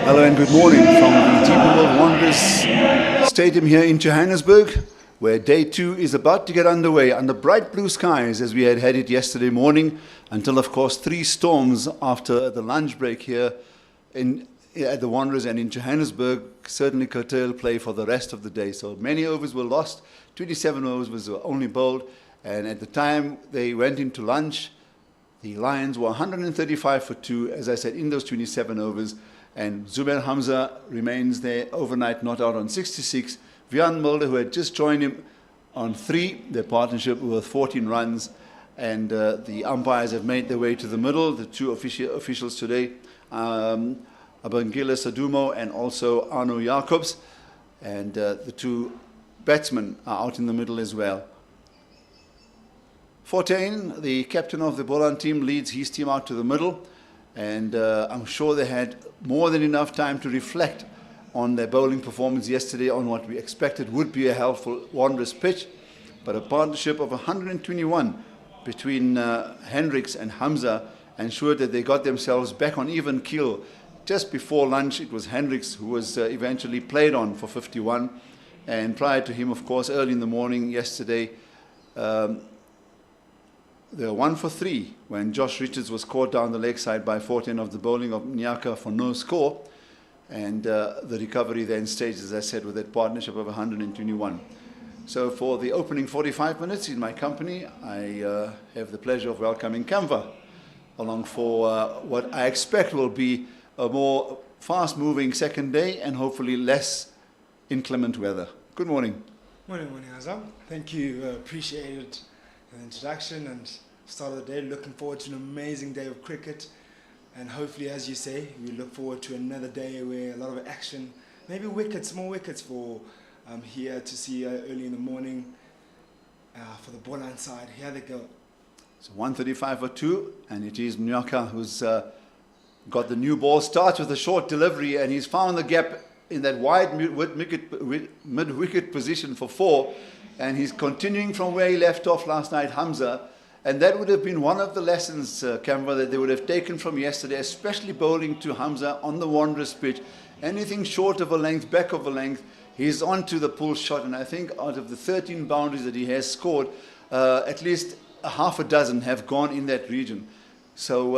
Hello and good morning from the DP World Wanderers Stadium here in Johannesburg, where day 2 is about to get underway under bright blue skies as we had headed yesterday morning until, of course, 3 storms after the lunch break here at the Wanderers and in Johannesburg certainly curtailed play for the rest of the day. So many overs were lost, 27 overs was only bowled, and at the time they went into lunch, the Lions were 135 for 2, as I said, in those 27 overs. And Zubair Hamza remains there overnight, not out on 66. Vian Mulder, who had just joined him on 3, their partnership with 14 runs. And the umpires have made their way to the middle, the 2 officials today, Abangila Sadumo and also Arno Jacobs. And the 2 batsmen are out in the middle as well. Fortain, the captain of the Boland team, leads his team out to the middle. And I'm sure they had more than enough time to reflect on their bowling performance yesterday on what we expected would be a helpful Wanderers pitch. But a partnership of 121 between Hendricks and Hamza ensured that they got themselves back on even keel. Just before lunch, it was Hendricks who was eventually played on for 51. And prior to him, of course, early in the morning yesterday, they were 1 for 3 when Josh Richards was caught down the leg side by 14 of the bowling of Nyaka for no score. And the recovery then staged, as I said, with that partnership of 121. So for the opening 45 minutes in my company, I have the pleasure of welcoming Kamva along for what I expect will be a more fast-moving second day and hopefully less inclement weather. Good morning. Morning, Hamza. Thank you. Appreciate it. An introduction and start of the day. Looking forward to an amazing day of cricket, and hopefully, as you say, we look forward to another day where a lot of action, maybe wickets, more wickets for here to see early in the morning for the Boland side. Here they go. So 135 for 2, and it is Nyaka who's got the new ball. Starts with a short delivery, and he's found the gap in that wide mid-wicket position for 4. And he's continuing from where he left off last night, Hamza. And that would have been one of the lessons, Kamva, that they would have taken from yesterday, especially bowling to Hamza on the Wanderers pitch. Anything short of a length, back of a length, he's on to the pull shot. And I think out of the 13 boundaries that he has scored, at least a half a dozen have gone in that region. So,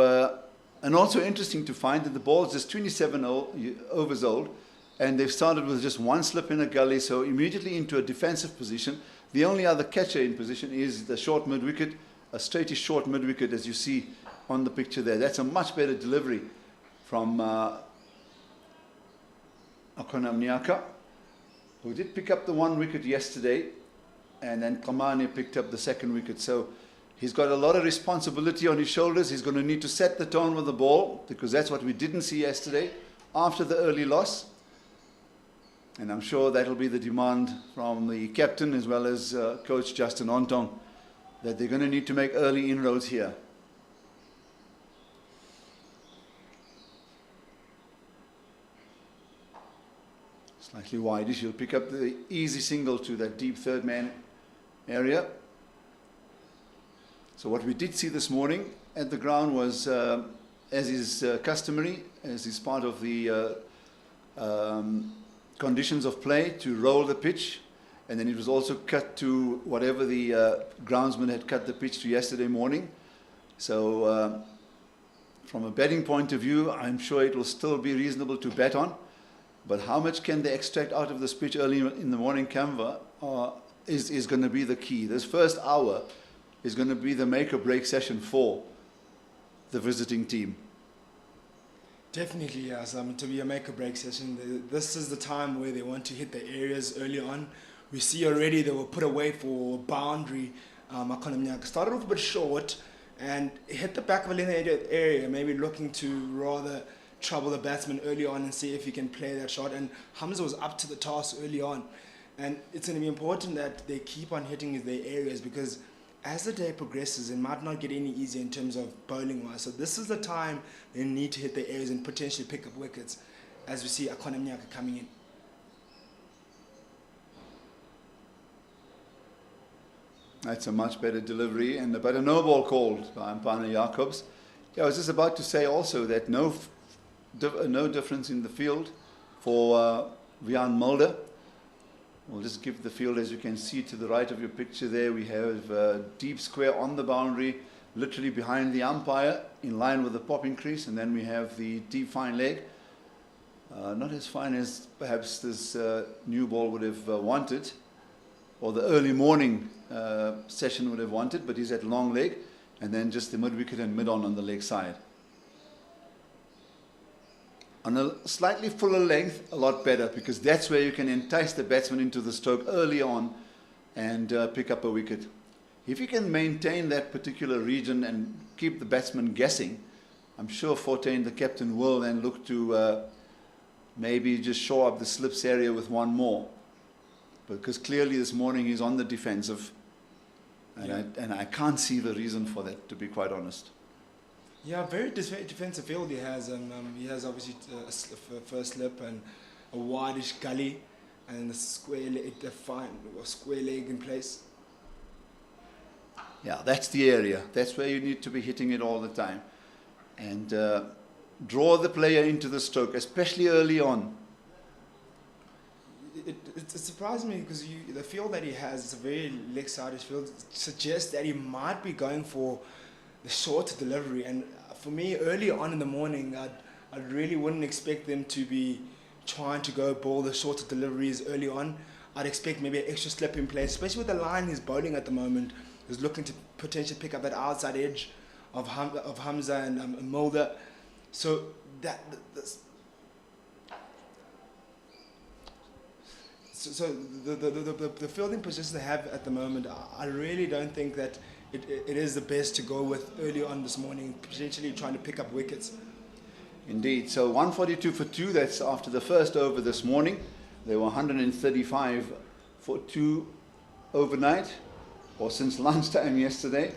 and also interesting to find that the ball is just 27 overs old. And they've started with just 1 slip in a gully, so immediately into a defensive position. The only other catcher in position is the short mid-wicket, a straightish short mid-wicket, as you see on the picture there. That's a much better delivery from Akonam Nyaka, who did pick up the 1 wicket yesterday, and then Kamani picked up the 2nd wicket. So He's got a lot of responsibility on his shoulders. He's going to need to set the tone with the ball, because that's what we didn't see yesterday after the early loss. And I'm sure that'll be the demand from the captain as well as Coach Justin Ontong, that they're going to need to make early inroads here. Slightly wide-ish. He'll pick up the easy single to that deep third man area. So what we did see this morning at the ground was, as is customary, as is part of the conditions of play, to roll the pitch, and then it was also cut to whatever the groundsman had cut the pitch to yesterday morning. So from a betting point of view, I'm sure it will still be reasonable to bet on, but how much can they extract out of this pitch early in the morning, Canva, is going to be the key. This first hour is going to be the make or break session for the visiting team. Definitely, yes. To be a make or break session, this is the time where they want to hit the areas early on. We see already they were put away for boundary. Started off a bit short and hit the back of a lane area, maybe looking to rather trouble the batsman early on and see if he can play that shot. And Hamza was up to the task early on. And it's going to be important that they keep on hitting their areas, because as the day progresses, it might not get any easier in terms of bowling wise. So this is the time they need to hit the areas and potentially pick up wickets, as we see Akona Mnyaka coming in. That's a much better delivery, and but a no ball called by Mpana Jacobs. Yeah, I was just about to say also that no difference in the field for Vian Mulder. We'll just give the field, as you can see to the right of your picture there, we have a deep square on the boundary, literally behind the umpire, in line with the popping crease, and then we have the deep fine leg. Not as fine as perhaps this new ball would have wanted, or the early morning session would have wanted, but he's at long leg, and then just the mid-wicket and mid-on the leg side. On a slightly fuller length, a lot better, because that's where you can entice the batsman into the stroke early on and pick up a wicket. If you can maintain that particular region and keep the batsman guessing, I'm sure Fortuin, the captain, will then look to maybe just shore up the slips area with one more. Because clearly this morning he's on the defensive, and I can't see the reason for that, to be quite honest. Yeah, very defensive field he has. He has obviously a first slip and a wideish gully and a square leg in place. Yeah, that's the area. That's where you need to be hitting it all the time. And draw the player into the stroke, especially early on. It surprised me because the field that he has is a very leg-sided field. It suggests that he might be going for the short delivery, and for me, early on in the morning, I really wouldn't expect them to be trying to go ball the shorter deliveries early on. I'd expect maybe an extra slip in place, especially with the line he's bowling at the moment. He's looking to potentially pick up that outside edge of Hamza and Mulder. So the fielding positions they have at the moment, I really don't think that it is the best to go with early on this morning, potentially trying to pick up wickets. Indeed. So 142 for 2, that's after the first over this morning. There were 135 for 2 overnight, or since lunchtime yesterday.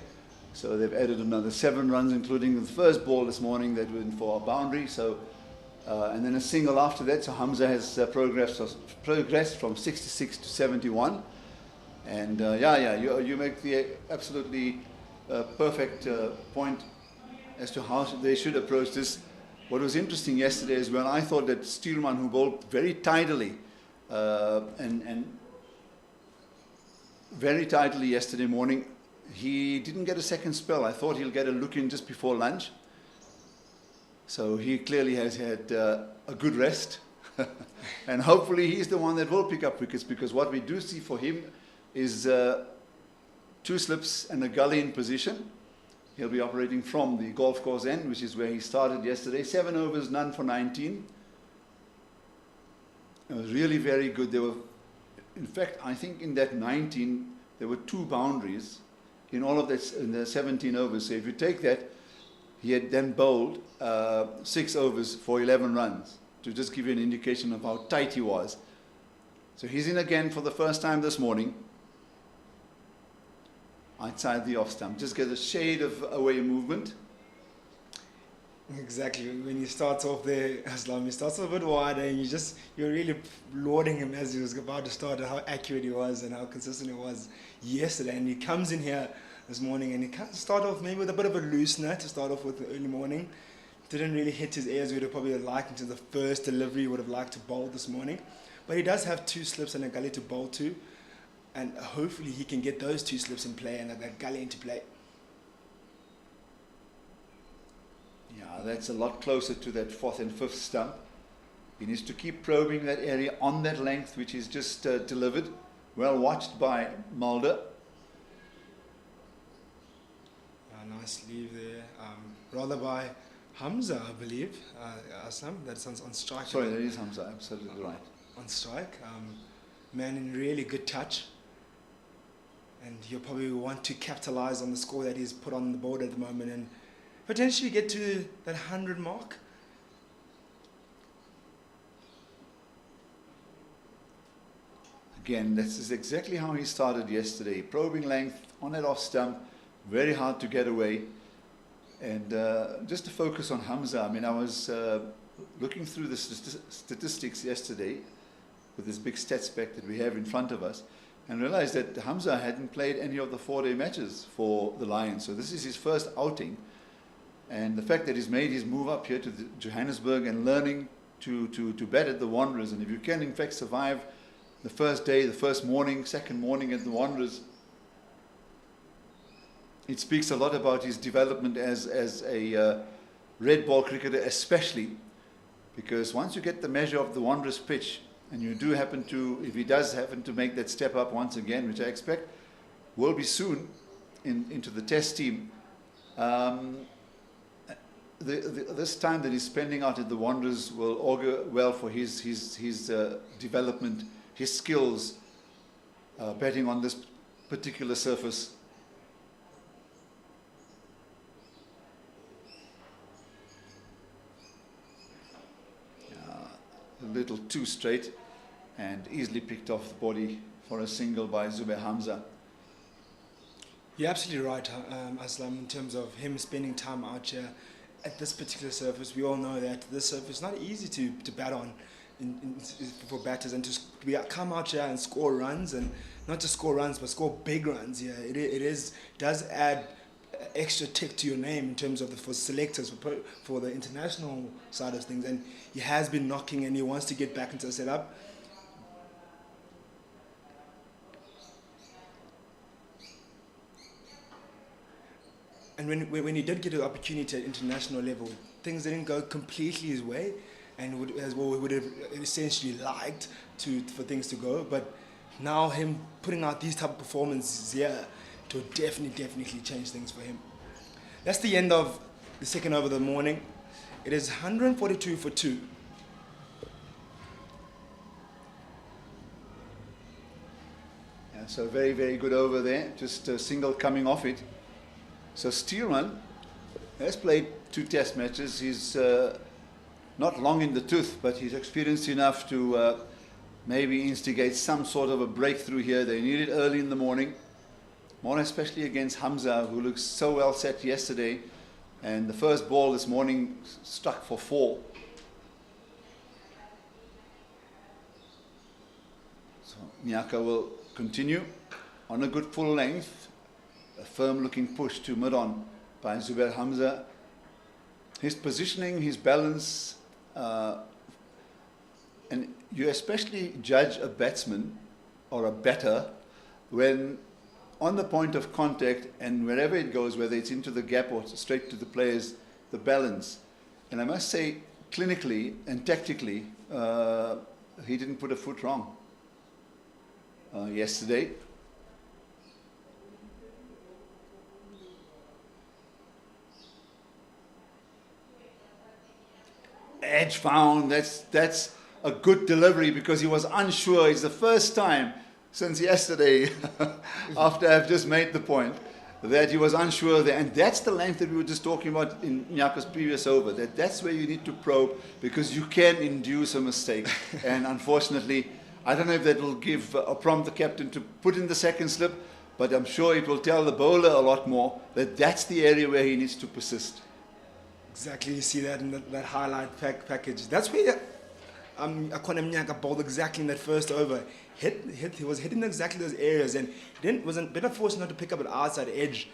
So they've added another 7 runs, including the first ball this morning that went for a boundary. So, and then a single after that. So Hamza has progressed from 66 to 71. And you make the absolutely perfect point as to how they should approach this. What was interesting yesterday is when I thought that Steelman, who bowled very tidily and very tidily yesterday morning, he didn't get a second spell. I thought he'll get a look in just before lunch. So he clearly has had a good rest. And hopefully he's the one that will pick up wickets, because what we do see for him is 2 slips and a gully in position. He'll be operating from the golf course end, which is where he started yesterday. 7 overs, none for 19. It was really very good. There were, in fact, I think in that 19, there were 2 boundaries in all of this in the 17 overs. So if you take that, he had then bowled 6 overs for 11 runs, to just give you an indication of how tight he was. So he's in again for the first time this morning, outside the off stump. Just get a shade of away movement. Exactly. When he starts off there, Aslam, he starts off a bit wider, and you're really lauding him as he was about to start, how accurate he was and how consistent he was yesterday. And he comes in here this morning, and he can't start off maybe with a bit of a loosener to start off with the early morning. Didn't really hit his airs. We'd have probably liked into the first delivery he would have liked to bowl this morning. But he does have 2 slips and a gully to bowl to, and hopefully he can get those 2 slips in play and that gully into play. Yeah, that's a lot closer to that 4th and 5th stump. He needs to keep probing that area on that length, which is just delivered. Well watched by Mulder. Nice leave there. Rather by Hamza, I believe. Aslam, that's on strike. Sorry, that is Hamza, absolutely right. On strike. Man in really good touch. And he'll probably want to capitalize on the score that he's put on the board at the moment and potentially get to that 100 mark. Again, this is exactly how he started yesterday. Probing length on that off stump, very hard to get away. And just to focus on Hamza, I mean, I was looking through the statistics yesterday with this big stats pack that we have in front of us, and realized that Hamza hadn't played any of the 4-day matches for the Lions. So this is his first outing. And the fact that he's made his move up here to Johannesburg and learning to bat at the Wanderers, and if you can in fact survive the first day, the first morning, second morning at the Wanderers, it speaks a lot about his development as a red ball cricketer, especially because once you get the measure of the Wanderers pitch, and you do happen to, if he does happen to make that step up once again, which I expect will be soon into the test team, this time that he's spending out at the Wanderers will augur well for his development, his skills, batting on this particular surface. A little too straight, and easily picked off the body for a single by Zubair Hamza. You're absolutely right, Aslam, in terms of him spending time out here at this particular surface. We all know that this surface is not easy to bat on for batters, and to come out here and score runs, and not just score runs but score big runs. Yeah, it does add extra tick to your name in terms of for selectors for the international side of things. And he has been knocking, and he wants to get back into the setup. And when he did get an opportunity at international level, things didn't go completely his way, and as well we would have essentially liked for things to go. But now him putting out these type of performances here, it will definitely change things for him. That's the end of the second over of the morning. It is 142 for 2. Yeah, so very, very good over there. Just a single coming off it. So Steelman has played 2 test matches. He's not long in the tooth, but he's experienced enough to maybe instigate some sort of a breakthrough here. They need it early in the morning. More especially against Hamza, who looks so well set yesterday, and the first ball this morning struck for 4. So Nyaka will continue on a good full length, a firm looking push to mid-on by Zubair Hamza. His positioning, his balance, and you especially judge a batsman or a batter when on the point of contact, and wherever it goes, whether it's into the gap or straight to the players, the balance. And I must say, clinically and tactically, he didn't put a foot wrong yesterday. Edge found, that's a good delivery, because he was unsure. It's the first time since yesterday, after I've just made the point, that he was unsure there. And that's the length that we were just talking about in Nyaka's previous over. That's where you need to probe, because you can induce a mistake. And unfortunately, I don't know if that will give or prompt the captain to put in the second slip, but I'm sure it will tell the bowler a lot more that that's the area where he needs to persist. Exactly, you see that in that highlight package. That's where Akona Mnyaka bowled exactly in that first over. He was hitting exactly those areas, and wasn't better forced not to pick up an outside edge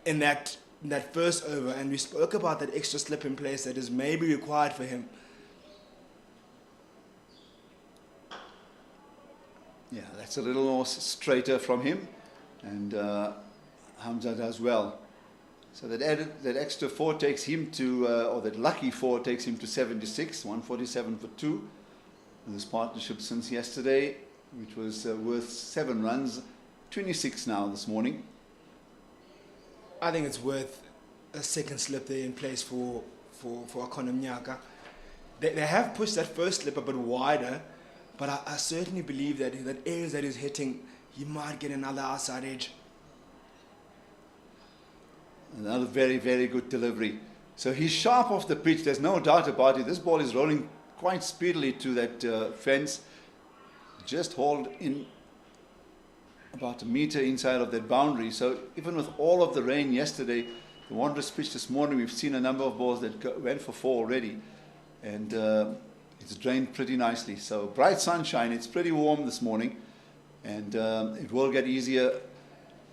in that first over. And we spoke about that extra slip in place that is maybe required for him. Yeah, that's a little more straighter from him, and Hamza does well. So that extra 4 takes him to, or that lucky 4 takes him to 76, 147 for 2. This partnership since yesterday, which was worth 7 runs, 26 now this morning. I think it's worth a second slip there in place for Akona Mnyaka. They have pushed that first slip a bit wider, but I certainly believe that areas that he's hitting, he might get another outside edge. Another very, very good delivery. So he's sharp off the pitch, there's no doubt about it. This ball is rolling quite speedily to that fence. Just hauled in about a metre inside of that boundary. So even with all of the rain yesterday, the Wanderers pitch this morning, we've seen a number of balls that went for 4 already. And it's drained pretty nicely. So bright sunshine, it's pretty warm this morning. And it will get easier.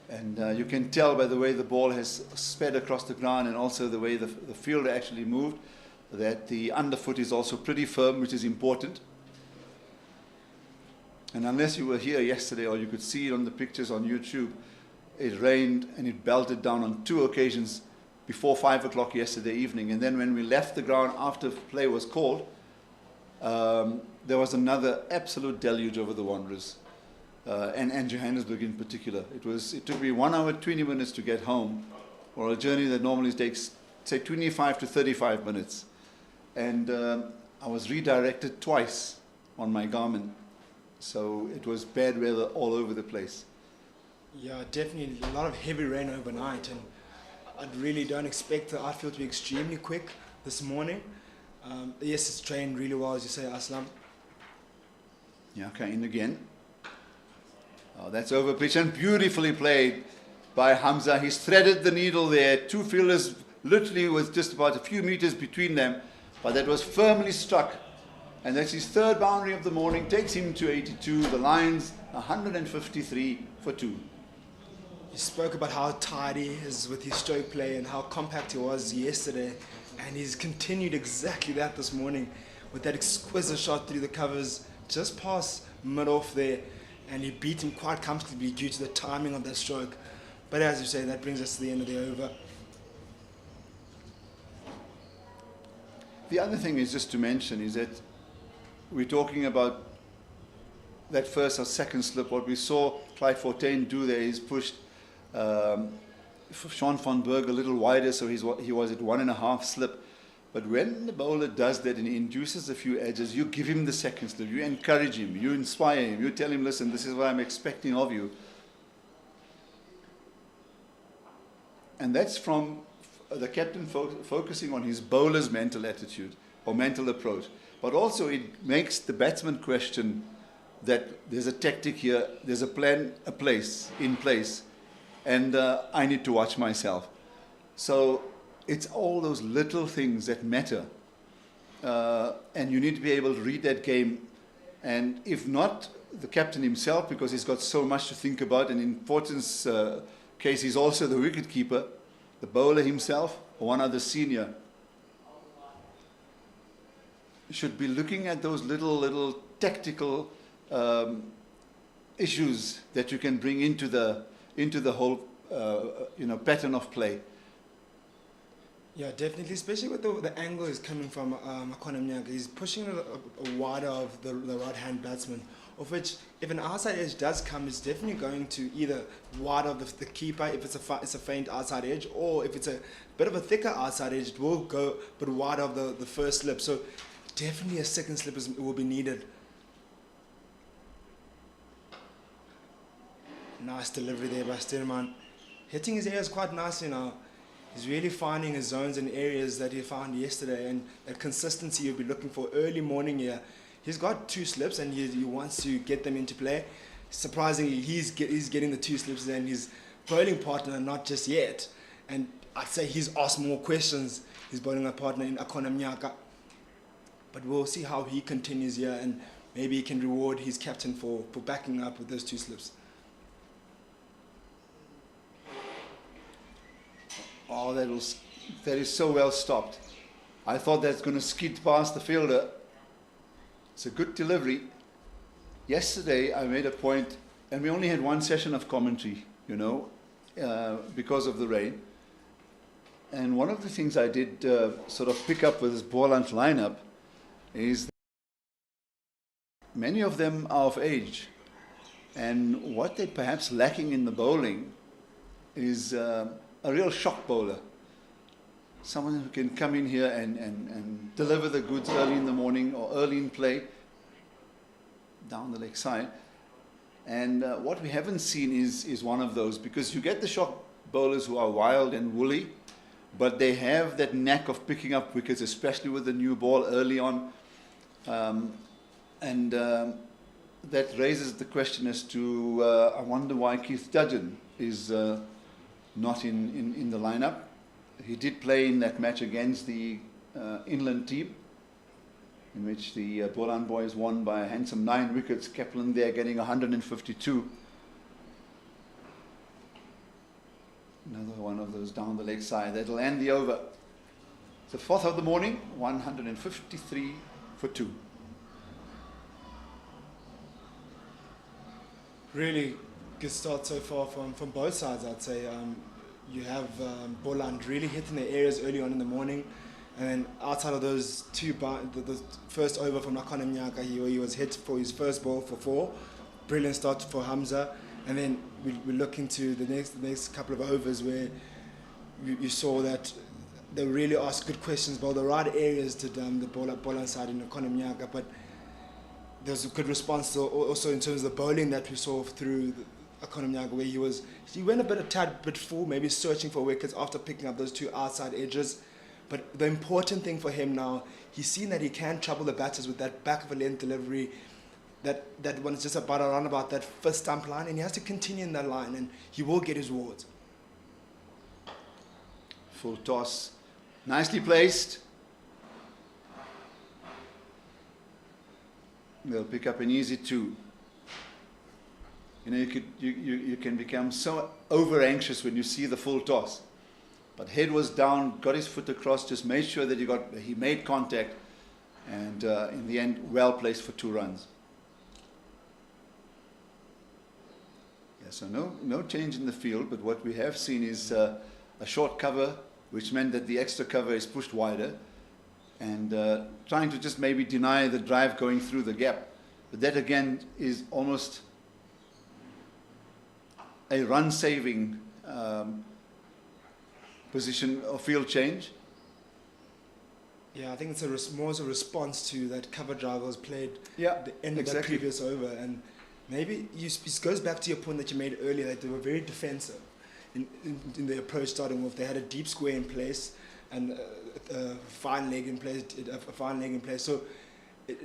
And you can tell by the way the ball has sped across the ground, and also the way the fielder actually moved, that the underfoot is also pretty firm, which is important. And unless you were here yesterday, or you could see it on the pictures on YouTube, it rained and it belted down on 2 occasions before 5 o'clock yesterday evening. And then when we left the ground after play was called, there was another absolute deluge over the Wanderers. And Johannesburg in particular. It took me 1 hour 20 minutes to get home, or a journey that normally takes, say, 25 to 35 minutes. And I was redirected twice on my Garmin. So it was bad weather all over the place. Yeah, definitely a lot of heavy rain overnight, and I really don't expect the outfield to be extremely quick this morning. Yes, it's trained really well, as you say, Aslam. Yeah, okay, in again. Oh, that's over pitch and beautifully played by Hamza. He's threaded the needle there. 2 fielders literally with just about a few meters between them, but that was firmly struck. And that's his 3rd boundary of the morning, takes him to 82. The Lions 153 for 2. You spoke about how tight he is with his stroke play and how compact he was yesterday, and he's continued exactly that this morning with that exquisite shot through the covers just past mid-off there. And he beat him quite comfortably due to the timing of that stroke. But as you say, that brings us to the end of the over. The other thing is just to mention is that we're talking about that first or second slip. What we saw Clive Fortuin do there is pushed Sean van Berg a little wider, so he was at 1.5 slip. But when the bowler does that and he induces a few edges, you give him the second slip, you encourage him, you inspire him, you tell him, listen, this is what I'm expecting of you. And that's from the captain focusing on his bowler's mental attitude or mental approach. But also it makes the batsman question that there's a tactic here, there's a plan in place, and I need to watch myself. So it's all those little things that matter. And you need to be able to read that game. And if not, the captain himself, because he's got so much to think about, and in Fortin's case, he's also the wicket keeper, the bowler himself, or one other senior, should be looking at those little tactical issues that you can bring into the whole pattern of play. Yeah, definitely, especially with the angle is coming from Akona Mnyaka. He's pushing a wider of the right-hand batsman, of which, if an outside edge does come, it's definitely going to either wide of the keeper if it's a faint outside edge, or if it's a bit of a thicker outside edge, it will go a bit wide of the first slip. So definitely a second slip will be needed. Nice delivery there by Sturman. hitting his areas quite nicely now. He's really finding his zones and areas that he found yesterday, and that consistency you'll be looking for early morning here. He's got 2 slips and he wants to get them into play. Surprisingly, he's getting the 2 slips and his bowling partner not just yet. And I'd say he's asked more questions, his bowling partner in Akona Mnyaka. But we'll see how he continues here, and maybe he can reward his captain for backing up with those 2 slips. Oh, that is so well stopped. I thought that's going to skid past the fielder. It's a good delivery. Yesterday I made a point, and we only had 1 session of commentary, you know, because of the rain. And one of the things I did sort of pick up with this Boland lineup is many of them are of age. And what they're perhaps lacking in the bowling is a real shock bowler. Someone who can come in here and deliver the goods early in the morning or early in play down the leg side. And what we haven't seen is one of those, because you get the shock bowlers who are wild and woolly, but they have that knack of picking up wickets, especially with the new ball early on. That raises the question as to, I wonder why Keith Dudgeon is not in the lineup. He did play in that match against the Inland team, in which the Boland boys won by a handsome 9 wickets. Kaplan there getting 152. Another one of those down the leg side. That'll end the over. It's the 4th of the morning, 153 for 2. Really good start so far from both sides, I'd say. You have Boland really hitting the areas early on in the morning, and then outside of those 2, the first over from Akona Mnyaka, he was hit for his first ball for 4. Brilliant start for Hamza, and then we look into the next couple of overs where you saw that they really asked good questions, bowled the right areas to the Boland side in Akona Mnyaka, but there was a good response also in terms of the bowling that we saw through Akona Mnyaka, where he went a tad bit full, maybe searching for wickets after picking up those 2 outside edges. But the important thing for him now, he's seen that he can trouble the batters with that back of a length delivery, that one is just around about that 1st stump line, and he has to continue in that line, and he will get his rewards. Full toss, nicely placed. They'll pick up an easy 2. You know, you can become so over anxious when you see the full toss. But head was down, got his foot across, just made sure that he made contact, and in the end, well placed for 2 runs. Yeah, so no change in the field, but what we have seen is a short cover, which meant that the extra cover is pushed wider, and trying to just maybe deny the drive going through the gap. But that again is almost a run-saving position or field change. Yeah, I think it's more as a response to that cover drive that was played at the end of that previous over, and maybe it goes back to your point that you made earlier, that they were very defensive in the approach starting with. They had a deep square in place and a fine leg in place. So I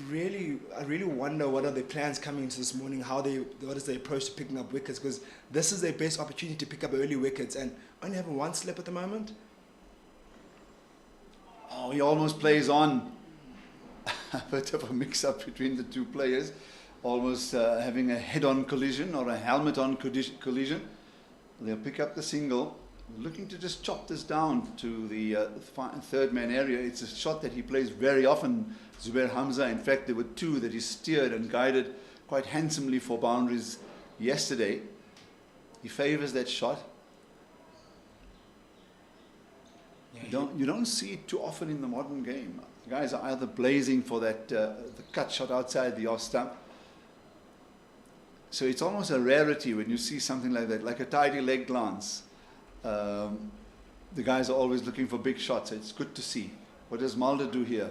really wonder what are their plans coming into this morning, what is their approach to picking up wickets, because this is their best opportunity to pick up early wickets, and only having 1 slip at the moment. Oh, he almost plays on. A bit of a mix-up between the 2 players, almost having a head-on collision or a helmet-on collision. They'll pick up the single. Looking to just chop this down to the 3rd man area. It's a shot that he plays very often, Zubair Hamza. In fact, there were 2 that he steered and guided quite handsomely for boundaries yesterday. He favors that shot. Yeah, you don't see it too often in the modern game. The guys are either blazing for that the cut shot outside the off stump. So it's almost a rarity when you see something like that, like a tidy leg glance. The guys are always looking for big shots. It's good to see. What does Mulder do here?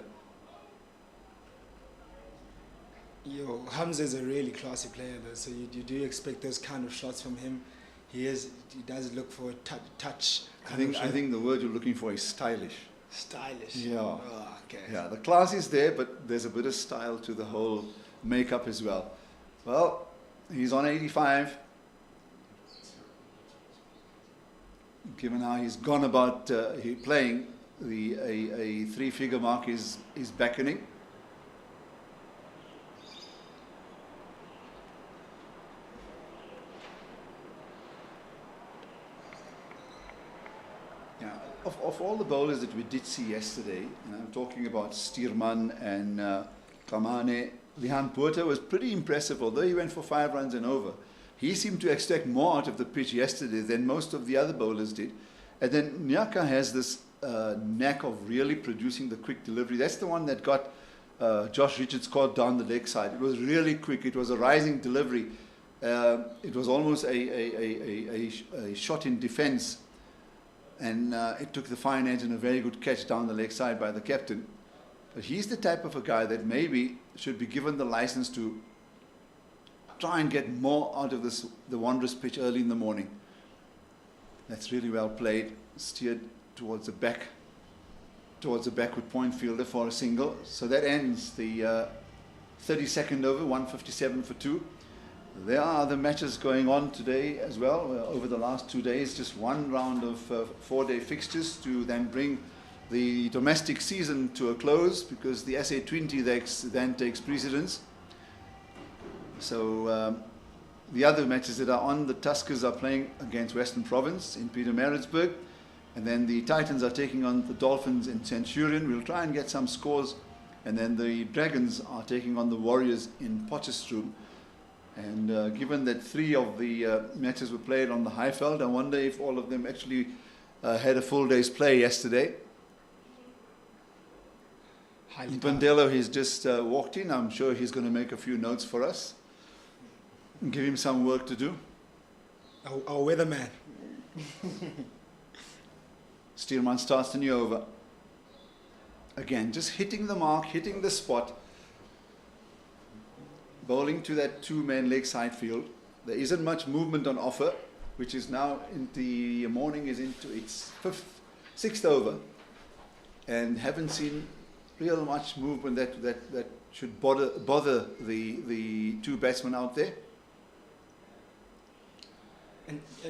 Hamza is a really classy player, though, so you do expect those kind of shots from him. He does look for a touch. I think the word you're looking for is stylish. Stylish. Yeah. Oh, okay. Yeah, the class is there, but there's a bit of style to the whole makeup as well. Well, he's on 85. Given how he's gone about playing, a three-figure mark is beckoning. Yeah, of all the bowlers that we did see yesterday, and I'm talking about Steerman and Kamane, Lihan Puerta was pretty impressive, although he went for 5 runs and over. He seemed to extract more out of the pitch yesterday than most of the other bowlers did. And then Nyaka has this knack of really producing the quick delivery. That's the one that got Josh Richards caught down the leg side. It was really quick. It was a rising delivery. It was almost a shot in defense. And it took the fine edge and a very good catch down the leg side by the captain. But he's the type of a guy that maybe should be given the license to try and get more out of the Wanderers pitch early in the morning. That's really well played. Steered towards the back with point fielder for a single. So that ends the 32nd over, 157 for 2. There are other matches going on today as well. Over the last 2 days, just one round of 4-day fixtures to then bring the domestic season to a close, because the SA20 then takes precedence. So the other matches that are on, the Tuskers are playing against Western Province in Pietermaritzburg, and then the Titans are taking on the Dolphins in Centurion. We'll try and get some scores, and then the Dragons are taking on the Warriors in Potchefstroom. And given that 3 of the matches were played on the Highveld, I wonder if all of them actually had a full day's play yesterday. Bandelo, he's just walked in. I'm sure he's going to make a few notes for us and give him some work to do. Our weatherman. Steelman starts the new over. Again, just hitting the mark, hitting the spot. Bowling to that 2-man leg side field. There isn't much movement on offer, which is now in the morning is into its 6th over, and haven't seen real much movement that should bother the 2 batsmen out there.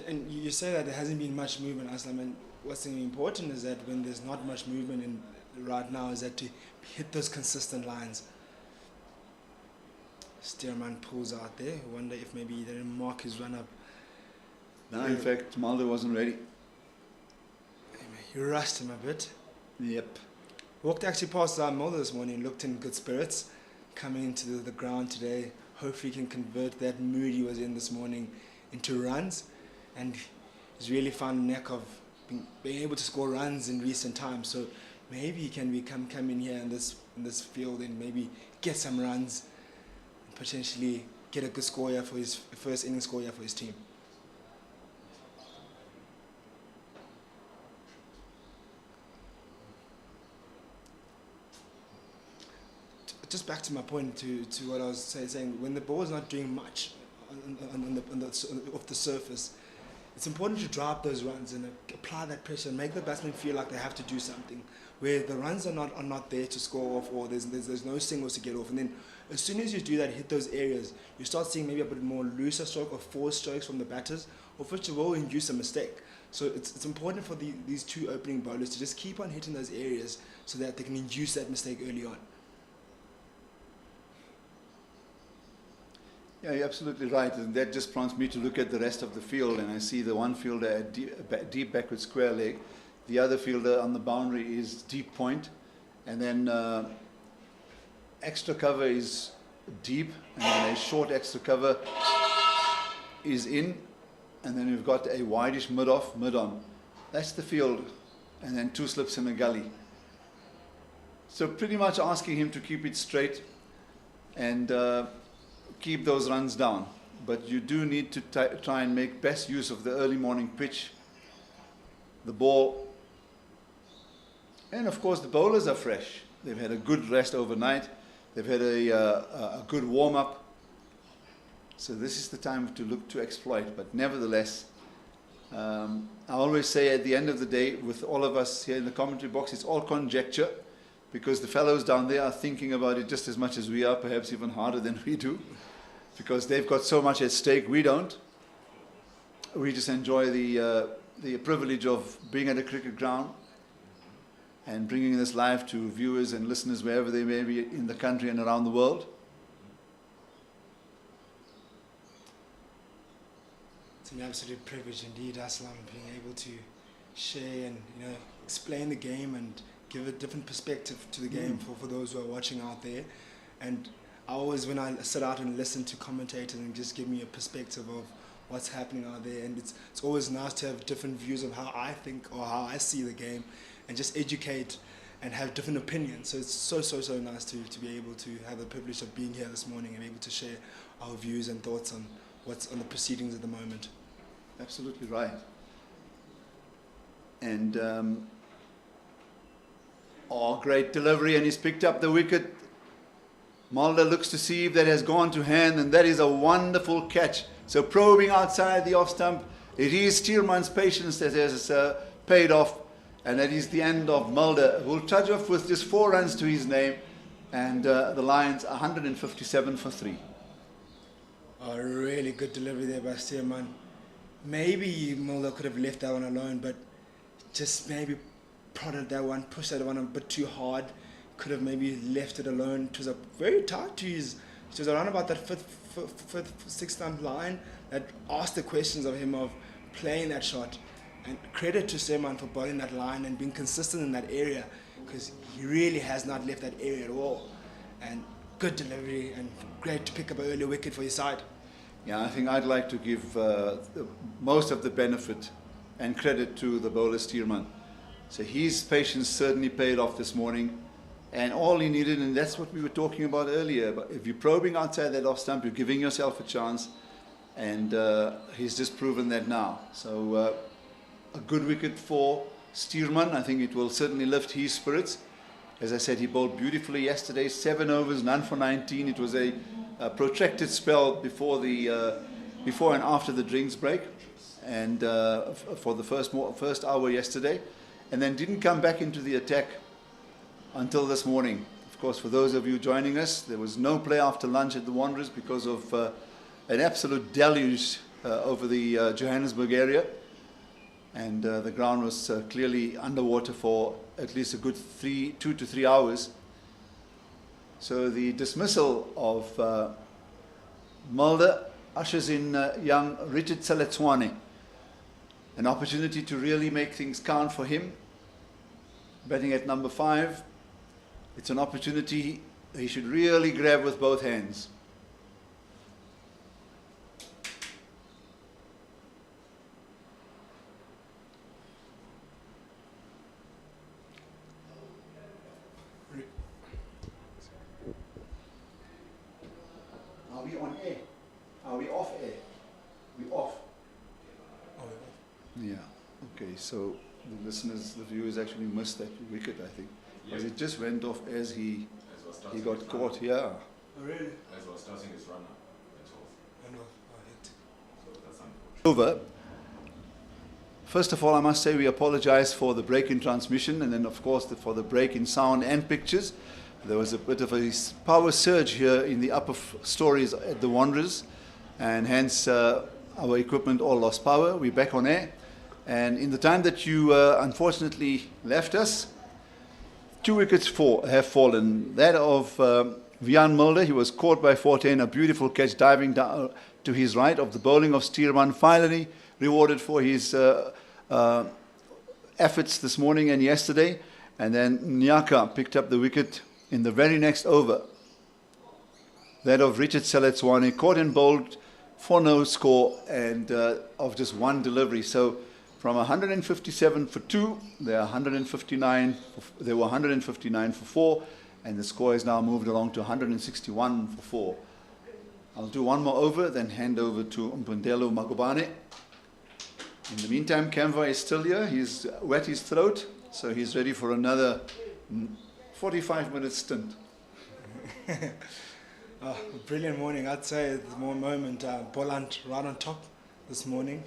And you say that there hasn't been much movement, Aslam, and what's important is that when there's not much movement right now, is that to hit those consistent lines. Steerman pulls out there. I wonder if maybe he didn't mark his run up. No, in fact, Mulder wasn't ready. You rushed him a bit. Yep. Walked actually past Mulder this morning, looked in good spirits, coming into the ground today. Hopefully he can convert that mood he was in this morning into runs. And he's really found a knack of being able to score runs in recent times. So maybe he can come in here in this field and maybe get some runs, potentially get a good score here for his first inning score here for his team. Just back to my point, to what I was saying, when the ball is not doing much off the surface, it's important to draw up those runs and apply that pressure and make the batsmen feel like they have to do something. Where the runs are not there to score off, or there's no singles to get off, and then as soon as you do that, hit those areas, you start seeing maybe a bit more looser stroke or forced strokes from the batters, of which will induce a mistake. So it's important for these 2 opening bowlers to just keep on hitting those areas so that they can induce that mistake early on. Yeah, you're absolutely right, and that just prompts me to look at the rest of the field, and I see the one fielder at deep backward square leg, the other fielder on the boundary is deep point, and then extra cover is deep, and then a short extra cover is in, and then we've got a wideish mid-off, mid-on. That's the field, and then 2 slips in a gully. So pretty much asking him to keep it straight and keep those runs down. But you do need to try and make best use of the early morning pitch, the ball, and of course the bowlers are fresh. They've had a good rest overnight. They've had a good warm-up. So this is the time to look to exploit. But nevertheless, I always say at the end of the day, with all of us here in the commentary box, it's all conjecture, because the fellows down there are thinking about it just as much as we are, perhaps even harder than we do, because they've got so much at stake. We don't. We just enjoy the privilege of being at a cricket ground and bringing this live to viewers and listeners wherever they may be in the country and around the world. It's an absolute privilege indeed, Aslam, being able to share and explain the game and give a different perspective to the game for those who are watching out there. And I always, when I sit out and listen to commentators, and just give me a perspective of what's happening out there, and it's always nice to have different views of how I think or how I see the game, and just educate and have different opinions. So it's so nice to be able to have the privilege of being here this morning and able to share our views and thoughts on what's on the proceedings at the moment. Absolutely right. And great delivery, and he's picked up the wicket. Mulder looks to see if that has gone to hand, and that is a wonderful catch. So probing outside the off stump, it is Stearman's patience that has paid off, and that is the end of Mulder, who will trudge off with just 4 runs to his name, and the Lions 157 for 3. A really good delivery there by Stearman. Maybe Mulder could have left that one alone, but just maybe prodded that one, pushed that one a bit too hard. Could have maybe left it alone. It was a very tight to his. It was around about that fifth, sixth stump line that asked the questions of him of playing that shot. And credit to Stearman for bowling that line and being consistent in that area, because he really has not left that area at all. And good delivery, and great to pick up an early wicket for his side. Yeah, I think I'd like to give most of the benefit and credit to the bowler Stearman. So his patience certainly paid off this morning, and all he needed, and that's what we were talking about earlier, but if you're probing outside that off stump, you're giving yourself a chance, and he's just proven that now. So a good wicket for Stearman. I think it will certainly lift his spirits. As I said, he bowled beautifully yesterday, 7 overs, none for 19. It was a protracted spell before and after the drinks break, and for the first hour yesterday, and then didn't come back into the attack until this morning. Of course, for those of you joining us, there was no play after lunch at the Wanderers because of an absolute deluge over the Johannesburg area, and the ground was clearly underwater for at least a good 2 to 3 hours. So the dismissal of Mulder ushers in young Richard Saletswane, an opportunity to really make things count for him. Batting at number 5, it's an opportunity he should really grab with both hands. Are we on air? Are we off air? We're off. Oh, Yeah. Okay, so the listeners, the viewers actually missed that wicket, I think. Because it just went off as he got caught here. Oh, really? As well starting his runner. That's all. I know. I hit. So that's unfortunate. Over. First of all, I must say we apologize for the break in transmission, and then of course for the break in sound and pictures. There was a bit of a power surge here in the upper stories at the Wanderers, and hence our equipment all lost power. We're back on air, and in the time that you unfortunately left us, 2 wickets have fallen. That of Wiaan Mulder, he was caught by Fortuin, a beautiful catch diving down to his right of the bowling of Stearman, finally rewarded for his efforts this morning and yesterday. And then Nyaka picked up the wicket in the very next over. That of Richard Saletswane, caught and bowled for no score and of just 1 delivery. So from 157 for 2, there were 159 for 4, and the score has now moved along to 161 for 4. I'll do one more over, then hand over to Mpundelo Magubane. In the meantime, Kamva is still here. He's wet his throat, so he's ready for another 45-minute stint. Brilliant morning. I'd say the more moment, Boland right on top this morning.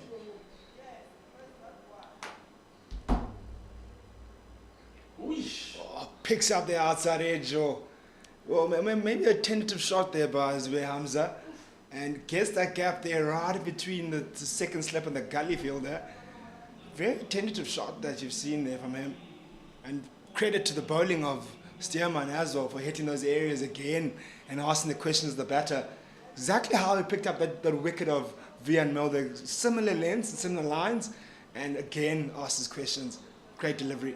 picks up the outside edge, or well, maybe a tentative shot there by Hamza, and gets that gap there right in between the second slip and the gully fielder. Very tentative shot that you've seen there from him, and credit to the bowling of Stearman as well for hitting those areas again and asking the questions of the batter. Exactly how he picked up that wicket of Vian Mulder, similar lengths and similar lines, and again asked his questions. Great delivery.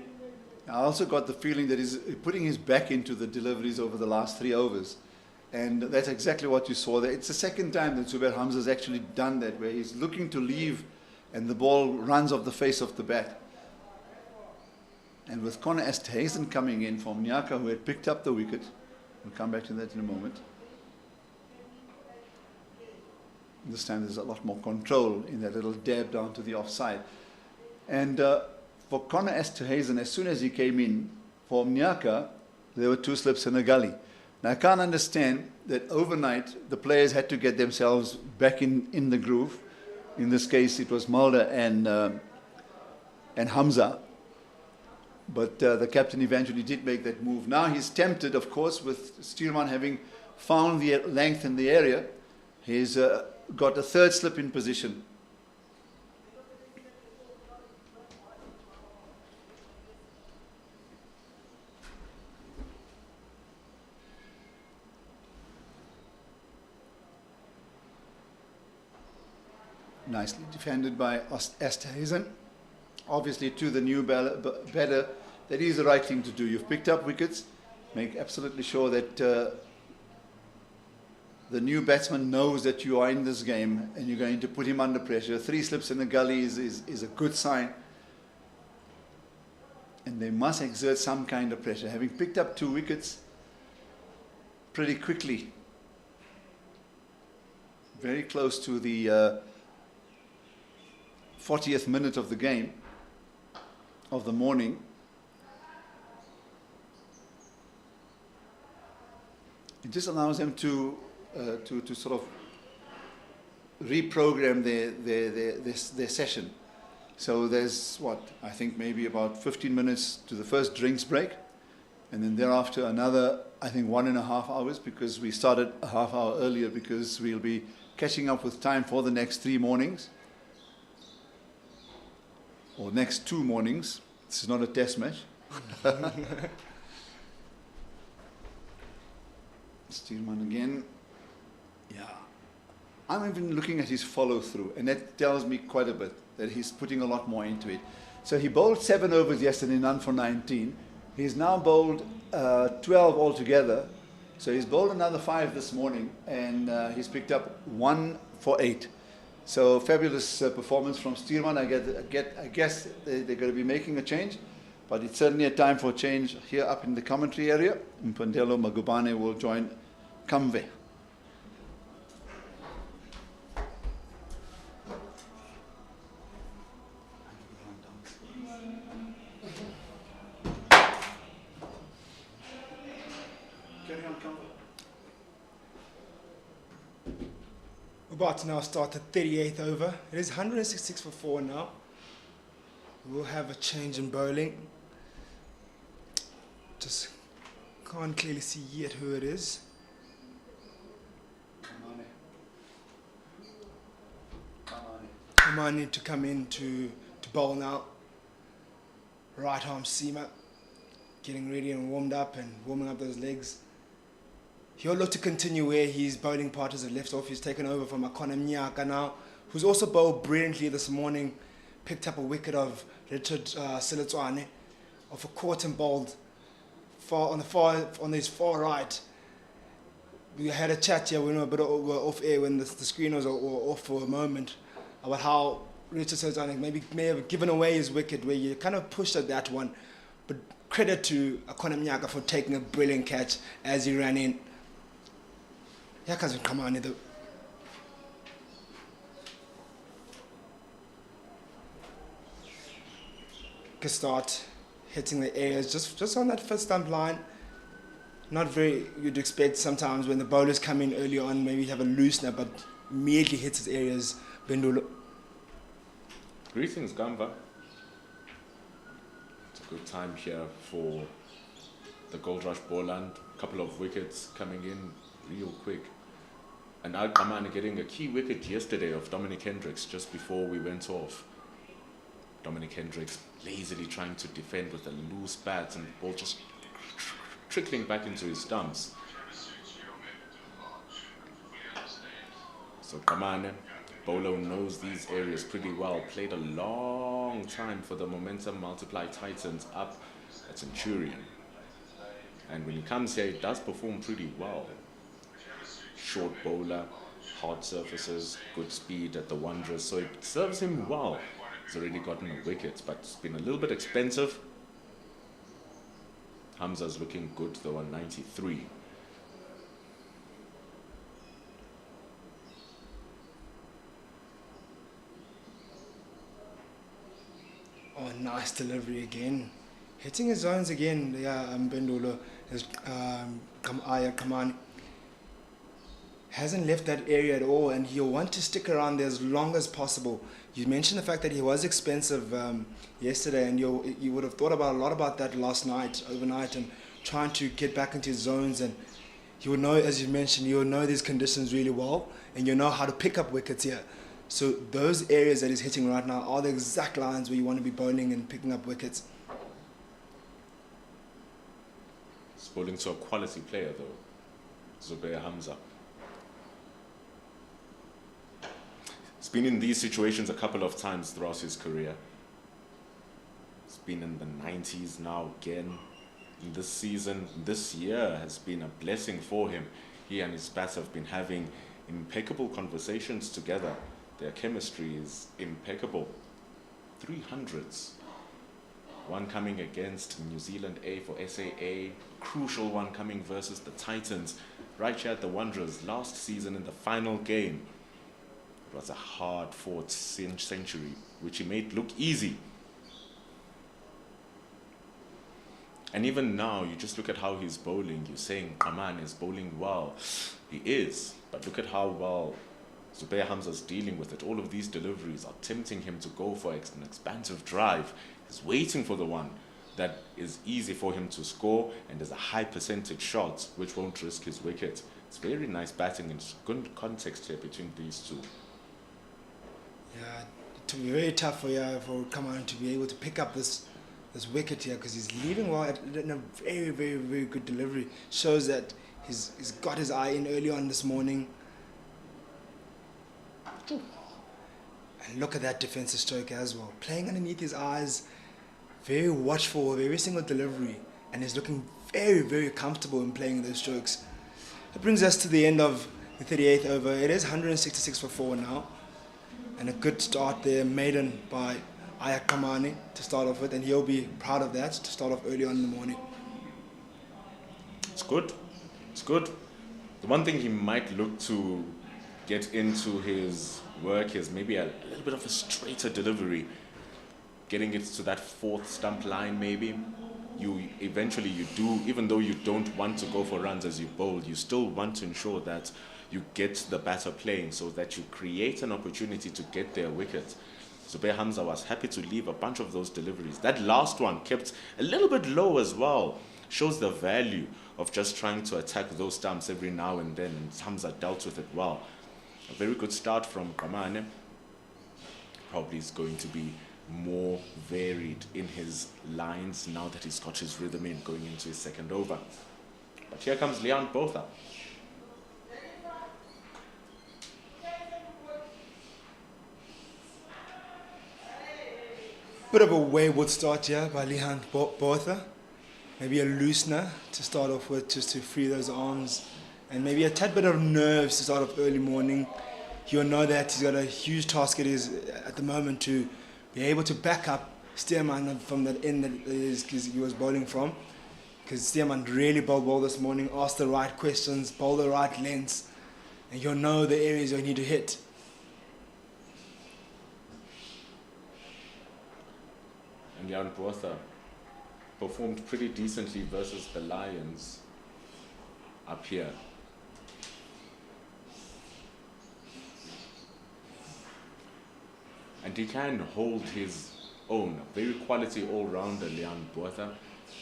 I also got the feeling that he's putting his back into the deliveries over the last 3 overs. And that's exactly what you saw there. It's the second time that Zubair Hamza has actually done that, where he's looking to leave and the ball runs off the face of the bat. And with Connor Esthazen coming in from Nyaka, who had picked up the wicket, we'll come back to that in a moment. This time there's a lot more control in that little dab down to the offside. And for Connor Esthazen, as soon as he came in, for Nyaka, there were 2 slips in a gully. Now I can't understand that overnight the players had to get themselves back in the groove. In this case it was Mulder and Hamza. But the captain eventually did make that move. Now he's tempted, of course, with Stearman having found the length in the area. He's got a 3rd slip in position. Nicely defended by Esthazen. Obviously, to the new batter, that is the right thing to do. You've picked up wickets. Make absolutely sure that the new batsman knows that you are in this game and you're going to put him under pressure. 3 slips in the gully is a good sign. And they must exert some kind of pressure. Having picked up 2 wickets pretty quickly, very close to the 40th minute of the game, of the morning. It just allows them to sort of reprogram their session. So there's I think maybe about 15 minutes to the first drinks break, and then thereafter another, I think, 1.5 hours, because we started a half hour earlier because we'll be catching up with time for the next 3 mornings. Or next 2 mornings. This is not a test match. Stearman again. Yeah. I'm even looking at his follow through, and that tells me quite a bit that he's putting a lot more into it. So he bowled 7 overs yesterday, none for 19. He's now bowled 12 altogether. So he's bowled another 5 this morning, and he's picked up 1 for 8. So fabulous performance from Stearman. I guess they're going to be making a change, but it's certainly a time for a change here up in the commentary area. Mpondelo Magubane will join Kamve. Carry on, Kamve. About to now start the 38th over. It is 166 for 4 now. We'll have a change in bowling. Just can't clearly see yet who it is. Kamani to come in to bowl now. Right arm seamer. Getting ready and warmed up and warming up those legs. He'll look to continue where his bowling partners have left off. He's taken over from Akona Mnyaka now, who's also bowled brilliantly this morning. Picked up a wicket of Richard Siletswane off a court and bowled on his far right. We had a chat here, we were a bit off air when the screen was off for a moment, about how Richard Siletswane may have given away his wicket, where you kind of pushed at that one. But credit to Akona Mnyaka for taking a brilliant catch as he ran in. Yaka's come on either. Can start hitting the areas just on that first stump line. Not very, you'd expect sometimes when the bowlers come in early on, maybe have a loosener, but immediately hits his areas. Bendulo. Greetings, Gamba. It's a good time here for the Goldrush Boland, couple of wickets coming in real quick. And Al-Qaman getting a key wicket yesterday of Dominic Hendricks just before we went off. Dominic Hendricks lazily trying to defend with a loose bat and the ball just trickling back into his stumps. So Kamane, Bolo knows these areas pretty well. Played a long time for the Momentum Multiply Titans up at Centurion. And when he comes here, he does perform pretty well. Short bowler, hard surfaces, good speed at the Wanderers, so it serves him well. He's already gotten a wicket, but it's been a little bit expensive. Hamza's looking good though on 93. Oh, nice delivery again. Hitting his zones again. Yeah, Bendulo has come on. Hasn't left that area at all, and he'll want to stick around there as long as possible. You mentioned the fact that he was expensive yesterday, and you would have thought about a lot about that overnight, and trying to get back into his zones. And you would know, as you mentioned, you would know these conditions really well, and you know how to pick up wickets here. So those areas that he's hitting right now are the exact lines where you want to be bowling and picking up wickets. He's bowling to a quality player though, Zubair Hamza. He's been in these situations a couple of times throughout his career. He's been in the 90s now again. In this season, this year has been a blessing for him. He and his bats have been having impeccable conversations together. Their chemistry is impeccable. 300s. One coming against New Zealand A for SAA. Crucial one coming versus the Titans. Right here at the Wanderers last season in the final game. It was a hard-fought century, which he made look easy. And even now, you just look at how he's bowling. You're saying Qaman is bowling well. He is, but look at how well Zubair Hamza's dealing with it. All of these deliveries are tempting him to go for an expansive drive. He's waiting for the one that is easy for him to score, and there's a high percentage shot which won't risk his wicket. It's very nice batting and good context here between these two. Yeah, it will be very tough for Qaman to be able to pick up this wicket here, because he's leaving well in a very, very, very good delivery. Shows that he's got his eye in early on this morning. And look at that defensive stroke as well. Playing underneath his eyes, very watchful of every single delivery, and he's looking very, very comfortable in playing those strokes. That brings us to the end of the 38th over. It is 166 for 4 now. And a good start there, maiden by Ayak Kamani to start off with, and he'll be proud of that to start off early on in the morning. It's good. It's good. The one thing he might look to get into his work is maybe a little bit of a straighter delivery, getting it to that fourth stump line maybe. You do, even though you don't want to go for runs as you bowl, you still want to ensure that you get the batter playing so that you create an opportunity to get their wicket. Zubair Hamza was happy to leave a bunch of those deliveries. That last one kept a little bit low as well. Shows the value of just trying to attack those stumps every now and then, and Hamza dealt with it well. A very good start from Kamane. Probably is going to be more varied in his lines now that he's got his rhythm in going into his second over. But here comes Leon Botha. Bit of a wayward start here by Lehan Botha. Maybe a loosener to start off with, just to free those arms, and maybe a tad bit of nerves to start off early morning. You'll know that he's got a huge task at the moment to be able to back up Stearman from that end that he was bowling from, because Stearman really bowled well this morning, asked the right questions, bowled the right lengths, and you'll know the areas you need to hit. And Leon Botha performed pretty decently versus the Lions up here. And he can hold his own. Very quality all-rounder, Leon Botha.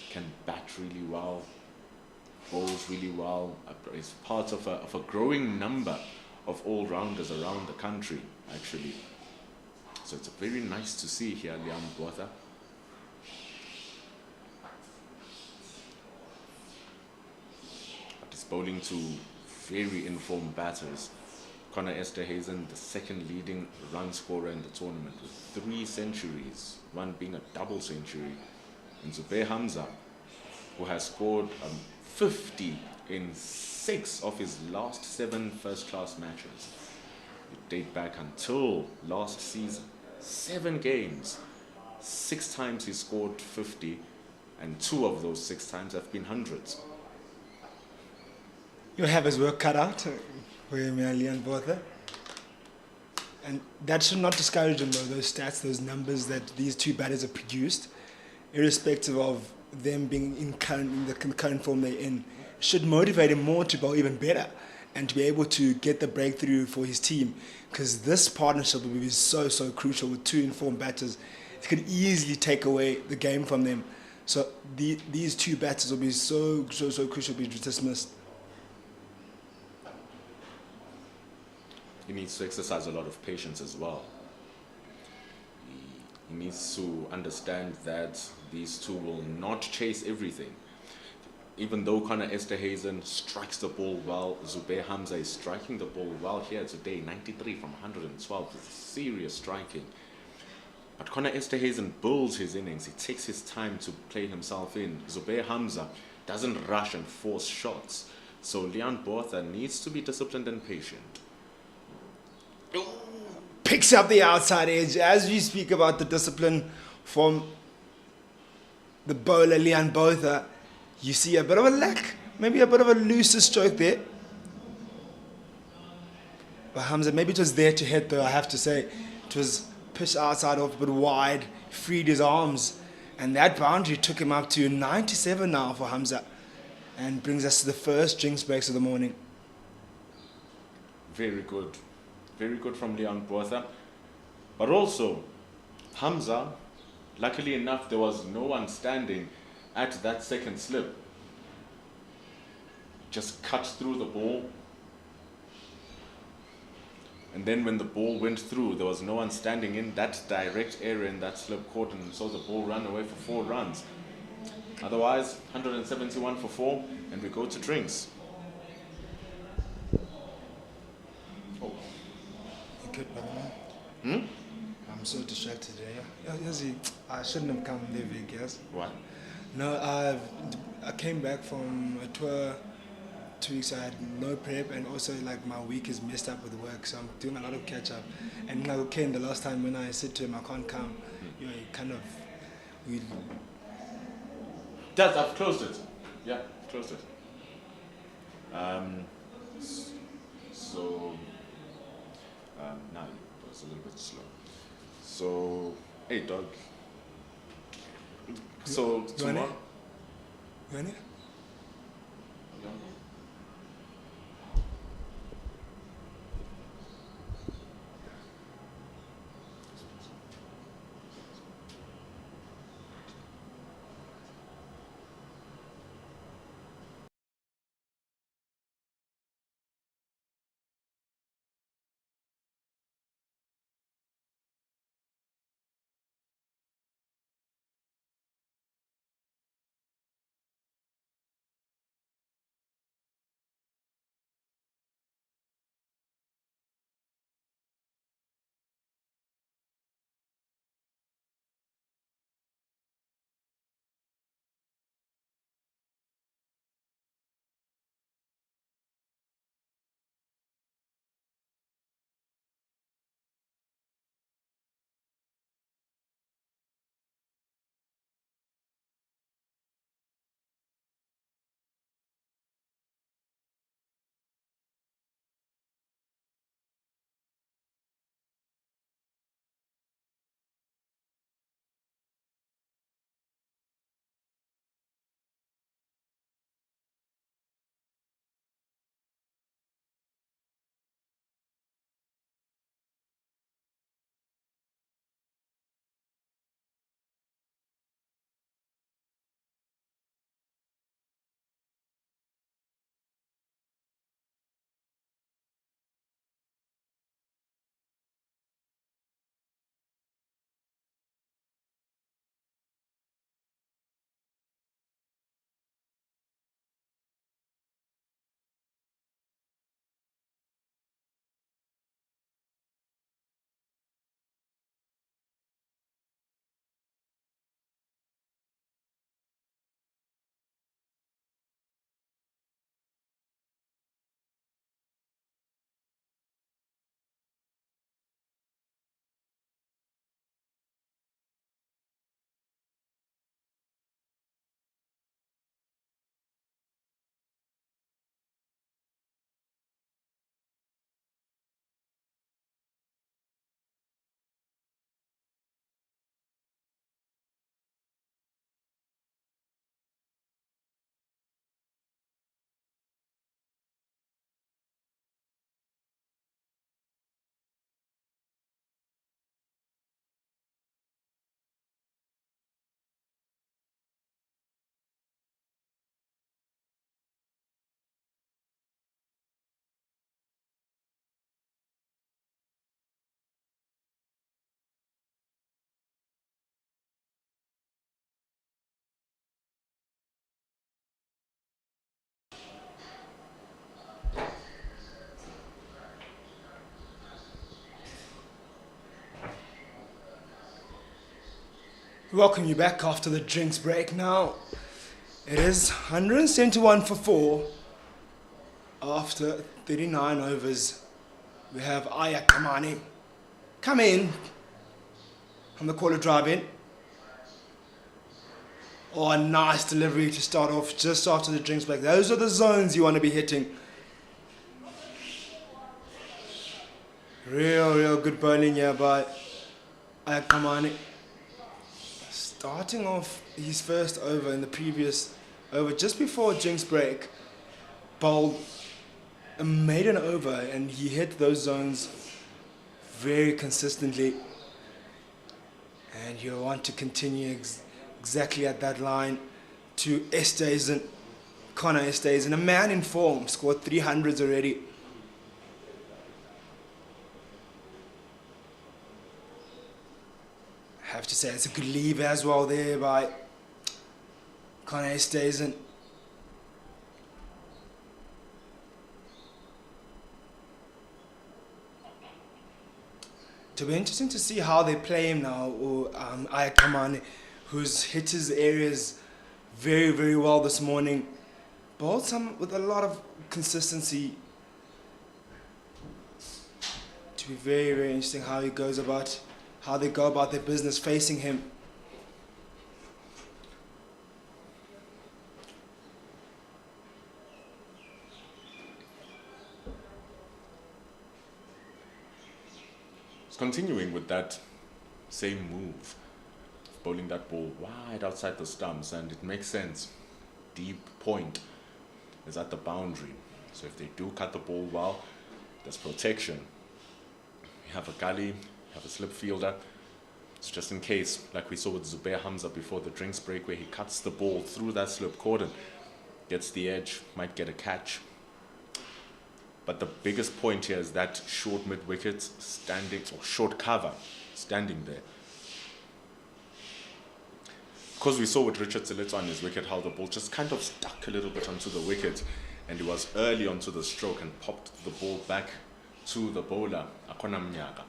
can bat really well, bowls really well. Is part of a growing number of all-rounders around the country, actually. So it's very nice to see here, Liam Botha. But he's bowling to very informed batters. Connor Esterhazen, the second leading run scorer in the tournament with 3 centuries, one being a double century. And Zubair Hamza, who has scored 50 in 6 of his last 7 first-class matches. It date back until last season. 7 games, 6 times he scored 50, and 2 of those 6 times have been hundreds. You'll have his work cut out for him, Leon Botha. And that should not discourage him, though, those stats, those numbers that these two batters have produced, irrespective of them being in the current form they're in, should motivate him more to bowl even better and to be able to get the breakthrough for his team. Because this partnership will be so crucial with 2 informed batters. It could easily take away the game from them. So these 2 batters will be so crucial to be dismissed. He needs to exercise a lot of patience as well. He needs to understand that these 2 will not chase everything. Even though Connor Esterhazen strikes the ball well, Zubair Hamza is striking the ball well here today. 93 from 112 is serious striking. But Connor Esterhazen builds his innings. He takes his time to play himself in. Zubair Hamza doesn't rush and force shots. So Liam Botha needs to be disciplined and patient. Picks up the outside edge. As we speak about the discipline from the bowler Liam Botha, you see a bit of a lack, maybe a bit of a looser stroke there. But Hamza, maybe it was there to hit, though, I have to say. It was pitched outside off a bit wide, freed his arms, and that boundary took him up to 97 now for Hamza, and brings us to the first drinks breaks of the morning. Very good. Very good from Liam Botha. But also, Hamza, luckily enough, there was no one standing at that second slip. Just cut through the ball. And then when the ball went through, there was no one standing in that direct area in that slip court, and so the ball ran away for 4 runs. Otherwise, 171 for 4, and we go to drinks. Oh. You good, brother, man? I'm so distracted today. I shouldn't have come there, Vic, What? No, I came back from a tour 2 weeks. I had no prep, and also like my week is messed up with work, so I'm doing a lot of catch up. And like Ken, the last time when I said to him I can't come, you know, he kind of Dad, I've closed it. Yeah, I've closed it. Now it's a little bit slow. So, hey dog. So tomorrow. You want it? Welcome you back after the drinks break now. It is 171 for 4. After 39 overs, we have Aya Kamani. Come in. On the corner drive in. Oh, a nice delivery to start off just after the drinks break. Those are the zones you want to be hitting. Real good bowling here by Aya Kamani. Starting off his first over in the previous over, just before drinks break, bowled a maiden over and he hit those zones very consistently. And you want to continue exactly at that line to Esterhuizen, Connor Esterhuizen, a man in form, scored 300s already. I have to say it's a good leave as well there by Connor Esterhuizen. It'll be interesting to see how they play him now, or Aya Kamani, who's hit his areas very well this morning. Bowled some with a lot of consistency. To be very interesting how he goes about, how they go about their business facing him. Continuing with that same move, bowling that ball wide outside the stumps, and it makes sense. Deep point is at the boundary, so if they do cut the ball well, there's protection. You have a gully, you have a slip fielder. It's just in case, like we saw with Zubair Hamza before the drinks break, where he cuts the ball through that slip cordon, gets the edge, might get a catch. But the biggest point here is that short mid wicket standing, or short cover, standing there. Because we saw with Richard Tseletso on his wicket how the ball just kind of stuck a little bit onto the wicket, and he was early onto the stroke and popped the ball back to the bowler, Akona Mnyaka.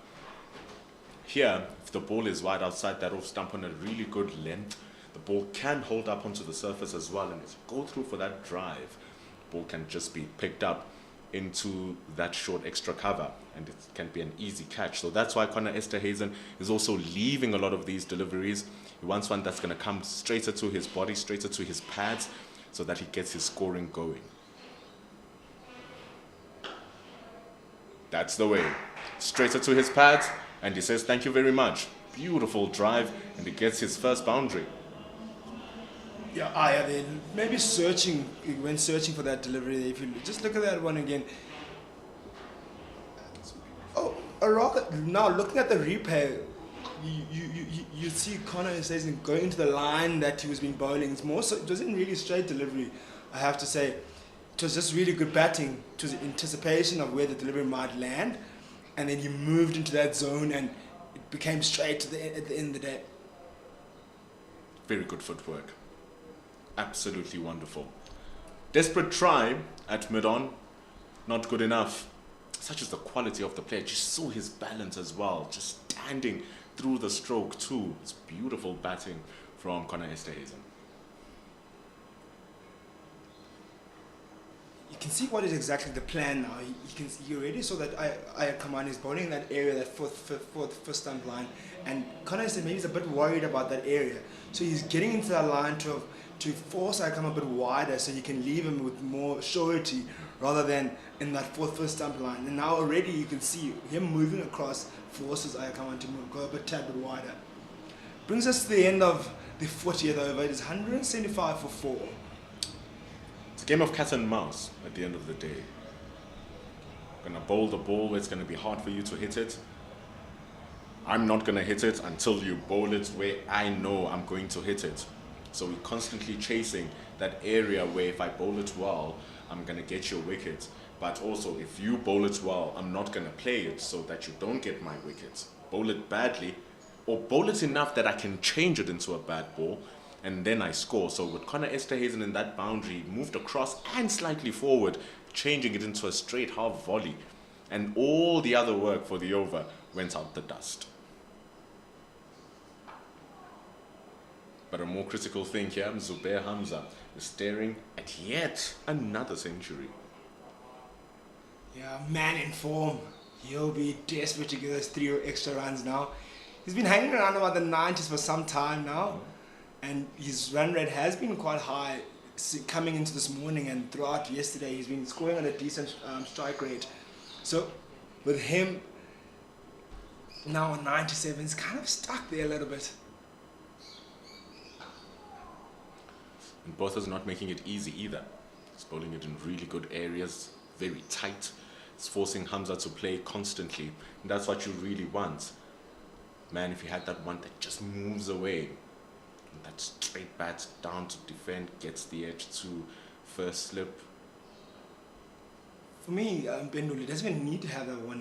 Here, if the ball is wide outside that off stump on a really good length, the ball can hold up onto the surface as well, and if you go through for that drive, the ball can just be picked up into that short extra cover, and it can be an easy catch. So that's why Connor Esterhuizen is also leaving a lot of these deliveries. He wants one that's going to come straighter to his body, straighter to his pads, so that he gets his scoring going. That's the way. Straighter to his pads, and he says thank you very much. Beautiful drive, and he gets his first boundary. Yeah, Aya then maybe when searching for that delivery. If you just look at that one again. Oh, a rocket. Now looking at the replay, you see Connor Esterhuizen going into the line that he was being bowling. It's more so, it wasn't really straight delivery, I have to say. It was just really good batting. It was anticipation of where the delivery might land, and then he moved into that zone and it became straight at the end of the day. Very good footwork. Absolutely wonderful. Desperate try at mid-on, not good enough. Such is the quality of the player. Just saw his balance as well, just standing through the stroke too. It's beautiful batting from Connor Esterhuizen. You can see what is exactly the plan now. You already saw that Aya Kamani is bowling in that area, that fourth stump line, and Connor Esterhuizen maybe is a bit worried about that area. So he's getting into that line to force Aya Kamani a bit wider, so you can leave him with more surety rather than in that fourth stump line. And now already you can see him moving across forces Aya Kamani to go a tad bit wider. Brings us to the end of the 40th over. It is 175 for 4. It's a game of cat and mouse at the end of the day. Gonna bowl the ball, it's gonna be hard for you to hit it. I'm not gonna hit it until you bowl it where I know I'm going to hit it. So we're constantly chasing that area where if I bowl it well, I'm gonna get your wicket. But also if you bowl it well, I'm not gonna play it so that you don't get my wicket. Bowl it badly, or bowl it enough that I can change it into a bad ball, and then I score. So with Connor Esterhuizen in that boundary, moved across and slightly forward, changing it into a straight half volley, and all the other work for the over went out the dust. But a more critical thing here, Zubair Hamza is staring at yet another century. Yeah, man in form. He'll be desperate to get those 3 extra runs now. He's been hanging around about the 90s for some time now, and his run rate has been quite high coming into this morning and throughout yesterday. He's been scoring at a decent strike rate. So with him now on 97, he's kind of stuck there a little bit. And Botha's not making it easy either. He's bowling it in really good areas, very tight. It's forcing Hamza to play constantly, and that's what you really want. Man, if you had that one that just moves away, that straight bat down to defend, gets the edge to first slip. For me, Benduli doesn't even need to have the one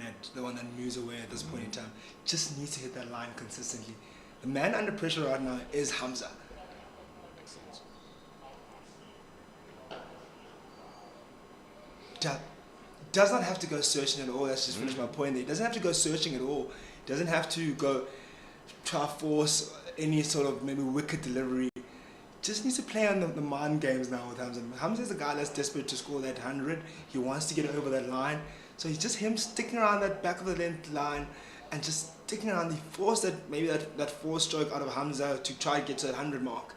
that moves away at this point in time. Just needs to hit that line consistently. The man under pressure right now is Hamza. Excellent. Does not have to go searching at all. That's just finished my point there. He doesn't have to go searching at all. He doesn't have to go try to force any sort of maybe wicket delivery. Just needs to play on the mind games now with Hamza. Hamza is a guy that's desperate to score that 100. He wants to get over that line. So he's just him sticking around that back of the length line and just sticking around. He forced that 4-stroke out of Hamza to try to get to that 100 mark.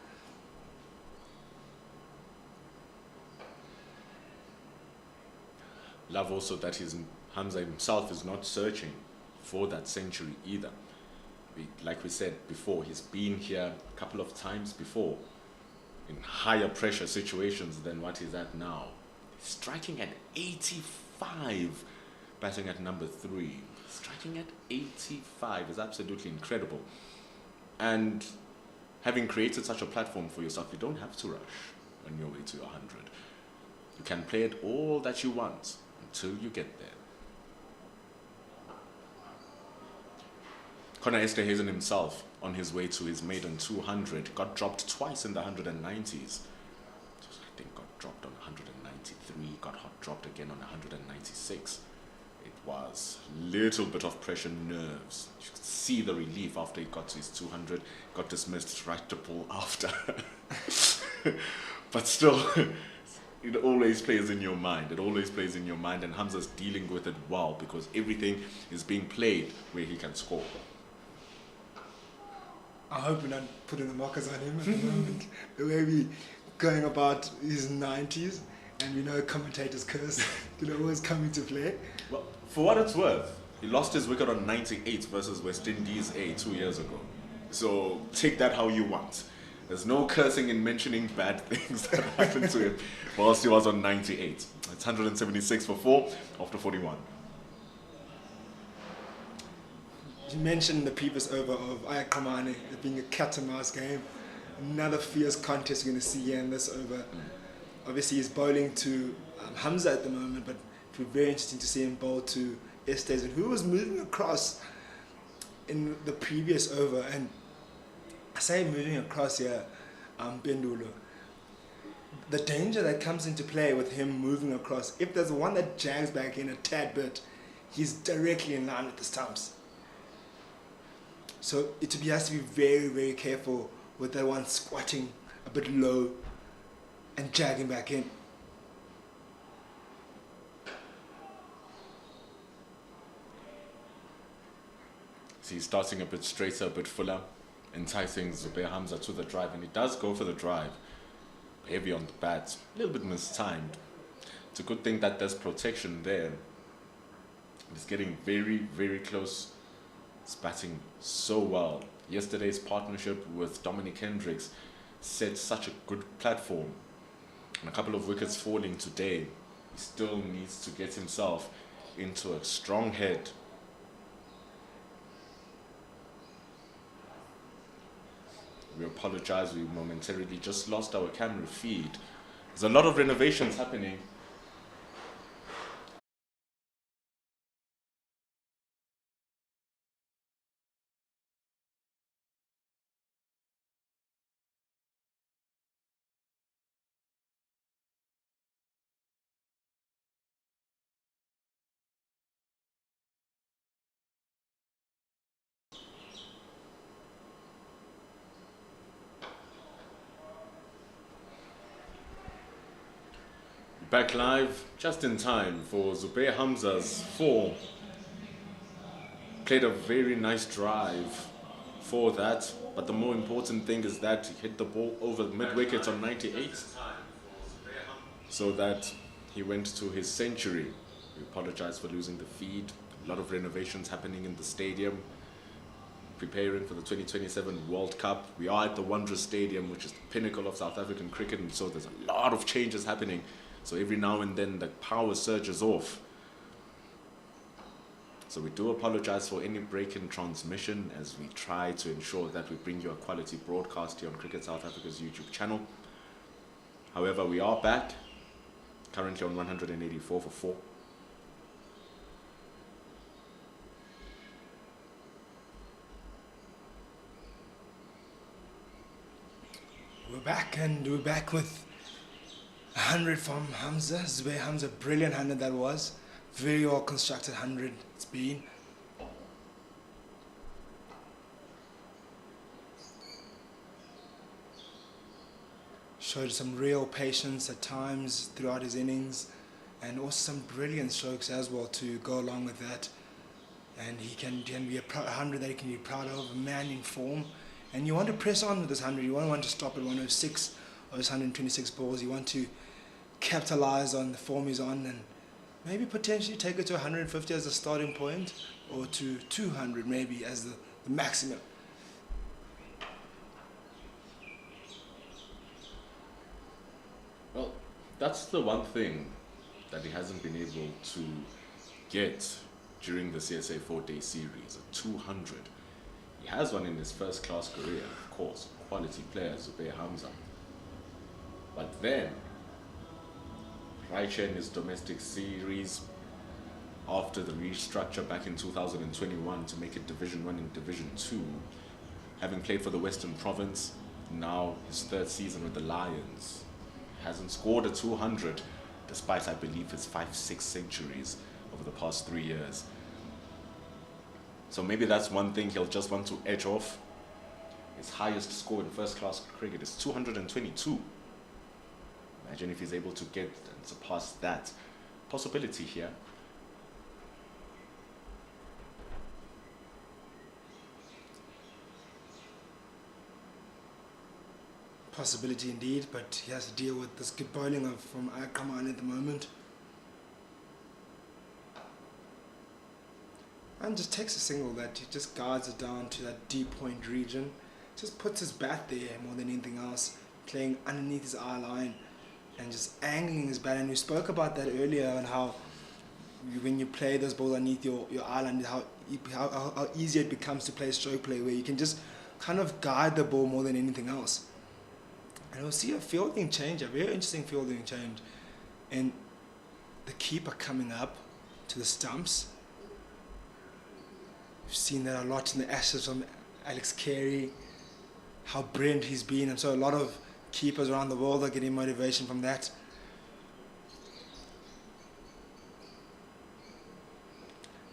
Love also that Hamza himself is not searching for that century either. Like we said before, he's been here a couple of times before in higher pressure situations than what he's at now. He's striking at 85, batting at number 3. Striking at 85 is absolutely incredible. And having created such a platform for yourself, you don't have to rush on your way to 100. You can play it all that you want until you get there. Connor Esterhazen himself, on his way to his maiden 200, got dropped twice in the 190s. I think got dropped on 193, got dropped again on 196. It was a little bit of pressure nerves. You could see the relief after he got to his 200, got dismissed right to pull after. But still, it always plays in your mind. It always plays in your mind, and Hamza's dealing with it well because everything is being played where he can score. I hope we're not putting the markers on him at the moment. The way we going about his 90s, and we know commentators curse, always come into play. Well, for what it's worth, he lost his wicket on 98 versus West Indies A 2 years ago. So take that how you want. There's no cursing and mentioning bad things that happened to him whilst he was on 98. It's 176 for 4 after 41. You mentioned the previous over of Ayakamane being a cat and mouse game. Another fierce contest you're going to see here in this over. Obviously he's bowling to Hamza at the moment, but it would be very interesting to see him bowl to Esterhazen, who was moving across in the previous over. And I say moving across here, Bendulu. The danger that comes into play with him moving across, if there's one that jags back in a tad bit, he's directly in line with the stumps. So he has to be very, very careful with that one squatting a bit low and jagging back in. So he's starting a bit straighter, a bit fuller, enticing Zubair Hamza to the drive, and he does go for the drive. Heavy on the bat, a little bit mistimed. It's a good thing that there's protection there. He's getting very, very close. He's batting so well. Yesterday's partnership with Dominic Hendricks set such a good platform. And a couple of wickets falling today, he still needs to get himself into a strong head. We apologize, we momentarily just lost our camera feed. There's a lot of renovations happening. Back live just in time for Zubair Hamza's 4. Played a very nice drive for that, but the more important thing is that he hit the ball over mid-wicket on 98, so that he went to his century. We apologize for losing the feed. A lot of renovations happening in the stadium, preparing for the 2027 World Cup. We are at the Wanderers Stadium, which is the pinnacle of South African cricket, and so there's a lot of changes happening. So every now and then the power surges off. So we do apologize for any break in transmission as we try to ensure that we bring you a quality broadcast here on Cricket South Africa's YouTube channel. However, we are back, currently on 184 for 4. We're back, and we're back with 100 from Hamza. Zubair Hamza, brilliant 100 that was. Very well constructed 100 it's been. Showed some real patience at times throughout his innings, and also some brilliant strokes as well to go along with that. And he can be a 100 that he can be proud of, a man in form. And you want to press on with this 100. You don't want to stop at 106 or his 126 balls. You want to capitalize on the form he's on, and maybe potentially take it to 150 as a starting point, or to 200 maybe as the maximum. Well, that's the one thing that he hasn't been able to get during the CSA 4-day series, a 200. He has one in his first class career, of course, quality player, Zubair Hamza. But then, right here in his domestic series, after the restructure back in 2021 to make it Division 1 and Division 2, having played for the Western Province, now his 3rd season with the Lions, hasn't scored a 200, despite, I believe, his 5-6 centuries over the past 3 years. So maybe that's one thing he'll just want to edge off. His highest score in first class cricket is 222. Imagine if he's able to get and surpass that. Possibility here. Possibility indeed, but he has to deal with this good bowling from Ayakraman at the moment. And just takes a single that he just guides it down to that deep point region. Just puts his bat there more than anything else, playing underneath his eye line and just angling his bat. And we spoke about that earlier, and how when you play those balls underneath your eye line, how easy it becomes to play stroke play, where you can just kind of guide the ball more than anything else. And we'll see a fielding change, a very interesting fielding change. And the keeper coming up to the stumps. We've seen that a lot in the Ashes from Alex Carey, how brilliant he's been, and so a lot of keepers around the world are getting motivation from that.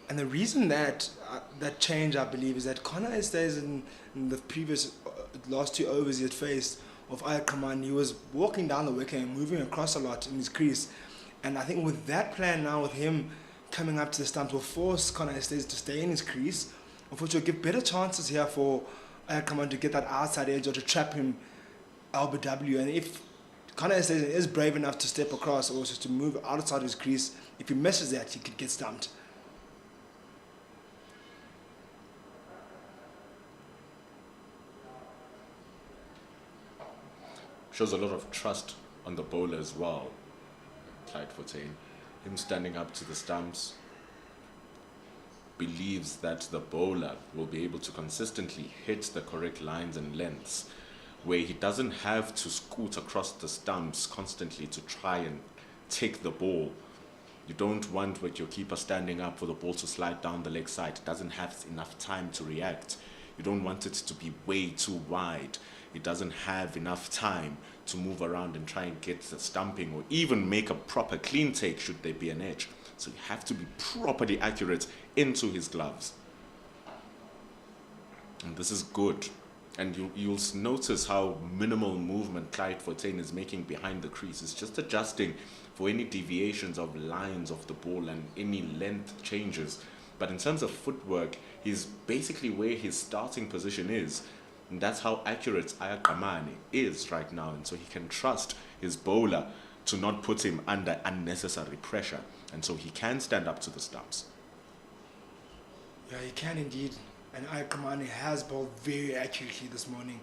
And the reason that that change, I believe, is that Connor stays in the previous last 2 overs he had faced of Ayakraman, he was walking down the wicket and moving across a lot in his crease. And I think with that plan now, with him coming up to the stumps, will force Connor Estes to stay in his crease, which will give better chances here for Ayakraman to get that outside edge or to trap him LBW. And if Connor Estes is brave enough to step across or just to move outside his crease, if he misses that, he could get stumped. Shows a lot of trust on the bowler as well, Clyde Fontaine. Him standing up to the stumps, believes that the bowler will be able to consistently hit the correct lines and lengths, where he doesn't have to scoot across the stumps constantly to try and take the ball. You don't want with your keeper standing up for the ball to slide down the leg side. It doesn't have enough time to react. You don't want it to be way too wide. It doesn't have enough time to move around and try and get the stumping or even make a proper clean take should there be an edge. So you have to be properly accurate into his gloves. And this is good. And you'll notice how minimal movement Clyde Fontaine is making behind the crease. It's just adjusting for any deviations of lines of the ball and any length changes. But in terms of footwork, he's basically where his starting position is. And that's how accurate Ayakamane is right now. And so he can trust his bowler to not put him under unnecessary pressure. And so he can stand up to the stumps. Yeah, he can indeed. And Ayakamane has bowled very accurately this morning.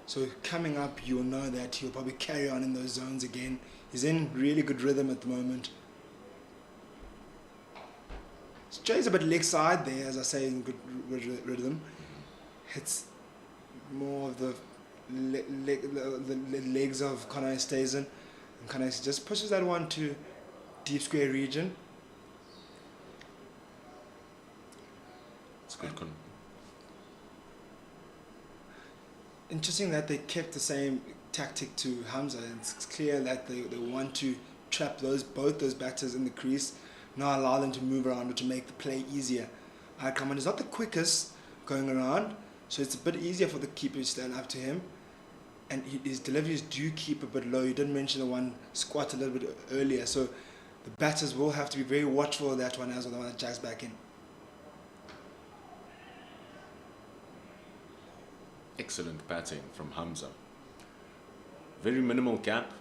So coming up, you'll know that he'll probably carry on in those zones again. He's in really good rhythm at the moment. Strays a bit leg side there, as I say, in good rhythm. Hits more of the legs of Conor stays in. And Conor just pushes that one to deep square region. It's good. Interesting that they kept the same tactic to Hamza. It's clear that they want to trap both those batters in the crease, not allow them to move around or to make the play easier. Ayakamane is not the quickest going around, so it's a bit easier for the keeper to stand up to him. And his deliveries do keep a bit low. You didn't mention the one squat a little bit earlier, so the batters will have to be very watchful of that one as well, the one that jacks back in. Excellent batting from Hamza. Very minimal gap,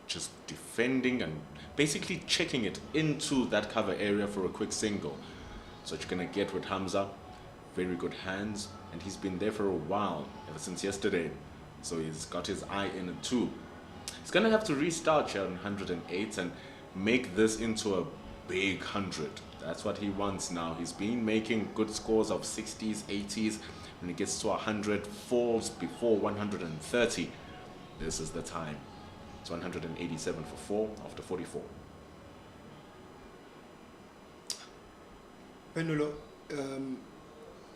just defending and basically checking it into that cover area for a quick single. So what you're going to get with Hamza, very good hands, and he's been there for a while, ever since yesterday. So he's got his eye in it too. He's going to have to restart here on 108 and make this into a big 100. That's what he wants now. He's been making good scores of 60s, 80s. When he gets to 100, falls before 130. This is the time. It's 187 for 4 after 44. Benulo,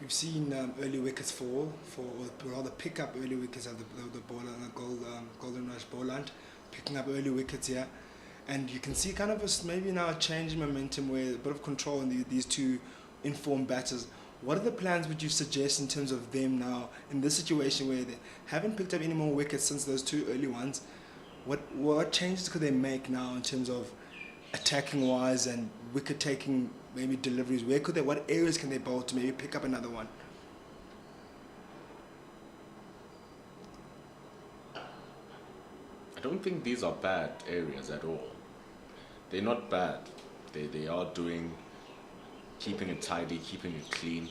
we've seen early wickets fall, or rather pick up early wickets of the Goldrush Boland, picking up early wickets here. And you can see kind of maybe now a change in momentum where a bit of control in these two informed batters. What are the plans would you suggest in terms of them now in this situation where they haven't picked up any more wickets since those two early ones? What changes could they make now in terms of attacking wise and wicket taking, maybe deliveries? What areas can they bowl to maybe pick up another one? I don't think these are bad areas at all. They're not bad. They are doing, keeping it tidy, keeping it clean.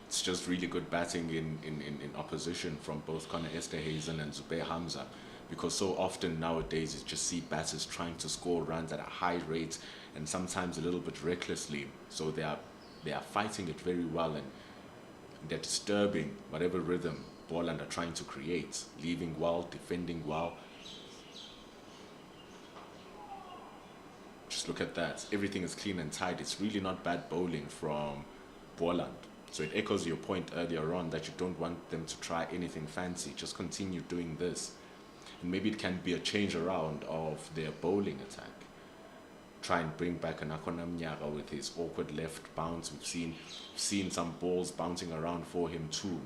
It's just really good batting in opposition from both Conor Esterhuizen and Zubair Hamza, because so often nowadays you just see batters trying to score runs at a high rate and sometimes a little bit recklessly. So they are fighting it very well, and they're disturbing whatever rhythm Boland are trying to create, leaving well, defending well. Just look at that. Everything is clean and tight. It's really not bad bowling from Boland. So it echoes your point earlier on that you don't want them to try anything fancy. Just continue doing this. And maybe it can be a change around of their bowling attack. Try and bring back an Akona Mnyaga with his awkward left bounce. We've seen some balls bouncing around for him too.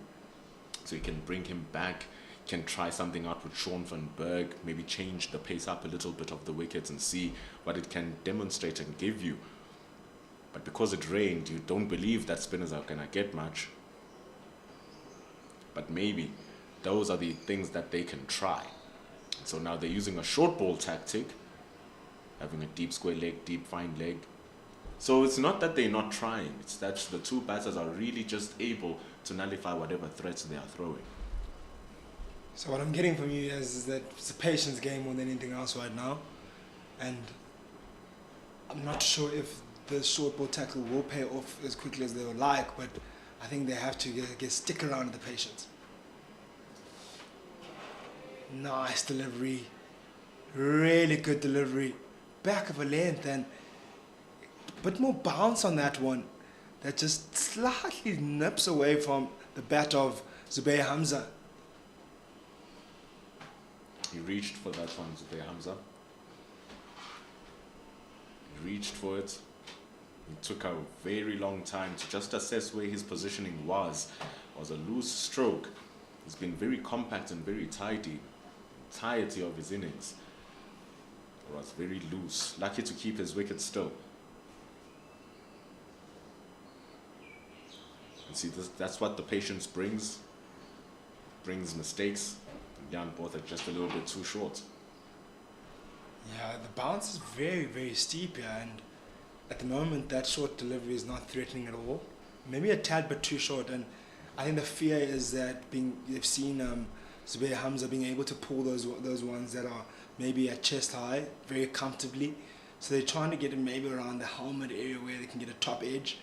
So you can bring him back. Can try something out with Sean van Berg, maybe change the pace up a little bit of the wickets and see what it can demonstrate and give you. But because it rained, you don't believe that spinners are going to get much. But maybe those are the things that they can try. So now they're using a short ball tactic, having a deep square leg, deep fine leg. So it's not that they're not trying, it's that the two batters are really just able to nullify whatever threats they are throwing. So what I'm getting from you is that it's a patience game more than anything else right now. And I'm not sure if the short ball tackle will pay off as quickly as they would like, but I think they have to stick around with the patience. Nice delivery. Really good delivery. Back of a length and a bit more bounce on that one. That just slightly nips away from the bat of Zubair Hamza. He reached for that one, Zubair Hamza. He reached for it. It took a very long time to just assess where his positioning was. It was a loose stroke. He's been very compact and very tidy. Entirety of his innings was very loose. Lucky to keep his wicket still. And see, that's what the patience brings. Brings mistakes. Jan both are just a little bit too short. Yeah, the bounce is very, very steep here, and at the moment that short delivery is not threatening at all. Maybe a tad bit too short, and I think the fear is that they've seen Zubair Hamza being able to pull those ones that are maybe at chest high very comfortably. So they're trying to get him maybe around the helmet area where they can get a top edge.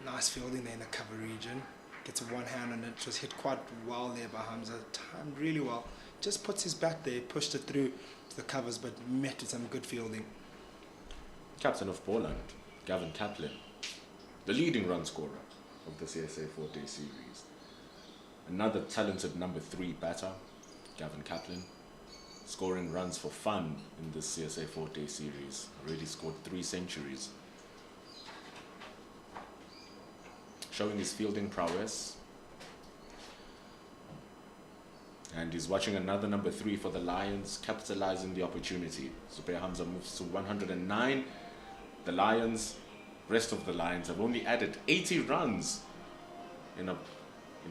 Nice fielding there in the cover region. Gets a one hand on it. It was hit quite well there by Hamza. Timed really well. Just puts his bat there, pushed it through to the covers, but met with some good fielding. Captain of Boland, Gavin Kaplan, the leading run scorer of the CSA 4-day series. Another talented number 3 batter, Gavin Kaplan, scoring runs for fun in this CSA 4-day series. Already scored 3 centuries. Showing his fielding prowess. And he's watching another number 3 for the Lions, capitalizing the opportunity. Zubair Hamza moves to 109. The Lions, rest of the Lions, have only added 80 runs in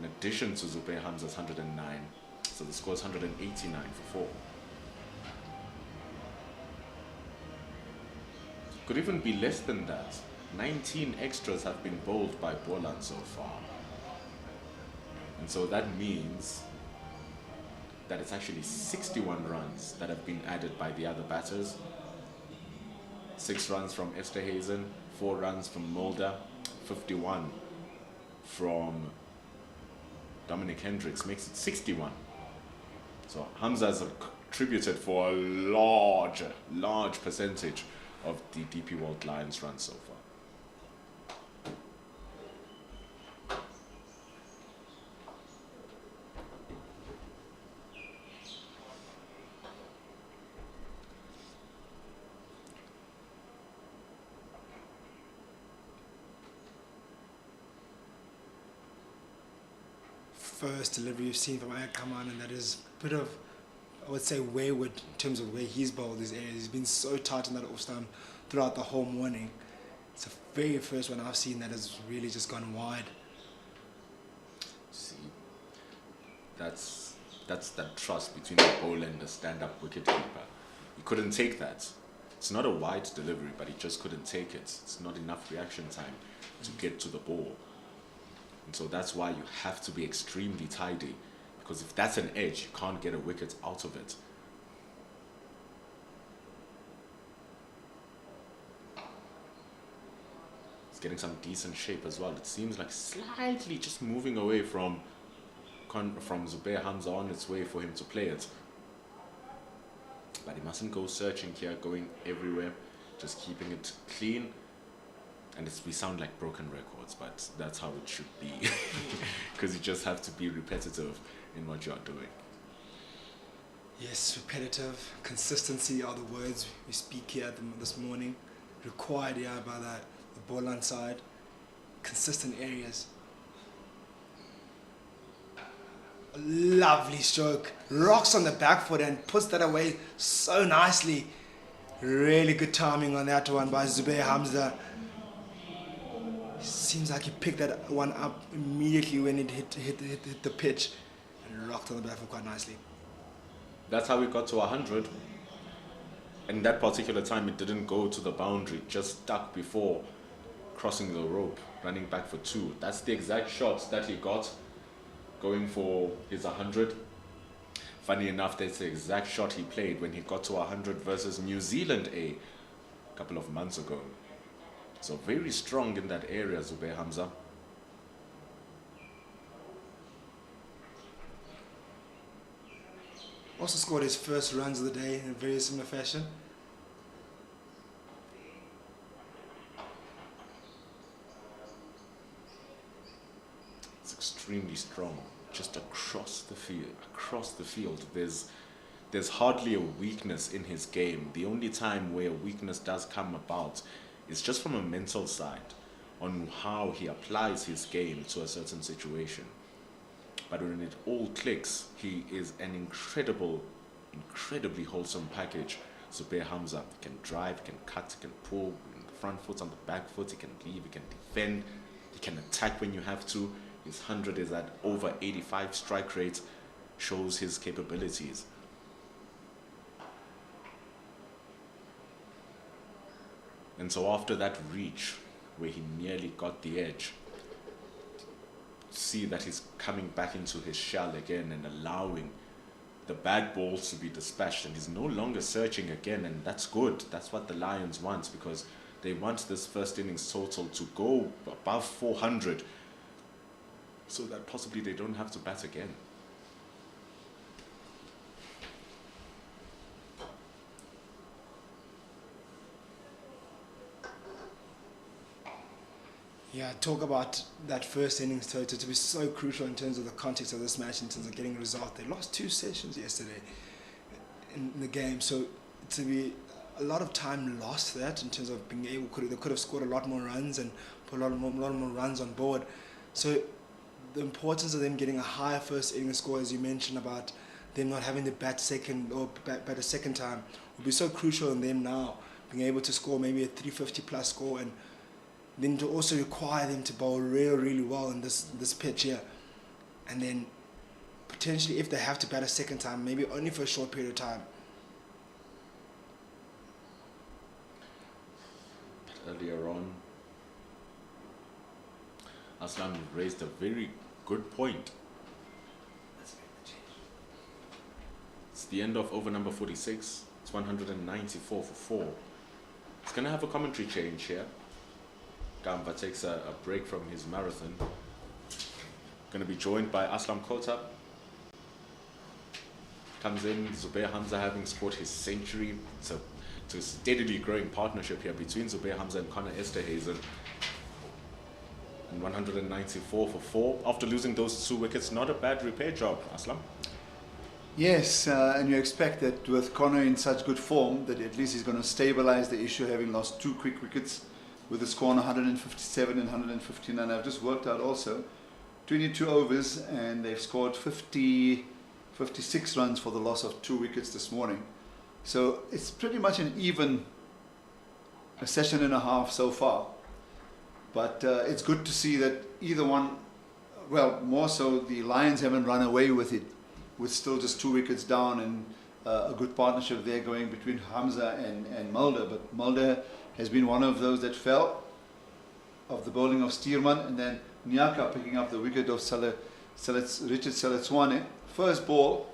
addition to Zubair Hamza's 109. So the score is 189 for 4. Could even be less than that. 19 extras have been bowled by Boland so far. And so that means that it's actually 61 runs that have been added by the other batters. 6 runs from Esterhazen, 4 runs from Mulder, 51 from Dominic Hendricks, makes it 61. So Hamza has contributed for a large percentage of the DP World Lions runs so far. First delivery you've seen from Ayat Kaman, and that is a bit of, I would say, wayward in terms of where he's bowled his areas. He's been so tight on that off stump throughout the whole morning. It's the very first one I've seen that has really just gone wide. See, that's that trust between the bowler and the stand-up wicketkeeper. He couldn't take that. It's not a wide delivery, but he just couldn't take it. It's not enough reaction time to get to the ball. And so that's why you have to be extremely tidy, because if that's an edge, you can't get a wicket out of it. It's getting some decent shape as well. It seems like slightly just moving away from Zubair Hamza on its way for him to play it. But he mustn't go searching here, going everywhere, just keeping it clean. And we sound like broken records, but that's how it should be. Because you just have to be repetitive in what you are doing. Yes, repetitive, consistency are the words we speak here this morning. Required here by the Boland side. Consistent areas. A lovely stroke. Rocks on the back foot and puts that away so nicely. Really good timing on that one by Zubair Hamza. Seems like he picked that one up immediately when it hit the pitch and rocked on the back foot quite nicely. That's how we got to 100. And that particular time it didn't go to the boundary, just stuck before crossing the rope, running back for 2. That's the exact shot that he got going for his 100. Funny enough, that's the exact shot he played when he got to 100 versus New Zealand A couple of months ago. So very strong in that area, Zubair Hamza. Also scored his first runs of the day in a very similar fashion. It's extremely strong, just across the field. There's hardly a weakness in his game. The only time where a weakness does come about It's just from a mental side on how he applies his game to a certain situation. But when it all clicks, he is an incredibly wholesome package. Zubair Hamza can drive, can cut, can pull, the front foot on the back foot, he can leave, he can defend, he can attack when you have to. His 100 is at over 85 strike rate, shows his capabilities. And so after that reach, where he nearly got the edge, see that he's coming back into his shell again and allowing the bad balls to be dispatched, and he's no longer searching again, and that's good. That's what the Lions want, because they want this first innings total to go above 400 so that possibly they don't have to bat again. Yeah, talk about that first innings total to be so crucial in terms of the context of this match, in terms of getting a result. They lost 2 sessions yesterday in the game, so to be a lot of time lost that in terms of being able, they could have scored a lot more runs and put a lot more runs on board. So the importance of them getting a higher first innings score, as you mentioned about them not having to bat second or bat a second time, would be so crucial in them now being able to score maybe a 350 plus score, and then to also require them to bowl really well in this pitch here, and then potentially if they have to bat a second time, maybe only for a short period of time. Earlier on, Aslam raised a very good point. It's the end of over number 46. It's 194 for 4. It's going to have a commentary change here. Gamba takes a break from his marathon. Going to be joined by Aslam Kota. Comes in, Zubair Hamza having scored his century. It's a steadily growing partnership here between Zubair Hamza and Connor Esterhazen. And 194 for 4. After losing those 2 wickets, not a bad repair job, Aslam. Yes, and you expect that with Connor in such good form, that at least he's going to stabilize the issue, having lost 2 quick wickets with a score on 157 and 159. I've just worked out also 22 overs, and they've scored 56 runs for the loss of 2 wickets this morning. So it's pretty much an even a session and a half so far. But it's good to see that either one, well, more so the Lions haven't run away with it, with still just 2 wickets down, and a good partnership there going between Hamza and Mulder. But Mulder has been one of those that fell of the bowling of Steerman, and then Nyaka picking up the wicket of Richard Seletswane. First ball,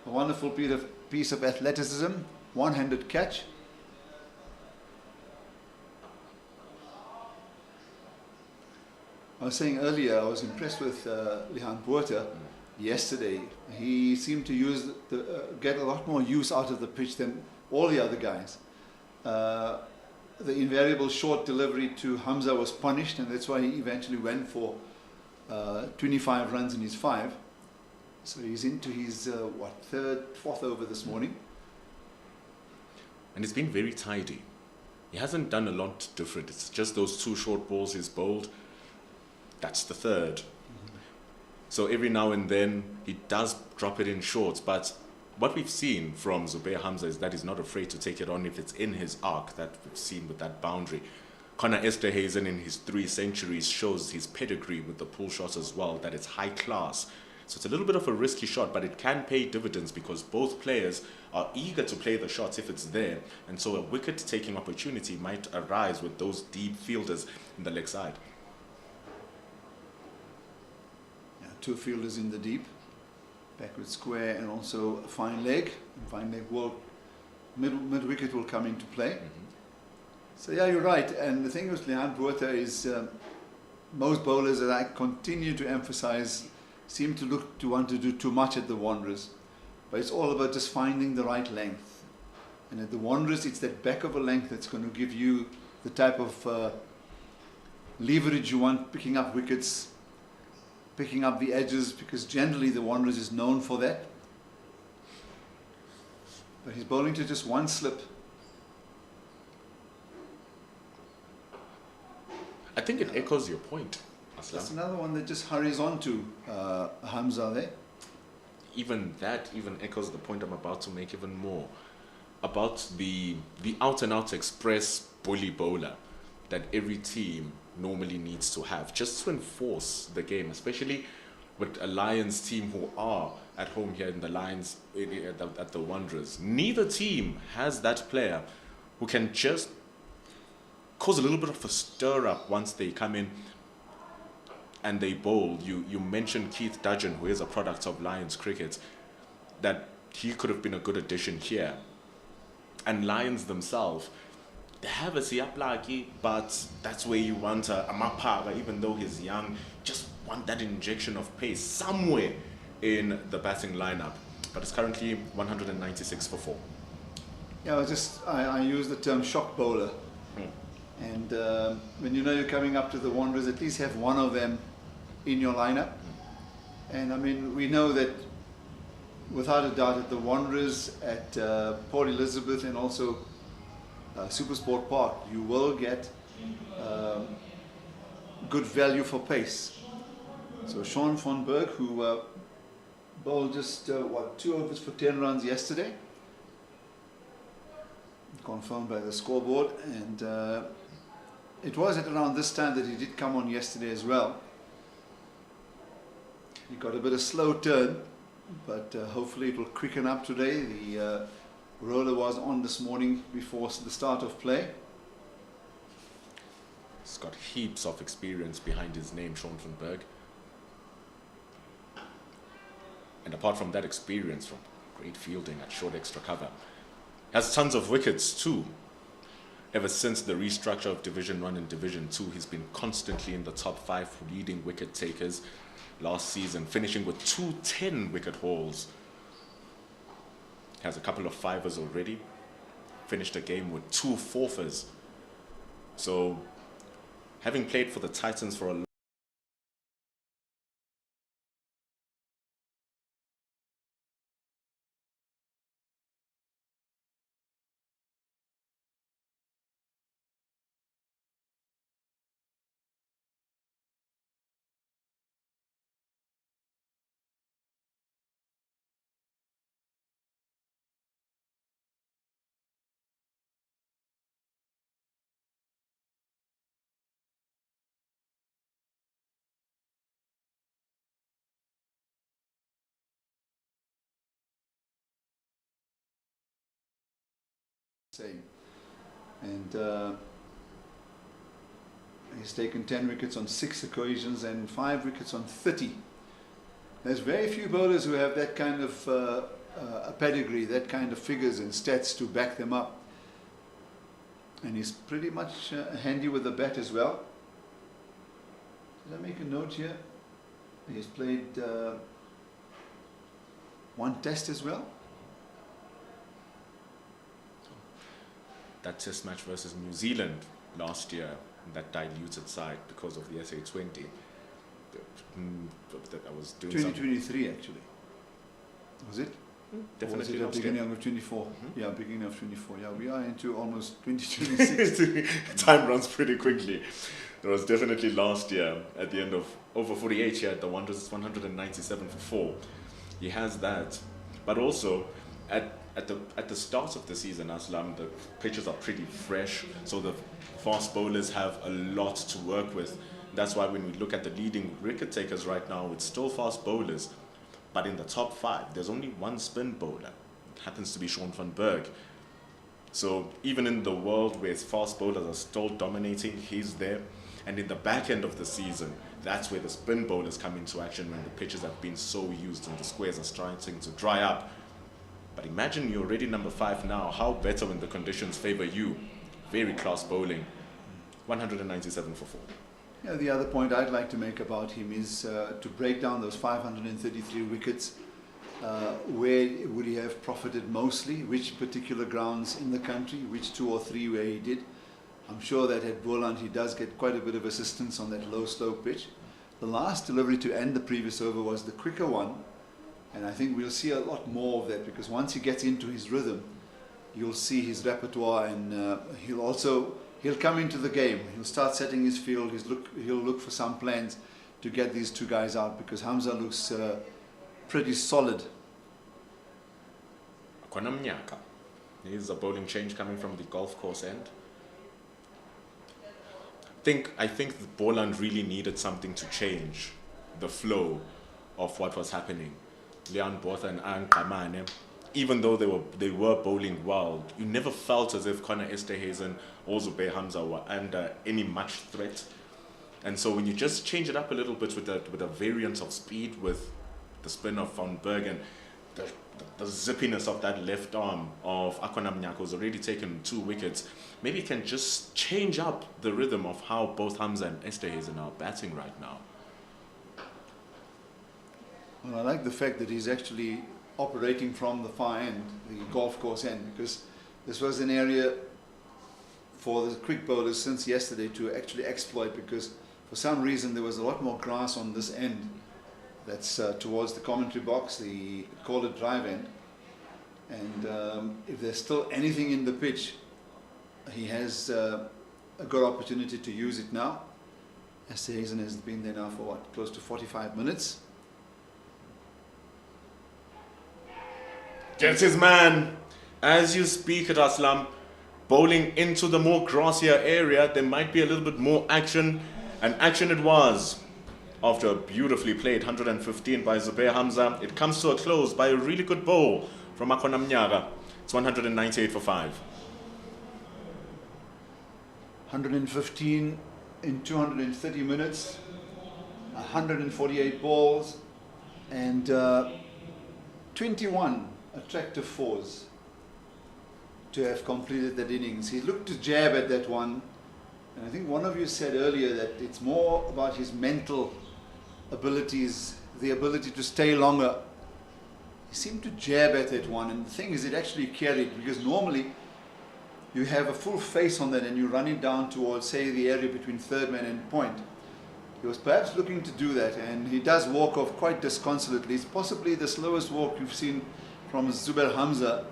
a wonderful piece of athleticism, one-handed catch. I was saying earlier, I was impressed with Lihan Botha yesterday. He seemed to get a lot more use out of the pitch than all the other guys. The invariable short delivery to Hamza was punished, and that's why he eventually went for 25 runs in his 5. So he's into his, 4th over this morning. And it's been very tidy. He hasn't done a lot different. It's just those 2 short balls he's bowled. That's the 3rd. Mm-hmm. So every now and then he does drop it in shorts, but what we've seen from Zubair Hamza is that he's not afraid to take it on if it's in his arc, that we've seen with that boundary. Connor Esterhazen in his 3 centuries shows his pedigree with the pull shot as well, that it's high class. So it's a little bit of a risky shot, but it can pay dividends because both players are eager to play the shots if it's there. And so a wicket-taking opportunity might arise with those deep fielders in the leg side. 2 fielders in the deep, backward square, and also a fine leg. Fine leg will, mid wicket will come into play. Mm-hmm. So yeah, you're right. And the thing with Lihan Botha is most bowlers that I continue to emphasize seem to look to want to do too much at the Wanderers. But it's all about just finding the right length. And at the Wanderers, it's that back of a length that's going to give you the type of leverage you want, picking up wickets, picking up the edges, because generally the Wanderers is known for that. But he's bowling to just 1 slip. think it echoes your point, Aslam. That's another one that just hurries on to Hamza there. Even that even echoes the point I'm about to make even more about the out-and-out express bully bowler that every team normally needs to have just to enforce the game, especially with a Lions team who are at home here in the Lions at the Wanderers. Neither team has that player who can just cause a little bit of a stir up once they come in and they bowl. You mentioned Keith Dudgeon, who is a product of Lions cricket, that he could have been a good addition here. And Lions themselves, they have a Siaplaki, but that's where you want a Mapaga, even though he's young, just want that injection of pace somewhere in the batting lineup. But it's currently 196 for 4. Yeah, I use the term shock bowler. And when you know you're coming up to the Wanderers, at least have one of them in your lineup. And I mean, we know that without a doubt at the Wanderers, at Port Elizabeth, and also Supersport Park, you will get good value for pace. So Sean van Berg, who bowled just 2 overs for 10 runs yesterday, confirmed by the scoreboard, and it was at around this time that he did come on yesterday as well. He got a bit of slow turn, but hopefully it will quicken up today. The roller was on this morning before the start of play. He's got heaps of experience behind his name, Sean van Berg. And apart from that experience, from great fielding at short extra cover, has tons of wickets too. Ever since the restructure of Division 1 and Division 2, he's been constantly in the top 5 leading wicket takers last season, finishing with 210 wicket hauls. Has a couple of fivers already, finished a game with 2 fourfers. So, having played for the Titans for a and he's taken 10 wickets on 6 occasions and 5 wickets on 30. There's very few bowlers who have that kind of a pedigree, that kind of figures and stats to back them up. And he's pretty much handy with the bat as well. Did I make a note here? He's played 1 test as well. that test match versus New Zealand last year, that diluted side because of the SA20. That I was doing 2023 actually. Was it? Definitely. Or was it at last the beginning year. of 24? Mhm. Yeah, beginning of 24. Yeah, we are into almost 2026. Time runs pretty quickly. It was definitely last year at the end of over 48 here at the Wanderers, 197 for 4. He has that, but also at the start of the season, Aslam, the pitches are pretty fresh, so the fast bowlers have a lot to work with. That's why when we look at the leading wicket takers right now, it's still fast bowlers. But in the top 5, there's only one spin bowler. It happens to be Sean van Berg. So even in the world where fast bowlers are still dominating, he's there. And in the back end of the season, that's where the spin bowlers come into action when the pitches have been so used and the squares are starting to dry up. But imagine you're already number 5 now. How better when the conditions favor you? Very class bowling. 197 for 4. Yeah, the other point I'd like to make about him is to break down those 533 wickets. Where would he have profited mostly? Which particular grounds in the country? Which 2 or 3 where he did? I'm sure that at Boland he does get quite a bit of assistance on that low slow pitch. The last delivery to end the previous over was the quicker one, and I think we'll see a lot more of that, because once he gets into his rhythm, you'll see his repertoire, and he'll also he'll come into the game. He'll start setting his field. He'll look for some plans to get these two guys out, because Hamza looks pretty solid. Konamnyaka. Here's a bowling change coming from the golf course end. I think the Boland really needed something to change the flow of what was happening. Leon Botha and Ang Kamane, even though they were bowling well, you never felt as if Connor Esterhuizen or Zube Hamza were under any much threat. And so when you just change it up a little bit with a variance of speed, with the spin of Van Bergen, the zippiness of that left arm of Akonamnyaka, who's already taken 2 wickets, maybe it can just change up the rhythm of how both Hamza and Esterhuizen are batting right now. Well, I like the fact that he's actually operating from the far end, the golf course end, because this was an area for the quick bowlers since yesterday to actually exploit, because for some reason there was a lot more grass on this end. That's towards the commentary box, the call it drive end. And if there's still anything in the pitch, he has a good opportunity to use it now. Esterhuizen has been there now for what, close to 45 minutes. Gets his man. As you speak at Aslam, bowling into the more grassier area, there might be a little bit more action, and action it was. After a beautifully played 115 by Zubair Hamza, it comes to a close by a really good bowl from Akonamnyaka. It's 198 for 5. 115 in 230 minutes, 148 balls, and 21 attractive fours to have completed that innings. He looked to jab at that one, and I think one of you said earlier that it's more about his mental abilities, the ability to stay longer. He seemed to jab at that one, and the thing is, it actually carried, because normally you have a full face on that and you run it down towards, say, the area between third man and point. He was perhaps looking to do that, and he does walk off quite disconsolately. It's possibly the slowest walk you've seen from Zubair Hamza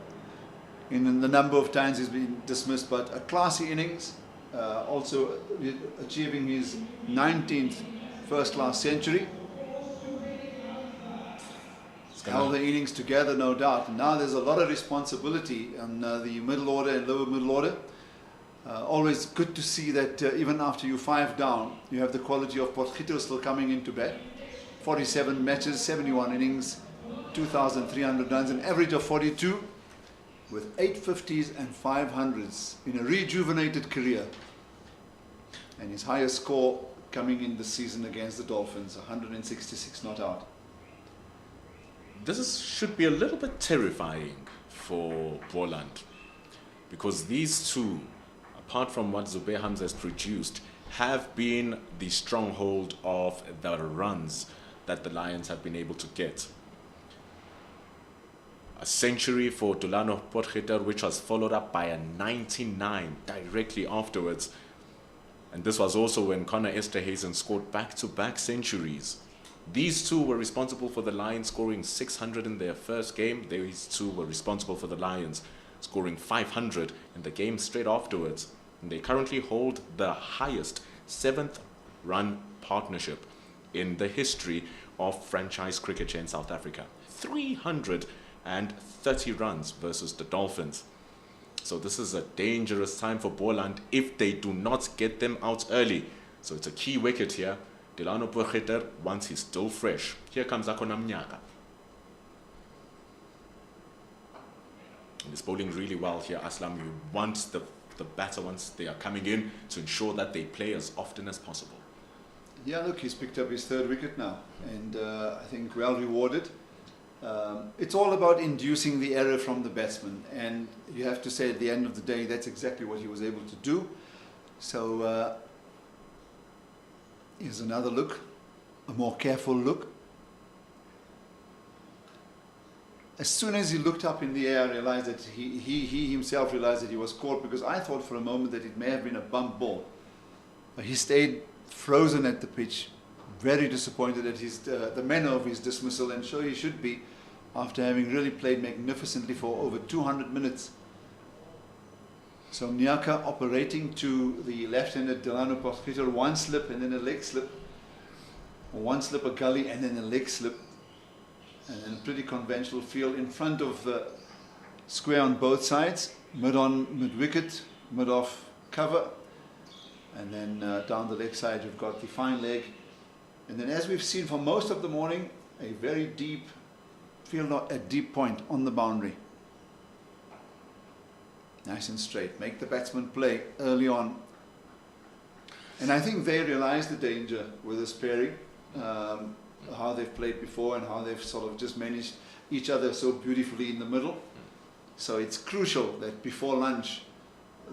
in the number of times he's been dismissed, but a classy innings, also achieving his 19th first-class century. Held the innings together, no doubt. And now there's a lot of responsibility on the middle order and lower middle order. Always good to see that even after you 5 down, you have the quality of Potgieter still coming into bat. 47 matches, 71 innings, 2,300 runs, an average of 42, with 850s and 500s in a rejuvenated career. And his highest score coming in this season against the Dolphins, 166 not out. Should be a little bit terrifying for Boland, because these two, apart from what Zubair Hamza has produced, have been the stronghold of the runs that the Lions have been able to get. A century for Delano Potgieter, which was followed up by a 99 directly afterwards. And this was also when Connor Esterhuizen scored back-to-back centuries. These two were responsible for the Lions scoring 600 in their first game. These two were responsible for the Lions scoring 500 in the game straight afterwards. And they currently hold the highest 7th run partnership in the history of franchise cricket here in South Africa. 330 runs versus the Dolphins. So this is a dangerous time for Boland if they do not get them out early. So it's a key wicket here. Delano Potgieter, once he's still fresh. Here comes Akonamnyaka. He's bowling really well here, Aslam. You want the batter, once they are coming in, to ensure that they play as often as possible. Yeah, look, he's picked up his 3rd wicket now, and I think well rewarded. It's all about inducing the error from the batsman, and you have to say at the end of the day that's exactly what he was able to do. So here's another look, a more careful look. As soon as he looked up in the air, I realized that he himself realized that he was caught, because I thought for a moment that it may have been a bump ball. But he stayed frozen at the pitch, very disappointed at the manner of his dismissal, and so he should be, after having really played magnificently for over 200 minutes. So Nyaka operating to the left-handed Delano Potgieter, one slip and then a leg slip, or one slip a gully and then a leg slip, and then a pretty conventional field in front of the square on both sides, mid-on, mid-wicket, mid-off cover, and then down the leg side you've got the fine leg, and then as we've seen for most of the morning, a very deep field, a deep point on the boundary. Nice and straight. Make the batsman play early on. And I think they realize the danger with this pairing, how they've played before and how they've sort of just managed each other so beautifully in the middle. So it's crucial that before lunch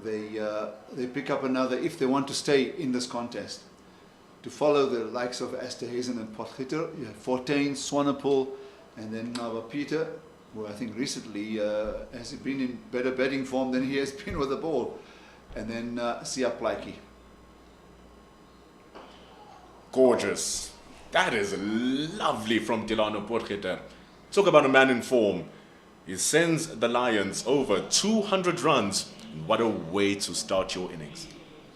they pick up another, if they want to stay in this contest. To follow the likes of Esterhuizen and Potgieter, you have Fortuin, Swanepoel, and then now Peter, who I think recently has been in better batting form than he has been with the ball. And then Siya Plaatje. Gorgeous. That is lovely from Delano Potgieter. Talk about a man in form. He sends the Lions over 200 runs. What a way to start your innings.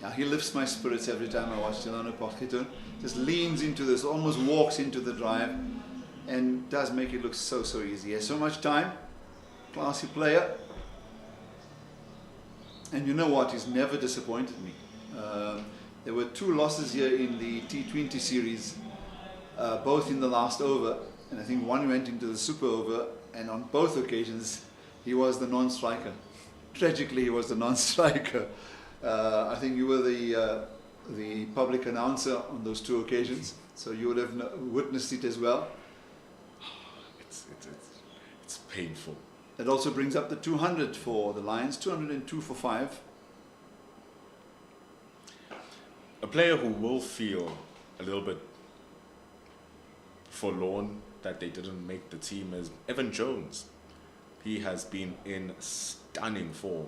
Yeah, he lifts my spirits every time I watch Delano Potgieter. Just leans into this, almost walks into the drive, and does make it look so easy. He has so much time, classy player, and you know what, he's never disappointed me. There were 2 losses here in the T20 series, both in the last over, and I think one went into the super over, and on both occasions he was the non-striker. Tragically, he was the non-striker. I think you were the public announcer on those 2 occasions, so you would have witnessed it as well. It's painful. That also brings up the 200 for the Lions, 202 for 5. A player who will feel a little bit forlorn that they didn't make the team is Evan Jones. He has been in stunning form.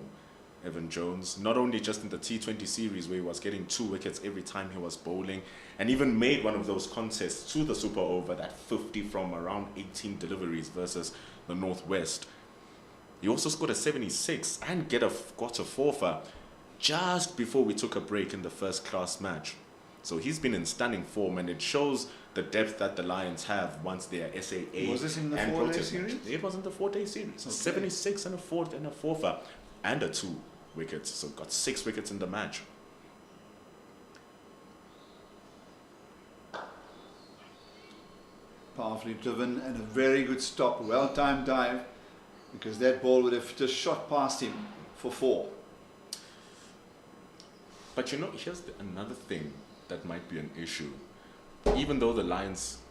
Evan Jones, not only just in the T20 series where he was getting 2 wickets every time he was bowling, and even made one of those contests to the super over, that 50 from around 18 deliveries versus the Northwest. He also scored a 76 and got a forfer just before we took a break in the first class match. So he's been in stunning form, and it shows the depth that the Lions have once they are SAA. Was this in the 4-day series? It was in the 4-day series. Okay. 76 and a forfer and a 2 wickets. So got 6 wickets in the match. Powerfully driven and a very good stop, well-timed dive, because that ball would have just shot past him for 4. But you know, here's another thing that might be an issue. Even though the Lions,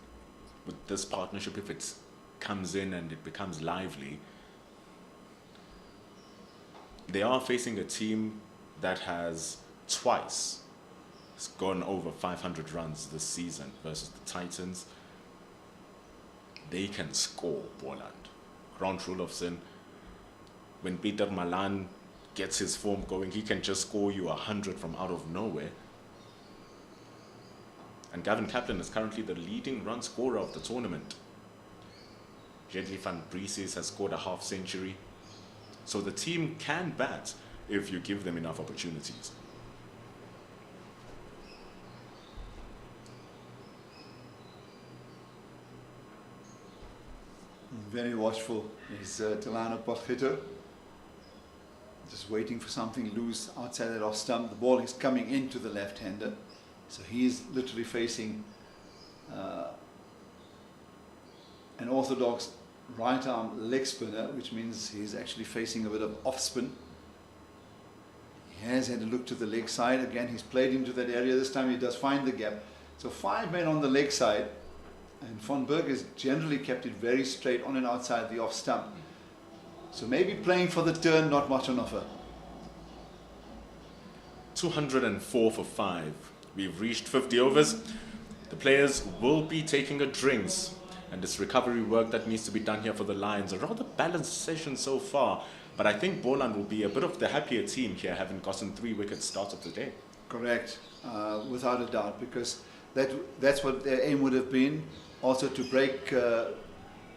with this partnership, if it comes in and it becomes lively, they are facing a team that has twice gone over 500 runs this season versus the Titans. They can score, Boland. Grant Rulofsson, when Peter Malan gets his form going, he can just score you 100 from out of nowhere. And Gavin Kaplan is currently the leading run scorer of the tournament. Jedley van Brieses has scored a half century. So the team can bat if you give them enough opportunities. Very watchful is Delano Potgieter. Just waiting for something loose outside that off stump. The ball is coming into the left-hander. So he is literally facing an orthodox right arm leg spinner, which means he's actually facing a bit of off spin. He has had a look to the leg side. Again, he's played into that area. This time he does find the gap. So 5 men on the leg side, and Von Berg has generally kept it very straight on and outside the off stump. So maybe playing for the turn, not much on offer. 204 for 5. We've reached 50 overs. The players will be taking a drinks, and this recovery work that needs to be done here for the Lions. A rather balanced session so far, but I think Boland will be a bit of the happier team here, having gotten 3 wickets start of the day. Correct, without a doubt, because that's what their aim would have been, also to break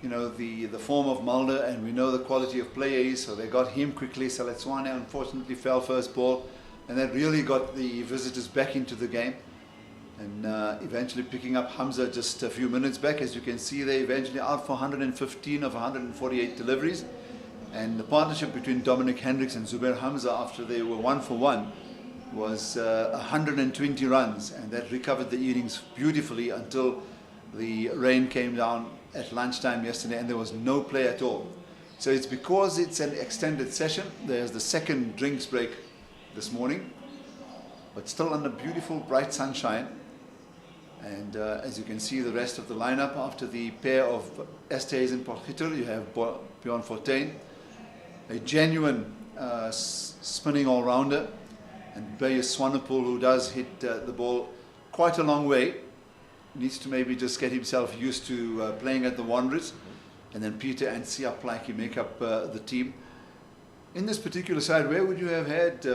you know, the form of Mulder, and we know the quality of player he is, so they got him quickly. Saletswane unfortunately fell first ball, and that really got the visitors back into the game, and eventually picking up Hamza just a few minutes back. As you can see, they eventually out for 115 of 148 deliveries, and the partnership between Dominic Hendricks and Zubair Hamza, after they were 1 for 1, was 120 runs, and that recovered the innings beautifully until the rain came down at lunchtime yesterday and there was no play at all. So it's because it's an extended session. There's the second drinks break this morning, but still under beautiful bright sunshine. And as you can see, the rest of the lineup after the pair of Estes and Potgieter, you have Bjorn Fortuin, a genuine spinning all-rounder, and Beye Swanepoel, who does hit the ball quite a long way. Needs to maybe just get himself used to playing at the Wanderers, and then Peter and Siap Plaatje make up the team. In this particular side, where would you have had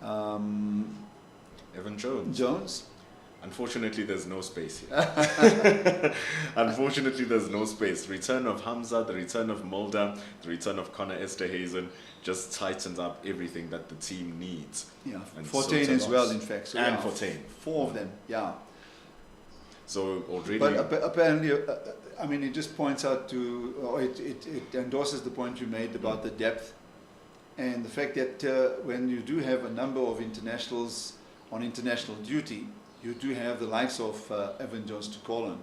Evan Jones. Jones? Unfortunately, there's no space here. Unfortunately, there's no space. Return of Hamza, the return of Mulder, the return of Connor Esterhazen just tightens up everything that the team needs. Yeah, And Fortuin so as well, in fact. So and yeah, Fortuin. 4 of them, yeah. So already... But apparently, I mean, it just points out to, or it endorses the point you made about the depth, and the fact that when you do have a number of internationals on international duty, you do have the likes of Evan Jones to call on.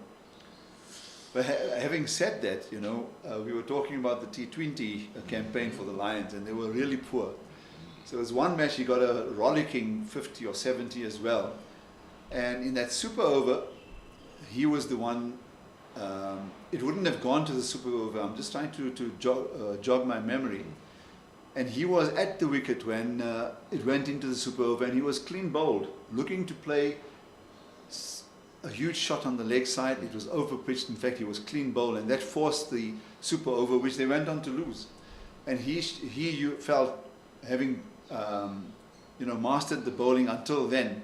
But having said that, you know, we were talking about the T20 campaign for the Lions, and they were really poor. So there was one match he got a rollicking 50 or 70 as well, and in that super over, he was the one. It wouldn't have gone to the super over. I'm just trying to jog my memory. And he was at the wicket when it went into the super over, and he was clean bowled, looking to play a huge shot on the leg side. It was over pitched. In fact, he was clean bowled, and that forced the super over, which they went on to lose. And he you felt, having mastered the bowling until then,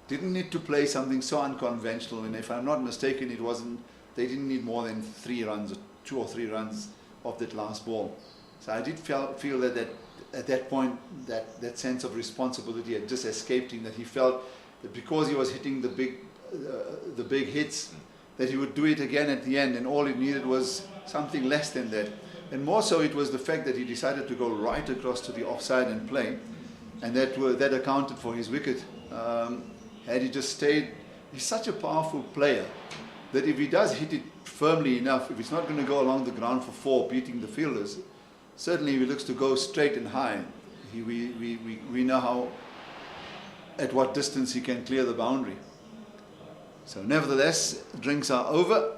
didn't need to play something so unconventional. And if I'm not mistaken, they didn't need more than 3 runs, or 2 or 3 runs off that last ball. So I did feel that at that point, that sense of responsibility had just escaped him, that he felt that because he was hitting the big hits, that he would do it again at the end, and all it needed was something less than that. And more so, it was the fact that he decided to go right across to the offside and play, and that accounted for his wicket. Had he just stayed, he's such a powerful player that if he does hit it firmly enough, if it's not going to go along the ground for 4, beating the fielders, certainly if he looks to go straight and high, we know at what distance he can clear the boundary. So nevertheless, drinks are over,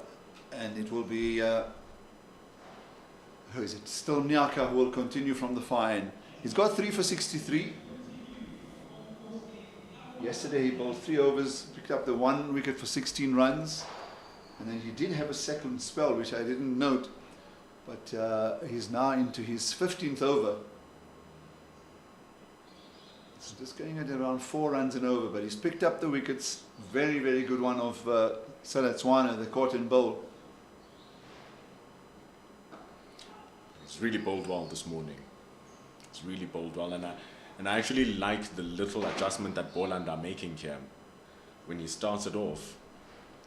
and it will be, who is it? Still Nyaka, who will continue from the far end. He's got 3 for 63. Yesterday he bowled 3 overs, picked up the 1 wicket for 16 runs, and then he did have a second spell, which I didn't note, but he's now into his 15th over. It's just going at around 4 runs and over, but he's picked up the wickets. Very, very good one of Saletswane, the caught and bowl. He's really bowled well this morning. He's really bowled well, and I actually like the little adjustment that Boland are making here. When he started off,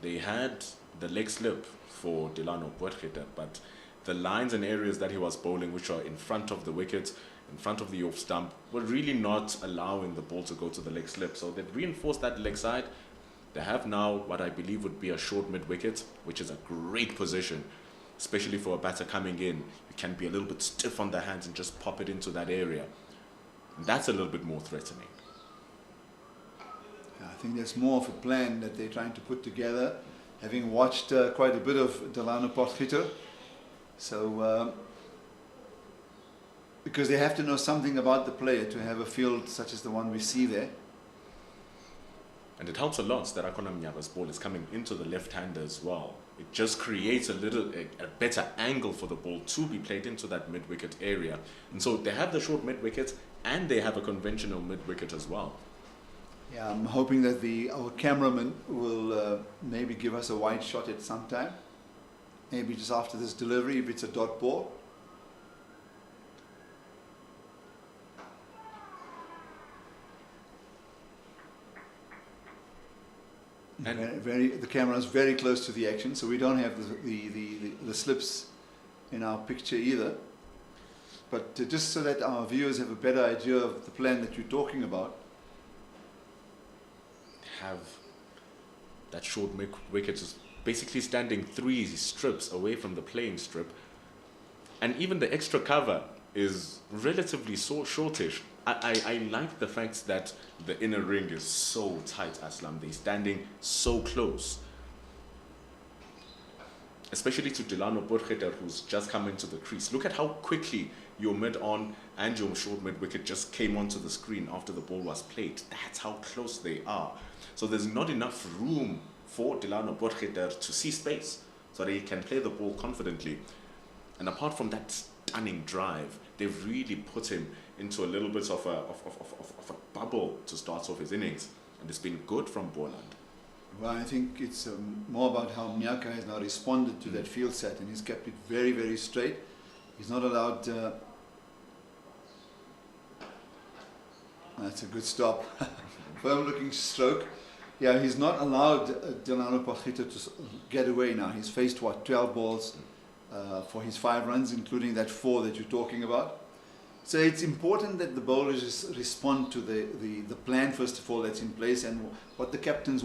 they had the leg slip for Delano Potgieter, but the lines and areas that he was bowling, which are in front of the wicket, in front of the off stump, were really not allowing the ball to go to the leg slip. So they've reinforced that leg side. They have now what I believe would be a short mid wicket, which is a great position, especially for a batter coming in. You can be a little bit stiff on the hands and just pop it into that area. And that's a little bit more threatening. I think there's more of a plan that they're trying to put together, having watched quite a bit of Delano Potgieter. So, because they have to know something about the player to have a field such as the one we see there. And it helps a lot that Akona Mnyaba's ball is coming into the left-hander as well. It just creates a better angle for the ball to be played into that mid-wicket area. And so they have the short mid-wicket, and they have a conventional mid-wicket as well. Yeah, I'm hoping that our cameraman will maybe give us a wide shot at some time. maybe just after this delivery if it's a dot ball. And The camera is very close to the action, so we don't have the slips in our picture either. But just so that our viewers have a better idea of the plan that you're talking about. have that short wicket is basically standing 3 strips away from the playing strip, and even the extra cover is relatively shortish. I like the fact that the inner ring is so tight, Aslam. They're standing so close, especially to Delano Borgeter, who's just come into the crease. Look at how quickly your mid-on and your short mid-wicket just came onto the screen after the ball was played. That's how close they are. So there's not enough room for Delano Borgeter to see space so that he can play the ball confidently. And apart from that stunning drive, they've really put him into a little bit of a bubble to start off his innings. And it's been good from Boland. Well, I think it's more about how Mnyaka has now responded to that field set, and he's kept it very, very straight. He's not allowed... that's a good stop. Firm looking stroke. Yeah, he's not allowed Delano Borgeter to get away now. He's faced, what, 12 balls for his 5 runs, including that 4 that you're talking about. So it's important that the bowlers respond to the plan, first of all, that's in place, and what the captain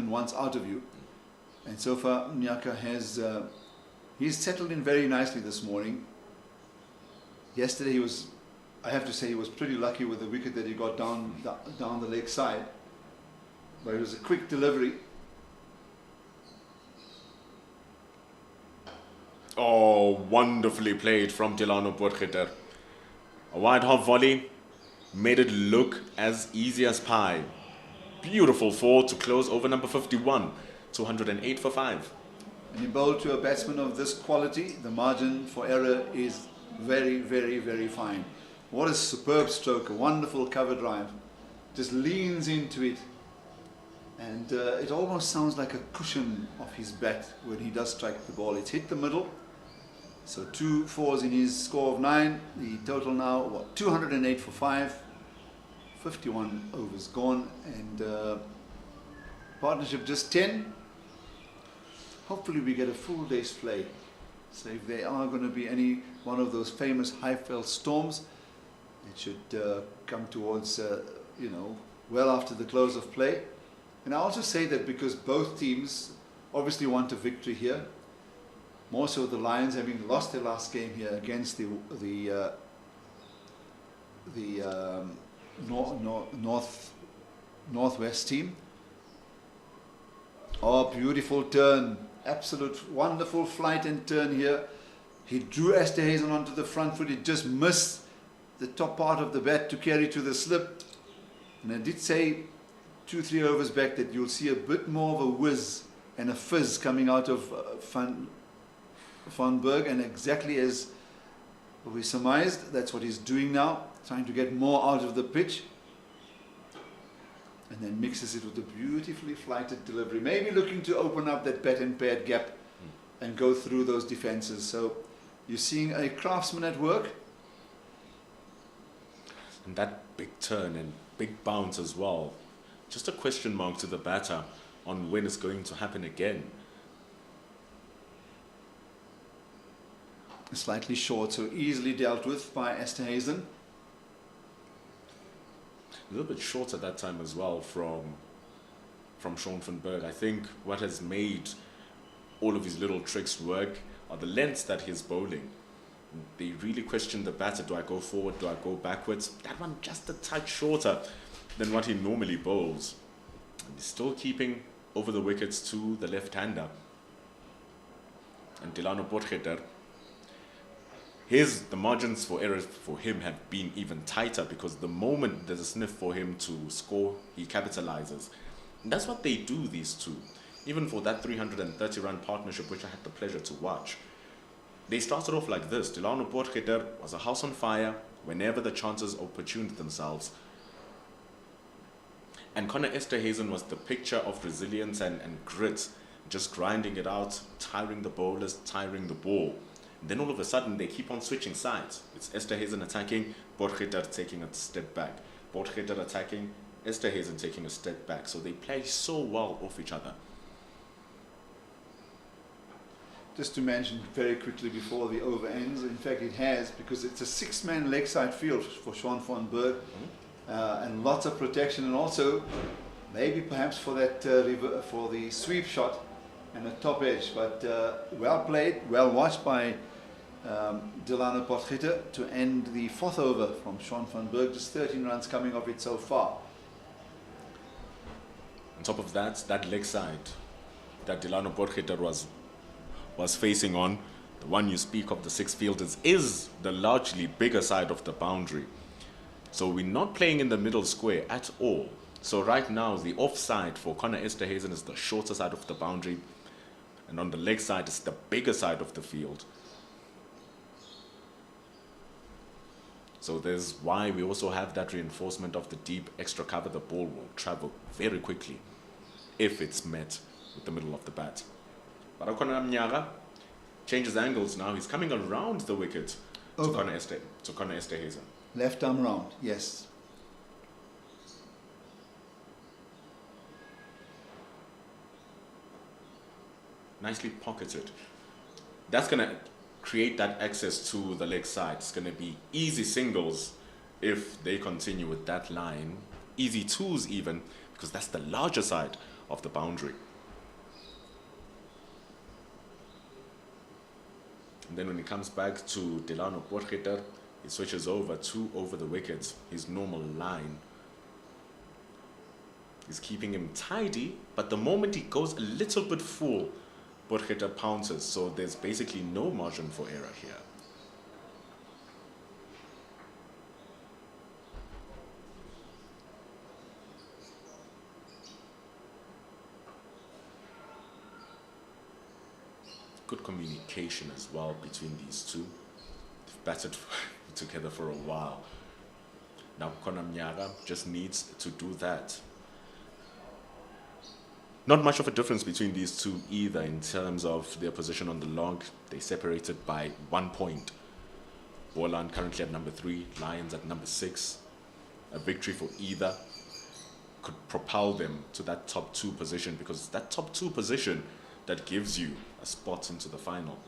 wants out of you. And so far, Mnyaka has he's settled in very nicely this morning. Yesterday he was, I have to say, he was pretty lucky with the wicket that he got down the leg side. But it was a quick delivery. Oh, wonderfully played from Delano Borgeter. A wide hop volley made it look as easy as pie. Beautiful 4 to close over number 51, 208 for 5. When you bowl to a batsman of this quality, the margin for error is very, very, very fine. What a superb stroke, a wonderful cover drive. Just leans into it, and it almost sounds like a cushion of his bat when he does strike the ball. It's hit the middle. So 2 4s in his score of 9. The total now, what, 208 for 5. 51 overs gone, and partnership just 10. Hopefully we get a full day's play. So if there are going to be any one of those famous Highveld storms, it should come towards, well after the close of play. And I also say that because both teams obviously want a victory here. More so the Lions, having lost their last game here against the Northwest team. Oh, beautiful turn. Absolute wonderful flight and turn here. He drew Esterhuizen onto the front foot. He just missed the top part of the bat to carry to the slip. And I did say 2-3 overs back that you'll see a bit more of a whiz and a fizz coming out of Van Berg, and exactly as we surmised, that's what he's doing now, trying to get more out of the pitch, and then mixes it with a beautifully flighted delivery, maybe looking to open up that bat and pad gap and go through those defenses. So you're seeing a craftsman at work. And that big turn and big bounce as well. Just a question mark to the batter on when it's going to happen again. Slightly short, so easily dealt with by Esterhuizen. A little bit short at that time as well from Sean van Berg. I think what has made all of his little tricks work are the lengths that he's bowling. They really question the batter. Do I go forward? Do I go backwards? That one just a touch shorter than what he normally bowls. And he's still keeping over the wickets to the left-hander. And Delano Borgeter, the margins for errors for him have been even tighter, because the moment there's a sniff for him to score, he capitalizes. And that's what they do, these two. Even for that 330-run partnership, which I had the pleasure to watch. They started off like this. Delano Borgeter was a house on fire whenever the chances opportuned themselves. And Connor Esterhuizen was the picture of resilience and grit just grinding it out, tiring the bowlers, tiring the ball. And then all of a sudden, they keep on switching sides. It's Esterhuizen attacking, Potgieter taking a step back. Potgieter attacking, Esterhuizen taking a step back. So they play so well off each other. Just to mention very quickly before the over ends, in fact it has, because it's a 6-man leg side field for Sean van Berg, and lots of protection, and also maybe perhaps for that for the sweep shot and the top edge. But well played, well watched by Delano Potgieter to end the 4th over from Sean van Berg. Just 13 runs coming off it so far. On top of that, that leg side that Delano Potgieter was facing on, the one you speak of, the 6 fielders, is the largely bigger side of the boundary. So we're not playing in the middle square at all. So right now, the offside for Connor Esterhuizen is the shorter side of the boundary, and on the leg side is the bigger side of the field. So there's why we also have that reinforcement of the deep extra cover. The ball will travel very quickly if it's met with the middle of the bat. Barakona Mnyaga changes angles now. He's coming around the wicket to Connor Esterhuizen. Left arm round, yes. Nicely pocketed. That's going to create that access to the leg side. It's going to be easy singles if they continue with that line. Easy twos even, because that's the larger side of the boundary. And then when he comes back to Delano Potgieter, he switches over the wickets, his normal line. He's keeping him tidy, but the moment he goes a little bit full, Potgieter pounces, so there's basically no margin for error here. Good communication as well between these two. They've batted together for a while. Now Connor Mnyaga just needs to do that. Not much of a difference between these two either in terms of their position on the log. They separated by 1 point. Boland currently at number 3, Lions at number 6. A victory for either could propel them to that top 2 position, because that top 2 position that gives you a spot into the final.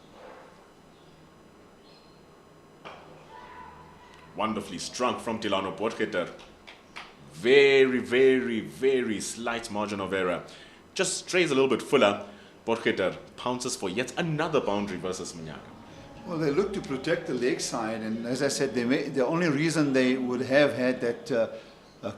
Wonderfully strung from Delano Potgieter. Very, very, very slight margin of error. Just strays a little bit fuller. Potgieter pounces for yet another boundary versus Mnyaga. Well, they look to protect the leg side, and as I said, the only reason they would have had that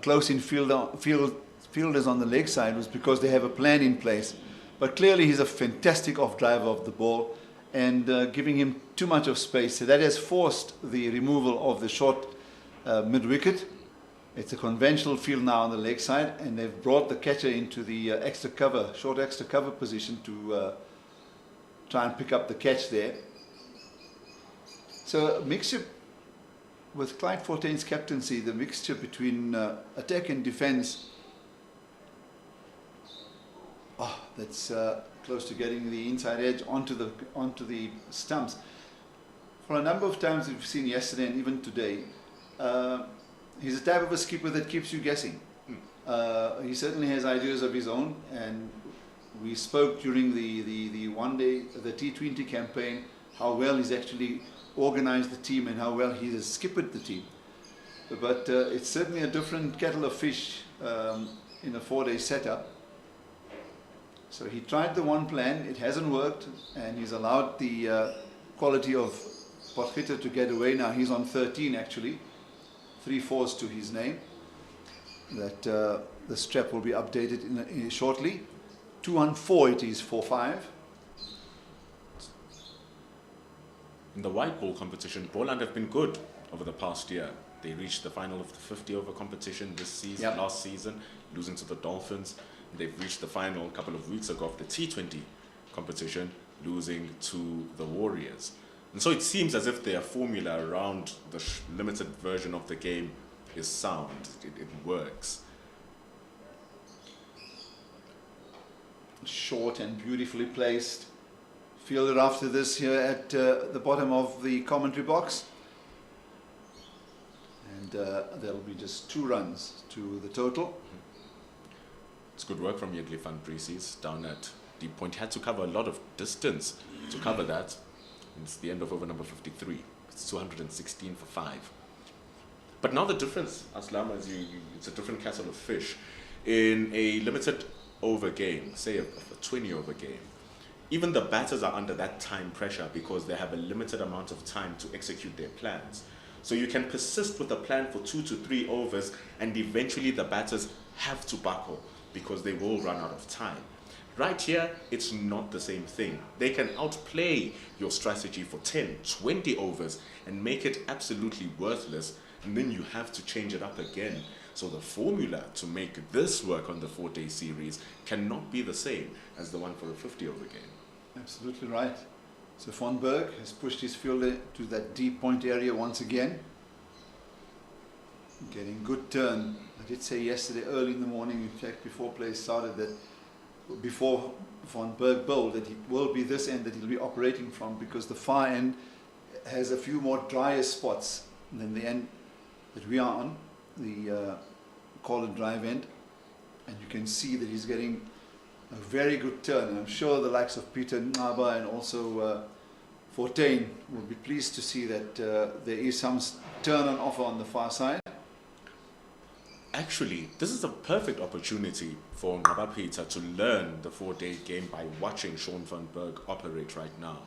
close-in fielders on the leg side was because they have a plan in place. But clearly he's a fantastic off-driver of the ball, and giving him too much of space. So that has forced the removal of the short mid-wicket. It's a conventional field now on the leg side, and they've brought the catcher into the short extra cover position to try and pick up the catch there. So a mixture with Clyde Fortain's captaincy, the mixture between attack and defence, that's close to getting the inside edge onto the stumps. For a number of times we've seen yesterday and even today, he's a type of a skipper that keeps you guessing. He certainly has ideas of his own, and we spoke during the one day, the T20 campaign, how well he's actually organized the team and how well he has skippered the team. But it's certainly a different kettle of fish in a 4-day setup. So he tried the one plan, it hasn't worked, and he's allowed the quality of Potgieter to get away. Now he's on 13 actually, 3 fours to his name. That the strap will be updated shortly. 214 it is 4-5. In the white ball competition, Boland have been good over the past year. They reached the final of the 50-over competition this season, last season, losing to the Dolphins. They've reached the final a couple of weeks ago of the T20 competition, losing to the Warriors. And so it seems as if their formula around the limited version of the game is sound. It works. short and beautifully placed. Fielded after this here at the bottom of the commentary box. And there'll be just 2 runs to the total. It's good work from Yedley van Brieses down at deep point. He had to cover a lot of distance to cover that. It's the end of over number 53. It's 216 for 5. But now the difference, Aslam, is it's a different kettle of fish. In a limited over game, say a 20 over game, even the batters are under that time pressure because they have a limited amount of time to execute their plans. So you can persist with a plan for 2 to 3 overs and eventually the batters have to buckle because they will run out of time. Right here, it's not the same thing. They can outplay your strategy for 10, 20 overs and make it absolutely worthless, and then you have to change it up again. So the formula to make this work on the 4-day series cannot be the same as the one for a 50-over game. Absolutely right. So Van Berg has pushed his fielder to that deep point area once again. Getting good turn. I did say yesterday early in the morning, in fact before play started, that before Van Berg bowled, that it will be this end that he'll be operating from, because the far end has a few more drier spots than the end that we are on, the call and drive end, and you can see that he's getting a very good turn. And I'm sure the likes of Peter Naba and also Fortuin will be pleased to see that there is some turn on offer on the far side. Actually, this is a perfect opportunity for Ngaba Peter to learn the 4-day game by watching Sean van Berg operate right now.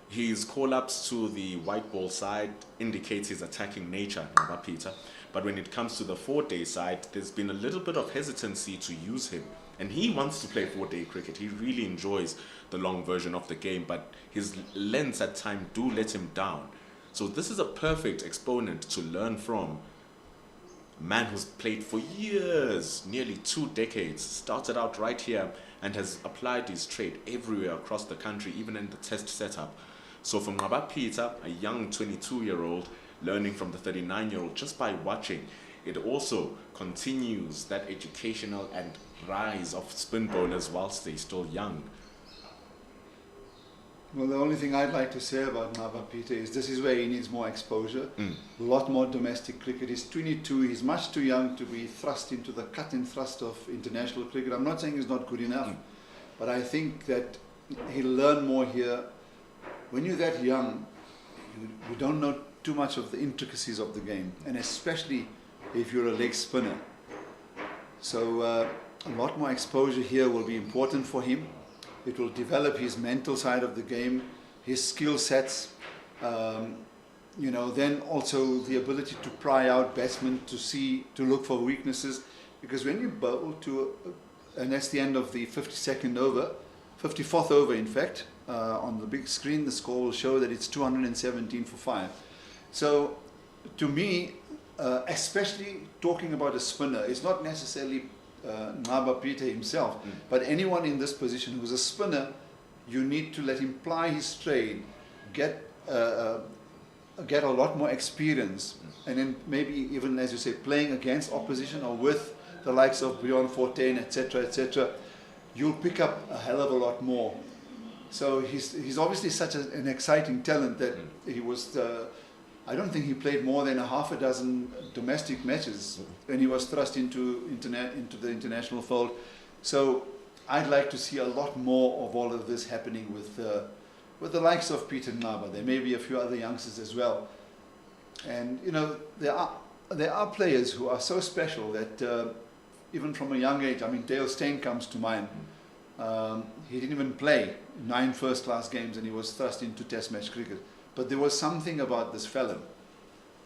His call-ups to the white ball side indicates his attacking nature, Ngaba Peter. But when it comes to the 4-day side, there's been a little bit of hesitancy to use him. And he wants to play 4-day cricket. He really enjoys the long version of the game, but his lengths at times do let him down. So this is a perfect exponent to learn from. A man who's played for years, nearly 2 decades, started out right here and has applied his trade everywhere across the country, even in the test setup. So from Ngaba Peter, a young 22-year-old, learning from the 39-year-old just by watching, it also continues that educational and rise of spin bowlers whilst they're still young. Well, the only thing I'd like to say about Ngaba Peter is this is where he needs more exposure, a lot more domestic cricket. He's 22, he's much too young to be thrust into the cut and thrust of international cricket. I'm not saying he's not good enough, but I think that he'll learn more here. When you're that young, you don't know too much of the intricacies of the game, and especially if you're a leg spinner. So a lot more exposure here will be important for him. It will develop his mental side of the game, his skill sets, then also the ability to pry out batsmen, to look for weaknesses. Because when you bowl and that's the end of the 52nd over, 54th over in fact, on the big screen the score will show that it's 217 for 5. So to me, especially talking about a spinner, it's not necessarily Ngaba Peter himself, but anyone in this position who's a spinner, you need to let him ply his trade, get a lot more experience, and then maybe even, as you say, playing against opposition or with the likes of Bjorn Fortuin, etc., you'll pick up a hell of a lot more. So he's obviously such an exciting talent that he was. I don't think he played more than a half a dozen domestic matches when he was thrust into the international fold. So I'd like to see a lot more of all of this happening with the likes of Peter Naba. There may be a few other youngsters as well. And there are players who are so special that even from a young age, I mean, Dale Steyn comes to mind. He didn't even play 9 first-class games and he was thrust into test match cricket. But there was something about this fellow,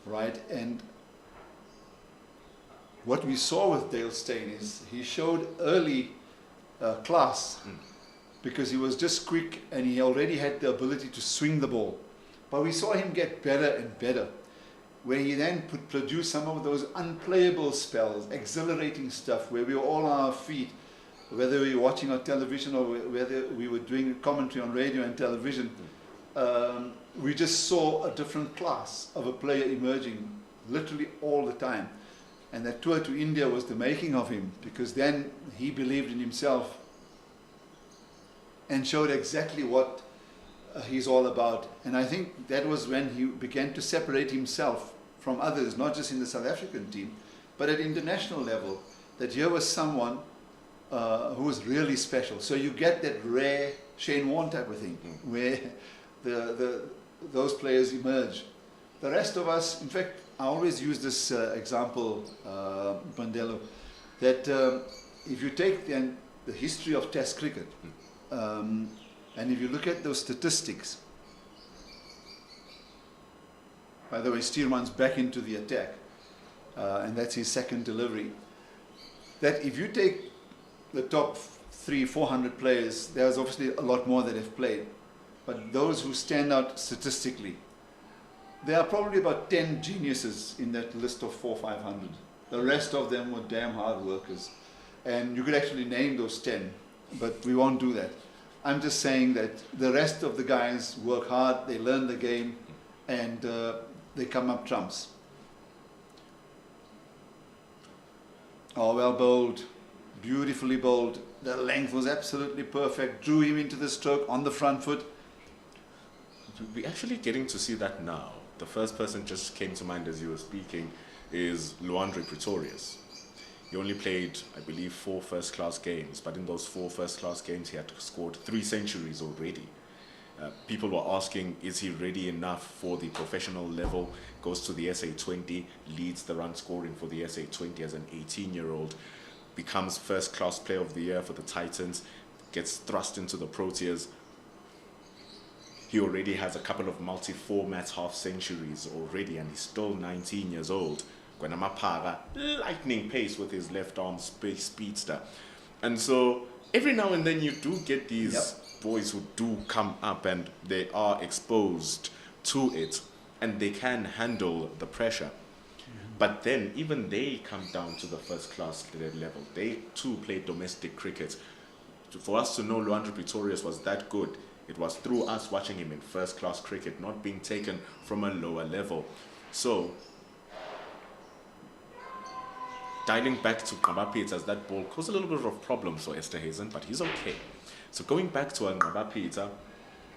right? And what we saw with Dale Steyn is he showed early class because he was just quick and he already had the ability to swing the ball. But we saw him get better and better, where he then could produce some of those unplayable spells, exhilarating stuff, where we were all on our feet, whether we were watching on television or whether we were doing commentary on radio and television. We just saw a different class of a player emerging literally all the time. And that tour to India was the making of him, because then he believed in himself and showed exactly what he's all about. And I think that was when he began to separate himself from others, not just in the South African team, but at international level, that here was someone who was really special. So you get that rare Shane Warne type of thing, where those players emerge. The rest of us, in fact, I always use this example, Bandelo, that if you take the history of Test cricket, and if you look at those statistics, by the way, Steerman's back into the attack, and that's his second delivery, that if you take the top 300-400 players, there's obviously a lot more that have played, but those who stand out statistically, there are probably about 10 geniuses in that list of 400-500. The rest of them were damn hard workers. And you could actually name those 10, but we won't do that. I'm just saying that the rest of the guys work hard, they learn the game, and they come up trumps. Oh, well bowled, beautifully bowled. The length was absolutely perfect, drew him into the stroke on the front foot. We're actually getting to see that now. The first person just came to mind as you were speaking is Luandre Pretorius. He only played, I believe, 4 first-class games, but in those 4 first-class games he had scored 3 centuries already. People were asking, is he ready enough for the professional level? Goes to the SA20, leads the run scoring for the SA20 as an 18-year-old, becomes first-class player of the year for the Titans, gets thrust into the Proteas. He already has a couple of multi-format half-centuries already, and he's still 19 years old. Gwenamapaga, lightning pace with his left arm speedster. And so every now and then you do get these boys who do come up and they are exposed to it and they can handle the pressure. But then even they come down to the first-class level. They too play domestic cricket. For us to know Luandre Pretorius was that good, it was through us watching him in first-class cricket, not being taken from a lower level. So, dialing back to Ngqabapitsa as that ball caused a little bit of problems for Esterhuizen, but he's okay. So going back to Ngqabapitsa,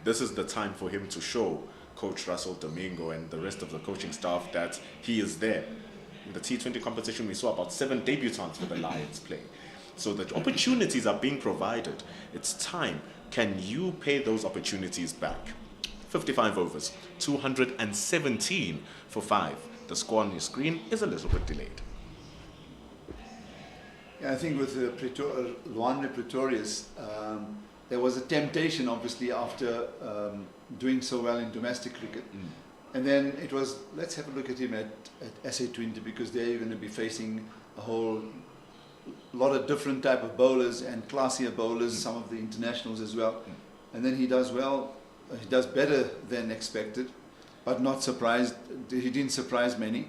this is the time for him to show Coach Russell Domingo and the rest of the coaching staff that he is there. In the T20 competition, we saw about 7 debutants for the Lions play. So the opportunities are being provided. It's time. Can you pay those opportunities back? 55 overs, 217 for 5. The score on your screen is a little bit delayed. Yeah, I think with Luandre Pretorius, there was a temptation, obviously, after doing so well in domestic cricket. And then it was, let's have a look at him at SA20, because there you're going to be facing a whole lot of different type of bowlers and classier bowlers, some of the internationals as well. And then he does well, he does better than expected, but not surprised. He didn't surprise many.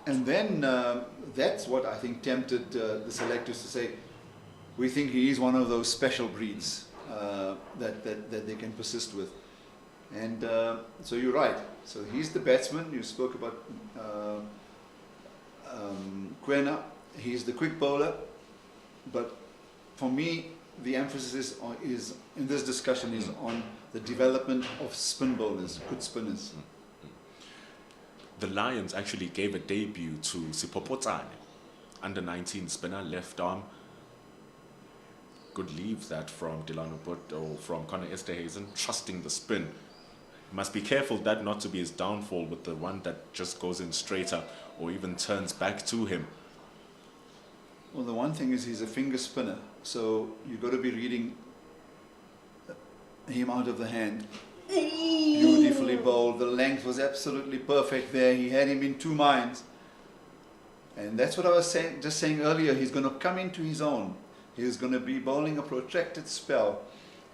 And then that's what I think tempted the selectors to say, we think he is one of those special breeds that they can persist with. And so you're right. So he's the batsman. You spoke about Kwena. He's the quick bowler. But for me, the emphasis is in this discussion is on the development of spin bowlers, good spinners. The Lions actually gave a debut to Sipopotsane, under-19 spinner, left arm. Good leave that from Delano Butt or from Connor Esterhuizen, trusting the spin. Must be careful that not to be his downfall with the one that just goes in straighter or even turns back to him. Well, the one thing is he's a finger spinner, so you've got to be reading him out of the hand. Beautifully bowled. The length was absolutely perfect there. He had him in 2 minds. And that's what I was saying earlier. He's going to come into his own. He's going to be bowling a protracted spell.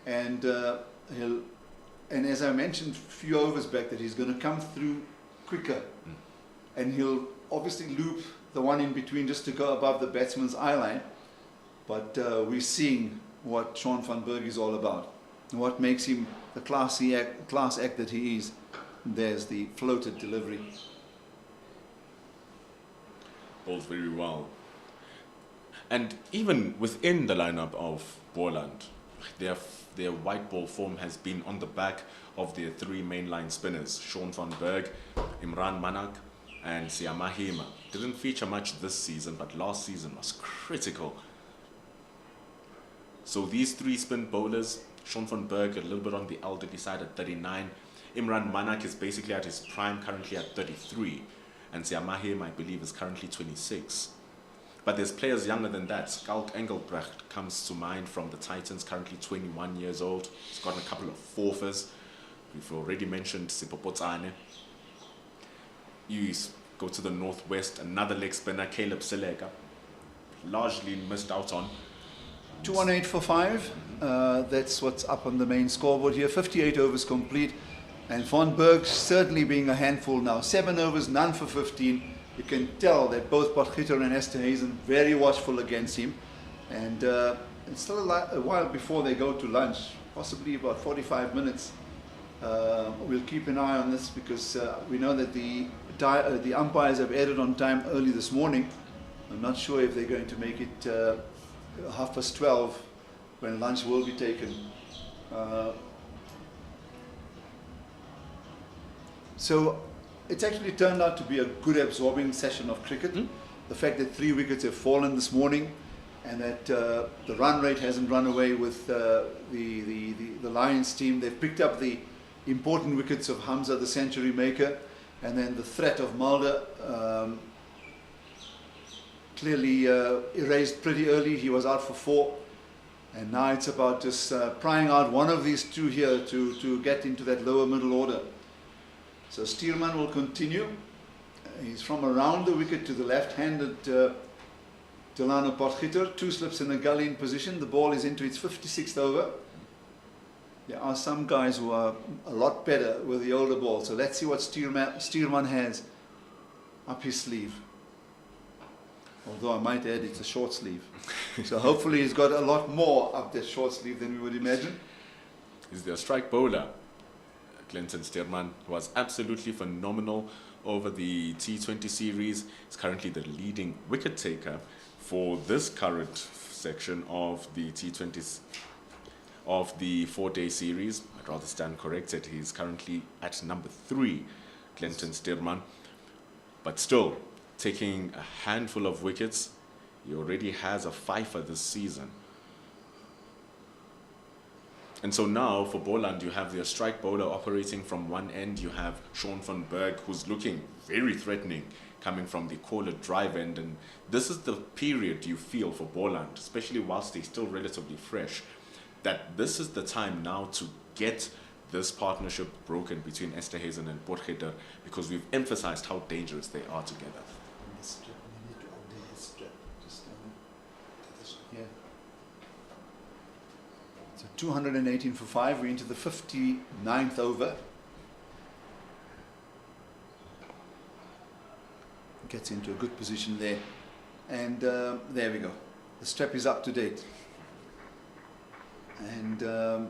And and as I mentioned a few overs back, that he's going to come through quicker. And he'll obviously loop the one in between just to go above the batsman's eye line. But we're seeing what Sean van Berg is all about. And what makes him the class act that he is. There's the floated delivery. bowls very well. And even within the lineup of Boland, their white ball form has been on the back of their three mainline spinners, Sean van Berg, Imran Manak, and Siamahima. Didn't feature much this season, but last season was critical. So these three spin bowlers, Sean van Berg a little bit on the elderly side at 39, Imran Manak is basically at his prime currently at 33, and Siamahima, I believe, is currently 26. But there's players younger than that. Skalk Engelbrecht comes to mind from the Titans, currently 21 years old. He's got a couple of forfers. We've already mentioned Sipopotsane. You go to the northwest, another leg spinner, Caleb Seleka, largely missed out on. 218 for 5. That's what's up on the main scoreboard here. 58 overs complete. And Van Berg certainly being a handful now. 7 overs, none for 15. You can tell that both Potgieter and Esterhuizen very watchful against him. And it's still a while before they go to lunch, possibly about 45 minutes. We'll keep an eye on this because we know that the umpires have added on time early this morning. I'm not sure if they're going to make it 12:30 when lunch will be taken. So it's actually turned out to be a good absorbing session of cricket. The fact that 3 wickets have fallen this morning and that the run rate hasn't run away with the Lions team. They've picked up the important wickets of Hamza, the century maker, and then the threat of Mulder clearly erased pretty early. He was out for 4, and now it's about just prying out one of these two here to get into that lower middle order. So Steelman will continue. He's from around the wicket to the left-handed Delano Potgieter. 2 slips in a gully in position. The ball is into its 56th over. There are some guys who are a lot better with the older ball. So let's see what Steelman has up his sleeve. Although I might add it's a short sleeve. So hopefully he's got a lot more up that short sleeve than we would imagine. He's their strike bowler. Clinton Steerman was absolutely phenomenal over the T20 series. He's currently the leading wicket taker for this current section of the T20s of the 4-day series. I'd rather stand corrected. He's currently at number 3, Clinton Steerman. But still, taking a handful of wickets. He already has a fifer this season. And so now for Boland, you have their strike bowler operating from one end. You have Sean van Berg, who's looking very threatening, coming from the caller drive end. And this is the period you feel for Boland, especially whilst they're still relatively fresh, that this is the time now to get this partnership broken between Esterhuizen and Potgieter, because we've emphasized how dangerous they are together. Yeah. So 218 for 5. We're into the 59th over. Gets into a good position there. And there we go. The strap is up to date. And I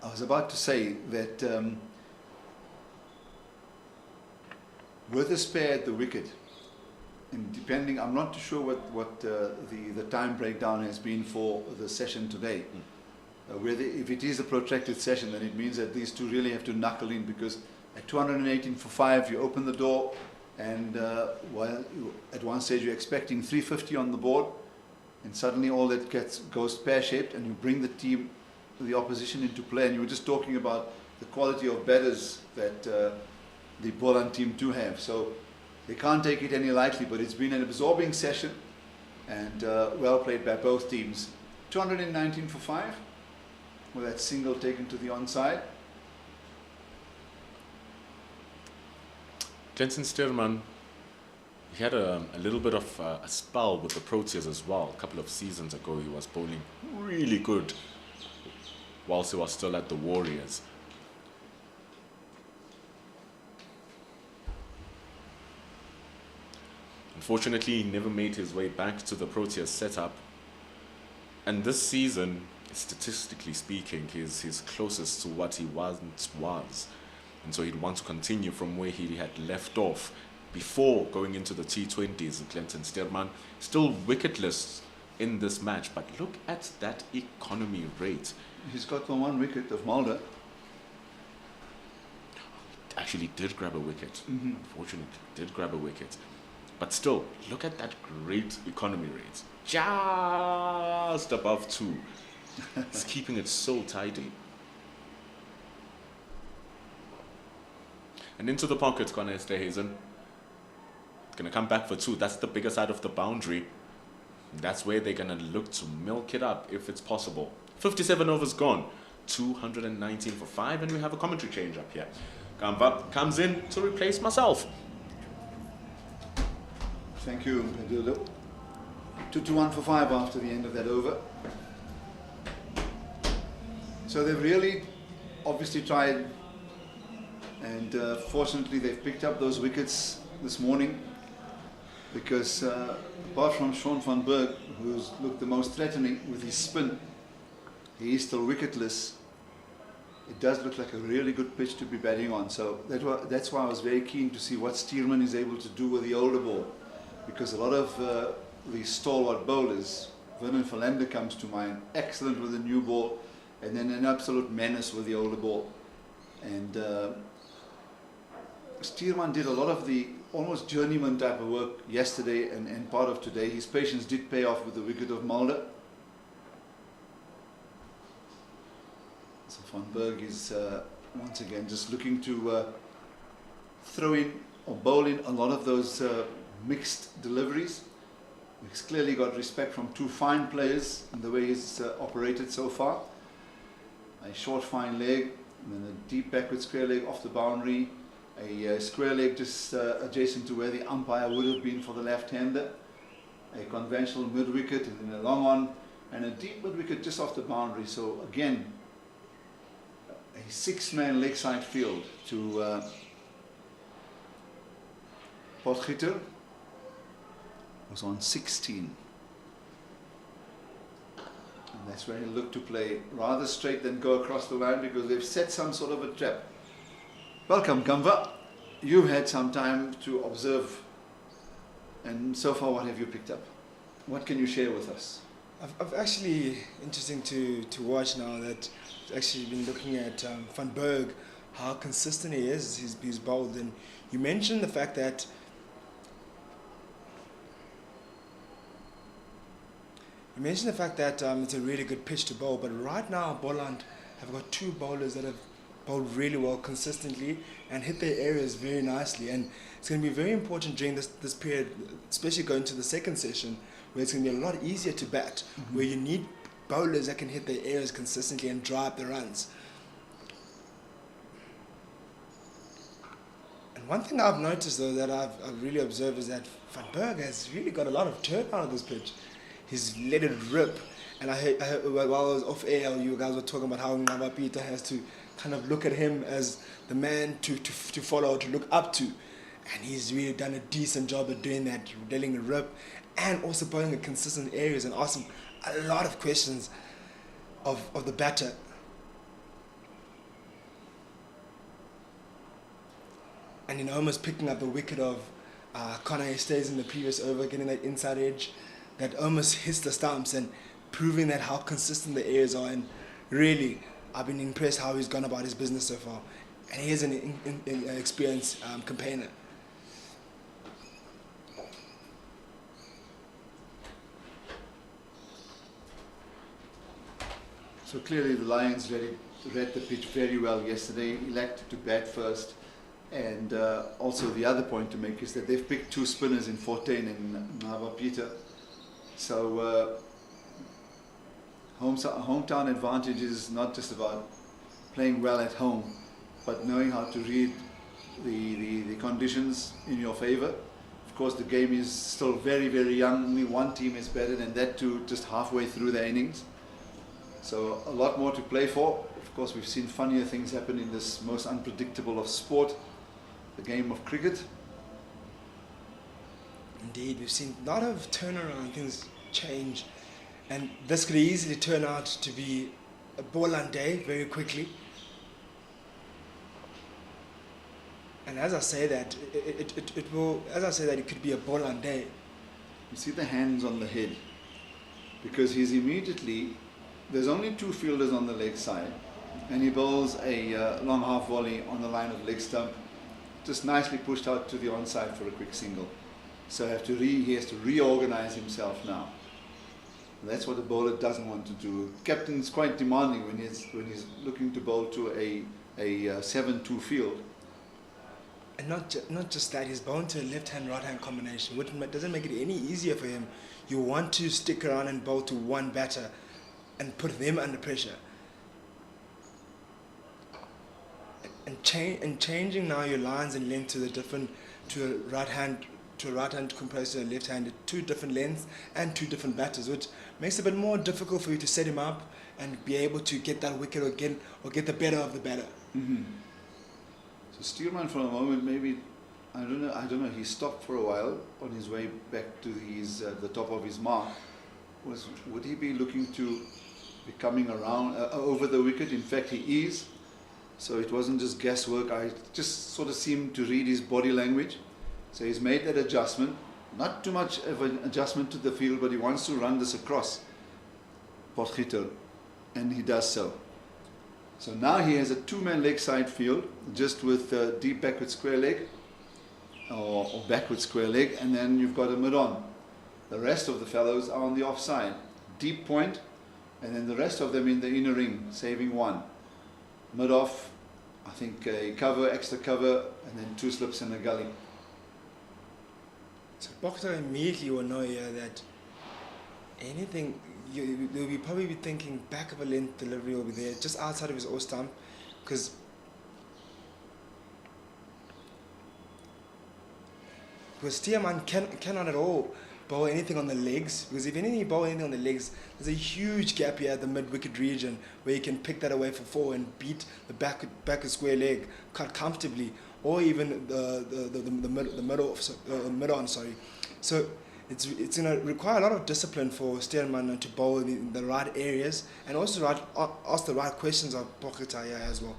was about to say that with a spare at the wicket, and depending, I'm not too sure what the time breakdown has been for the session today. Whether if it is a protracted session, then it means that these two really have to knuckle in, because at 218 for 5, you open the door, and while at one stage you're expecting 350 on the board, and suddenly all that goes pear-shaped, and you bring the opposition into play. And you were just talking about the quality of batters that the Boland team do have. So they can't take it any lightly, but it's been an absorbing session, and well played by both teams. 219 for 5, with that single taken to the onside. Clinton Steerman, he had a little bit of a spell with the Proteas as well. A couple of seasons ago, he was bowling really good whilst he was still at the Warriors. Unfortunately, he never made his way back to the Proteas setup. And this season, statistically speaking, he's closest to what he once was. And so he'd want to continue from where he had left off before going into the T20s. Clinton Stearman still wicketless in this match, but look at that economy rate. He's got the 1 wicket of Mulder. Actually did grab a wicket. Unfortunately, did grab a wicket. But still, look at that great economy rate. Just above 2. It's keeping it so tidy. And into the pocket, Connor Esterhazen. Gonna come back for 2. That's the bigger side of the boundary. That's where they're gonna look to milk it up if it's possible. 57 overs gone. 219 for 5, and we have a commentary change up here. Kamva comes in to replace myself. Thank you, Medulo. 2-1 for 5 after the end of that over. So they've really obviously tried, and fortunately they've picked up those wickets this morning, because apart from Sean van Berg, who's looked the most threatening with his spin, he is still wicketless. It does look like a really good pitch to be batting on. So that's why I was very keen to see what Stearman is able to do with the older ball, because a lot of the stalwart bowlers, Vernon Philander comes to mind, excellent with the new ball, and then an absolute menace with the older ball. And Stearman did a lot of the almost journeyman type of work yesterday and part of today. His patience did pay off with the wicket of Mulder. So Van Berg is once again just looking to throw in or bowl in a lot of those mixed deliveries. He's clearly got respect from 2 fine players in the way he's operated so far. A short fine leg, and then a deep backward square leg off the boundary, a square leg just adjacent to where the umpire would have been for the left-hander, a conventional mid-wicket, and then a long on, and a deep mid-wicket just off the boundary. So again, a 6-man leg side field to Potgieter was on 16. And that's where he looked to play rather straight than go across the line, because they've set some sort of a trap. Welcome, Kamva. You've had some time to observe, and so far what have you picked up? What can you share with us? I've actually, interesting to watch now, that I've actually been looking at Van Berg, how consistent he is, he's bowled. And you mentioned the fact that it's a really good pitch to bowl, but right now Boland have got 2 bowlers that have bowled really well consistently and hit their areas very nicely, and it's going to be very important during this period, especially going to the second session, where it's going to be a lot easier to bat, where you need bowlers that can hit their areas consistently and drive the runs. And one thing I've noticed though, that I've really observed, is that Van Berg has really got a lot of turn out of this pitch. He's let it rip, and I heard while I was off air, you guys were talking about how Ngaba Peter has to kind of look at him as the man to follow, to look up to, and he's really done a decent job at doing that, letting it rip, and also bowling in consistent areas and asking a lot of questions of the batter. And almost picking up the wicket of Connor stays in the previous over, getting that inside edge that almost hits the stumps, and proving that how consistent the areas are. And really, I've been impressed how he's gone about his business so far, and he is an experienced campaigner. So clearly the Lions read the pitch very well yesterday, elected to bat first, and also the other point to make is that they've picked 2 spinners in Fortuin and Ngaba Peter. So hometown advantage is not just about playing well at home, but knowing how to read the conditions in your favor. Of course, the game is still very, very young. Only one team is better, and that too just halfway through the innings. So a lot more to play for. Of course, we've seen funnier things happen in this most unpredictable of sport, the game of cricket. Indeed, we've seen a lot of turnaround, things change, and this could easily turn out to be a Boland day very quickly. And as I say that, it could be a Boland day. You see the hands on the head, because he's immediately, there's only two fielders on the leg side, and he bowls a long half volley on the line of leg stump, just nicely pushed out to the onside for a quick single. So he has to reorganize himself now. That's what a bowler doesn't want to do. Captain's quite demanding when he's looking to bowl to a 7-2 field. And not just that, he's bowling to a left-hand, right-hand combination, which doesn't make it any easier for him. You want to stick around and bowl to one batter and put them under pressure. And changing now your lines and length to a right-hand composed to a left-handed, two different lengths and two different batters, which makes it a bit more difficult for you to set him up and be able to get that wicket or get the better of the batter. Mm-hmm. So Steelman for a moment, maybe, I don't know, he stopped for a while on his way back to the top of his mark. Would he be looking to be coming around over the wicket? In fact, he is. So it wasn't just guesswork. I just sort of seemed to read his body language. So he's made that adjustment. Not too much of an adjustment to the field, but he wants to run this across Potgieter, and he does so. So now he has a two-man leg side field, just with deep backward square leg, or backward square leg, and then you've got a mid-on. The rest of the fellows are on the offside. Deep point, and then the rest of them in the inner ring, saving one. Mid-off, I think a cover, extra cover, and then two slips in a gully. So Potgieter immediately will know here that anything, you'll be probably be thinking back of a length delivery will be there, just outside of his off stump, because Steerman cannot at all bowl anything on the legs, because if anything you bowl anything on the legs, there's a huge gap here at the mid-wicket region where you can pick that away for four and beat the back square leg quite comfortably, or even the mid-on, sorry. So it's going to require a lot of discipline for Steerman to bowl in the right areas and also ask the right questions of Potgieter here as well.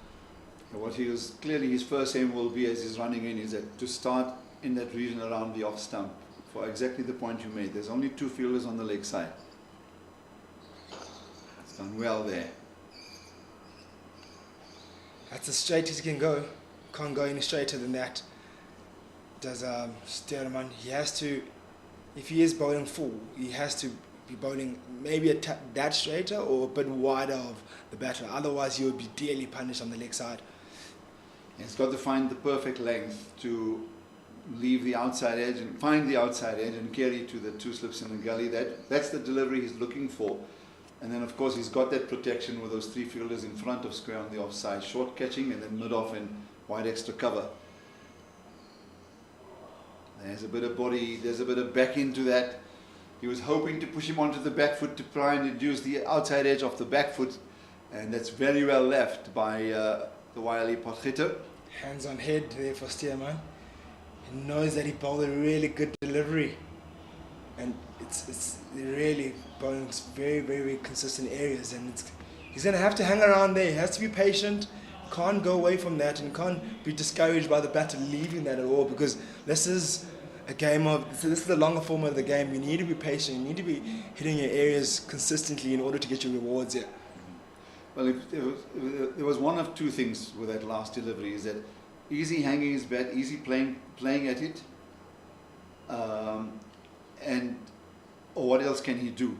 What he was clearly, his first aim will be as he's running in is that to start in that region around the off stump for exactly the point you made. There's only two fielders on the leg side. It's done well there. That's as straight as he can go. Can't go any straighter than that. Does Steerman? He has to, if he is bowling full, he has to be bowling maybe a that straighter or a bit wider of the batter. Otherwise, he would be dearly punished on the leg side. He's got to find the perfect length to leave the outside edge and find the outside edge and carry to the two slips in the gully. That's the delivery he's looking for. And then, of course, he's got that protection with those three fielders in front of square on the offside, short catching and then mid-off and wide extra cover. There's a bit of body, there's a bit of back into that. He was hoping to push him onto the back foot to try and induce the outside edge of the back foot, and that's very well left by the wily Potgieter. Hands on head there for Steerman. He knows that he bowled a really good delivery, and it's really bowling very, very consistent areas, and he's going to have to hang around there. He has to be patient, can't go away from that, and can't be discouraged by the batter leaving that at all, because this is a game of, this is the longer form of the game. You need to be patient, you need to be hitting your areas consistently in order to get your rewards here. Well, there was one of two things with that last delivery, is that easy hanging his bat, easy playing at it, or what else can he do?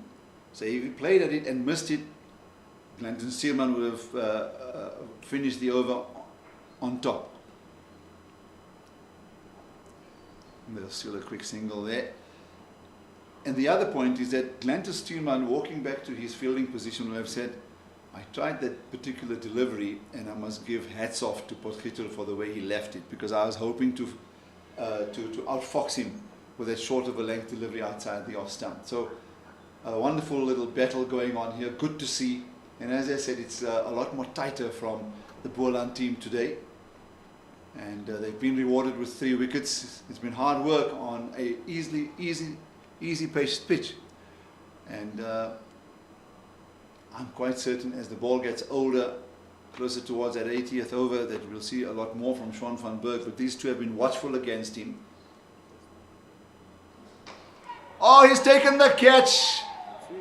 So if he played at it and missed it, Glanton Steelman would have finished the over on top. And there's still a quick single there. And the other point is that Glanton Steelman, walking back to his fielding position, would have said, I tried that particular delivery and I must give hats off to Potgieter for the way he left it, because I was hoping to outfox him with that short of a length delivery outside the off stump. So a wonderful little battle going on here, good to see. And as I said, it's a lot more tighter from the Boland team today. And they've been rewarded with 3 wickets. It's been hard work on a easy paced pitch. And I'm quite certain as the ball gets older, closer towards that 80th over that we'll see a lot more from Shaun van Berg, but these two have been watchful against him. Oh, he's taken the catch.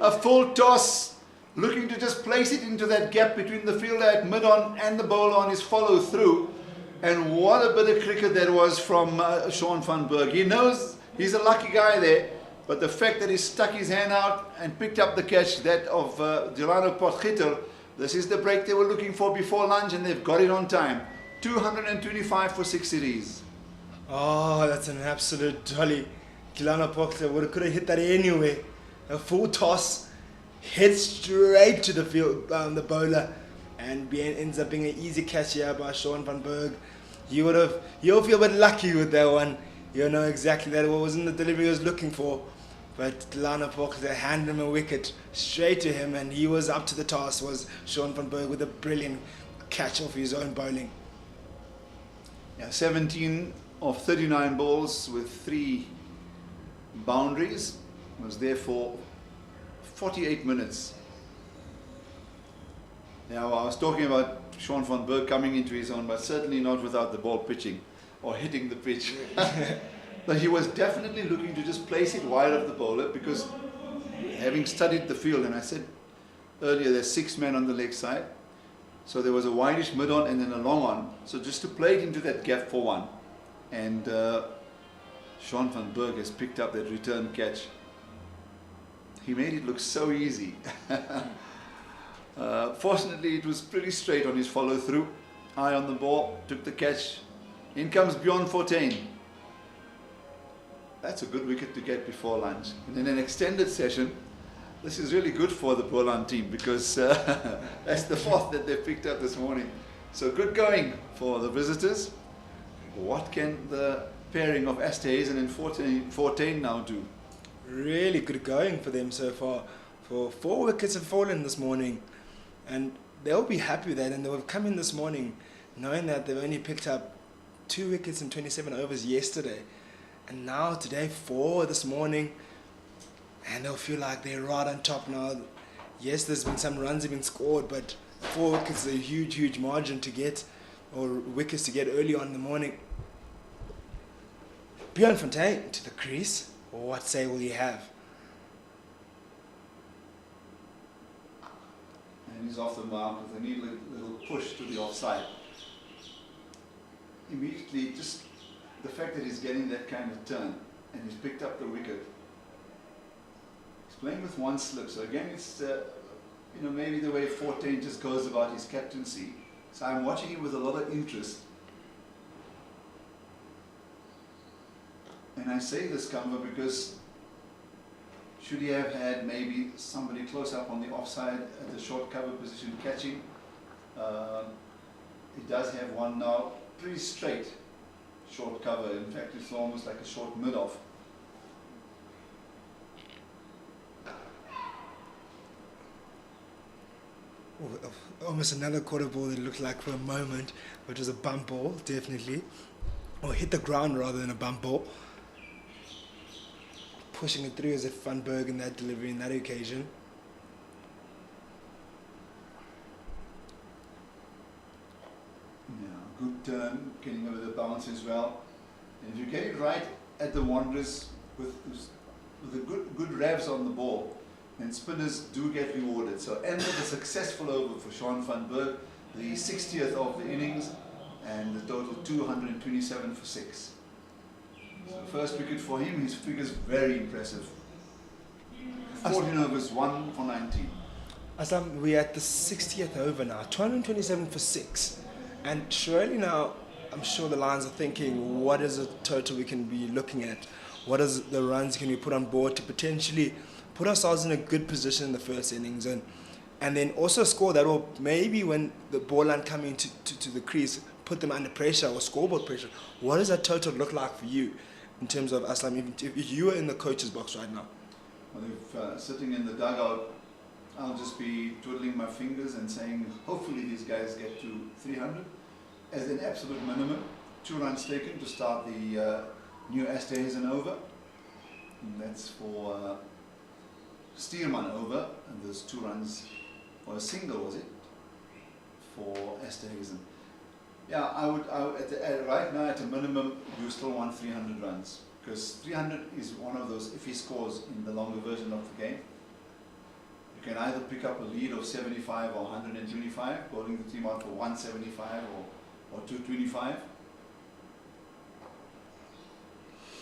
A full toss, looking to just place it into that gap between the fielder at mid-on and the bowler on his follow-through. And what a bit of cricket that was from Shaun van Berg. He knows he's a lucky guy there, but the fact that he stuck his hand out and picked up the catch, that of Delano Potgieter, this is the break they were looking for before lunch, and they've got it on time. 225 for 6 series. Oh, that's an absolute jolly. Delano Potgieter could have hit that anyway. A full toss, head straight to the field, the bowler, and ends up being an easy catch here by Shaun van Berg. You'll feel a bit lucky with that one. You know exactly that what wasn't the delivery he was looking for. But Delano Potgieter handed him a wicket straight to him, and he was up to the task, was Shaun van Berg, with a brilliant catch off his own bowling. Yeah, 17 of 39 balls with 3 boundaries. Was there for 48 minutes. Now, I was talking about Shaun van Berg coming into his own, but certainly not without the ball pitching or hitting the pitch. But he was definitely looking to just place it wide of the bowler, because having studied the field, and I said earlier there's 6 men on the leg side, so there was a wideish mid-on and then a long on, so just to play it into that gap for one. And Shaun van Berg has picked up that return catch. He made it look so easy. Fortunately, it was pretty straight on his follow-through. Eye on the ball, took the catch. In comes Bjorn Fortuin. That's a good wicket to get before lunch. And in an extended session, this is really good for the Boland team, because that's the 4th that they picked up this morning. So good going for the visitors. What can the pairing of Esterhuizen and Fortuin now do? Really good going for them so far. For 4 wickets have fallen this morning, and they'll be happy with that. And they've come in this morning knowing that they've only picked up 2 wickets in 27 overs yesterday, and now today 4 this morning, and they'll feel like they're right on top now. Yes, there's been some runs have been scored, but 4 wickets is a huge margin to get, or wickets to get early on in the morning. Bjorn Fortuin to the crease. What say will he have? And he's off the mark with a neat little push to the offside. Immediately, just the fact that he's getting that kind of turn, and he's picked up the wicket. He's playing with 1 slip, so again it's maybe the way Fortuin just goes about his captaincy. So I'm watching him with a lot of interest. And I say this, Kamva, because should he have had maybe somebody close up on the offside at the short cover position catching, he does have one now, pretty straight short cover. In fact, it's almost like a short mid-off. Almost another quarter ball that looked like for a moment, which was a bump ball, definitely. Or hit the ground rather than a bump ball. Pushing it through as if Van Berg in that delivery in that occasion. Yeah, good turn, getting over the bounce as well. And if you get it right at the Wanderers with the good revs on the ball, then spinners do get rewarded. So end of a successful over for Shaun van Berg, the 60th of the innings, and the total 227 for 6. So first wicket for him, his figures very impressive. 14 overs, 1 for 19. Aslam, we're at the 60th over now, 227 for 6. And surely now, I'm sure the Lions are thinking, what is the total we can be looking at? What is the runs can we put on board to potentially put ourselves in a good position in the first innings, and then also score that, or maybe when the Boland come into to the crease, put them under pressure or scoreboard pressure. What does that total look like for you in terms of Aslam, if you were in the coach's box right now? Well, if sitting in the dugout, I'll just be twiddling my fingers and saying, hopefully these guys get to 300 as an absolute minimum. 2 runs taken to start the new Esterhuizen over. And that's for Steerman over, and there's 2 runs, or a single was it, for Esterhuizen. Yeah, I would right now at a minimum, you still want 300 runs, because 300 is one of those iffy scores in the longer version of the game. You can either pick up a lead of 75 or 125, bowling the team out for 175 or 225.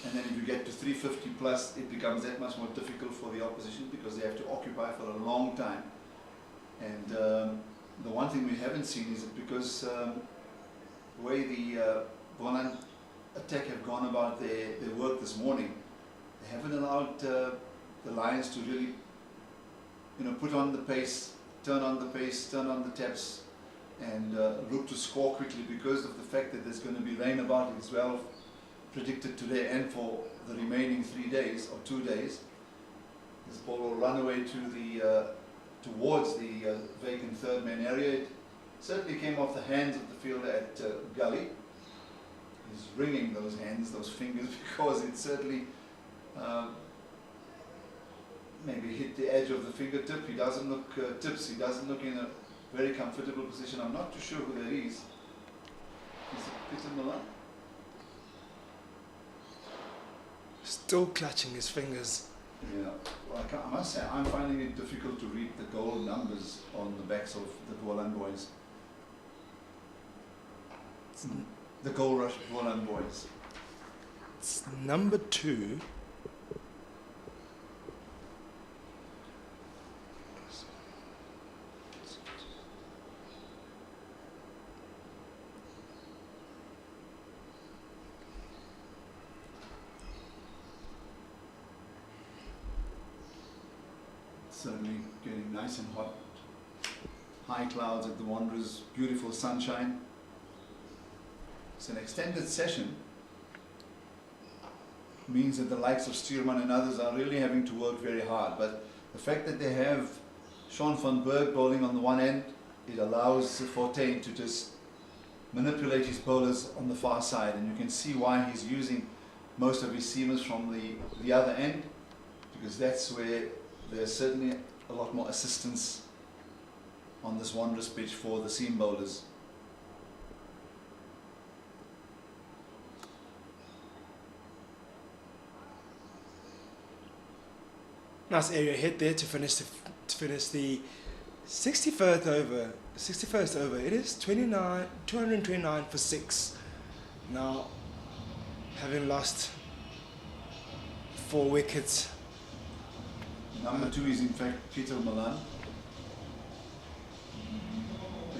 And then if you get to 350 plus, it becomes that much more difficult for the opposition because they have to occupy for a long time. And the one thing we haven't seen is that because the way the Boland attack have gone about their work this morning, they haven't allowed the Lions to really, put on the pace, turn on the taps, and look to score quickly because of the fact that there's going to be rain about as well, predicted today and for the remaining 3 days or 2 days. This ball will run away to towards the vacant third man area. It certainly came off the hands of the fielder at Gully. He's wringing those hands, those fingers, because it certainly maybe hit the edge of the fingertip. He doesn't look tips. He doesn't look in a very comfortable position. I'm not too sure who that is. Is it Peter Milan? Still clutching his fingers. Yeah, well, I must say I'm finding it difficult to read the goal numbers on the backs of the Boland boys. The Goldrush Boland boys. It's number 2. Certainly getting nice and hot. High clouds at the Wanderers, beautiful sunshine. It's an extended session. Means that the likes of Stuurman and others are really having to work very hard. But the fact that they have Sean van Berg bowling on the one end, it allows Fortuin to just manipulate his bowlers on the far side. And you can see why he's using most of his seamers from the other end, because that's where there's certainly a lot more assistance on this Wanderers pitch for the seam bowlers. Nice area hit there to finish the 61st over. 61st over. It is 229 for 6. Now, having lost 4 wickets. Number 2 is in fact Peter Milan.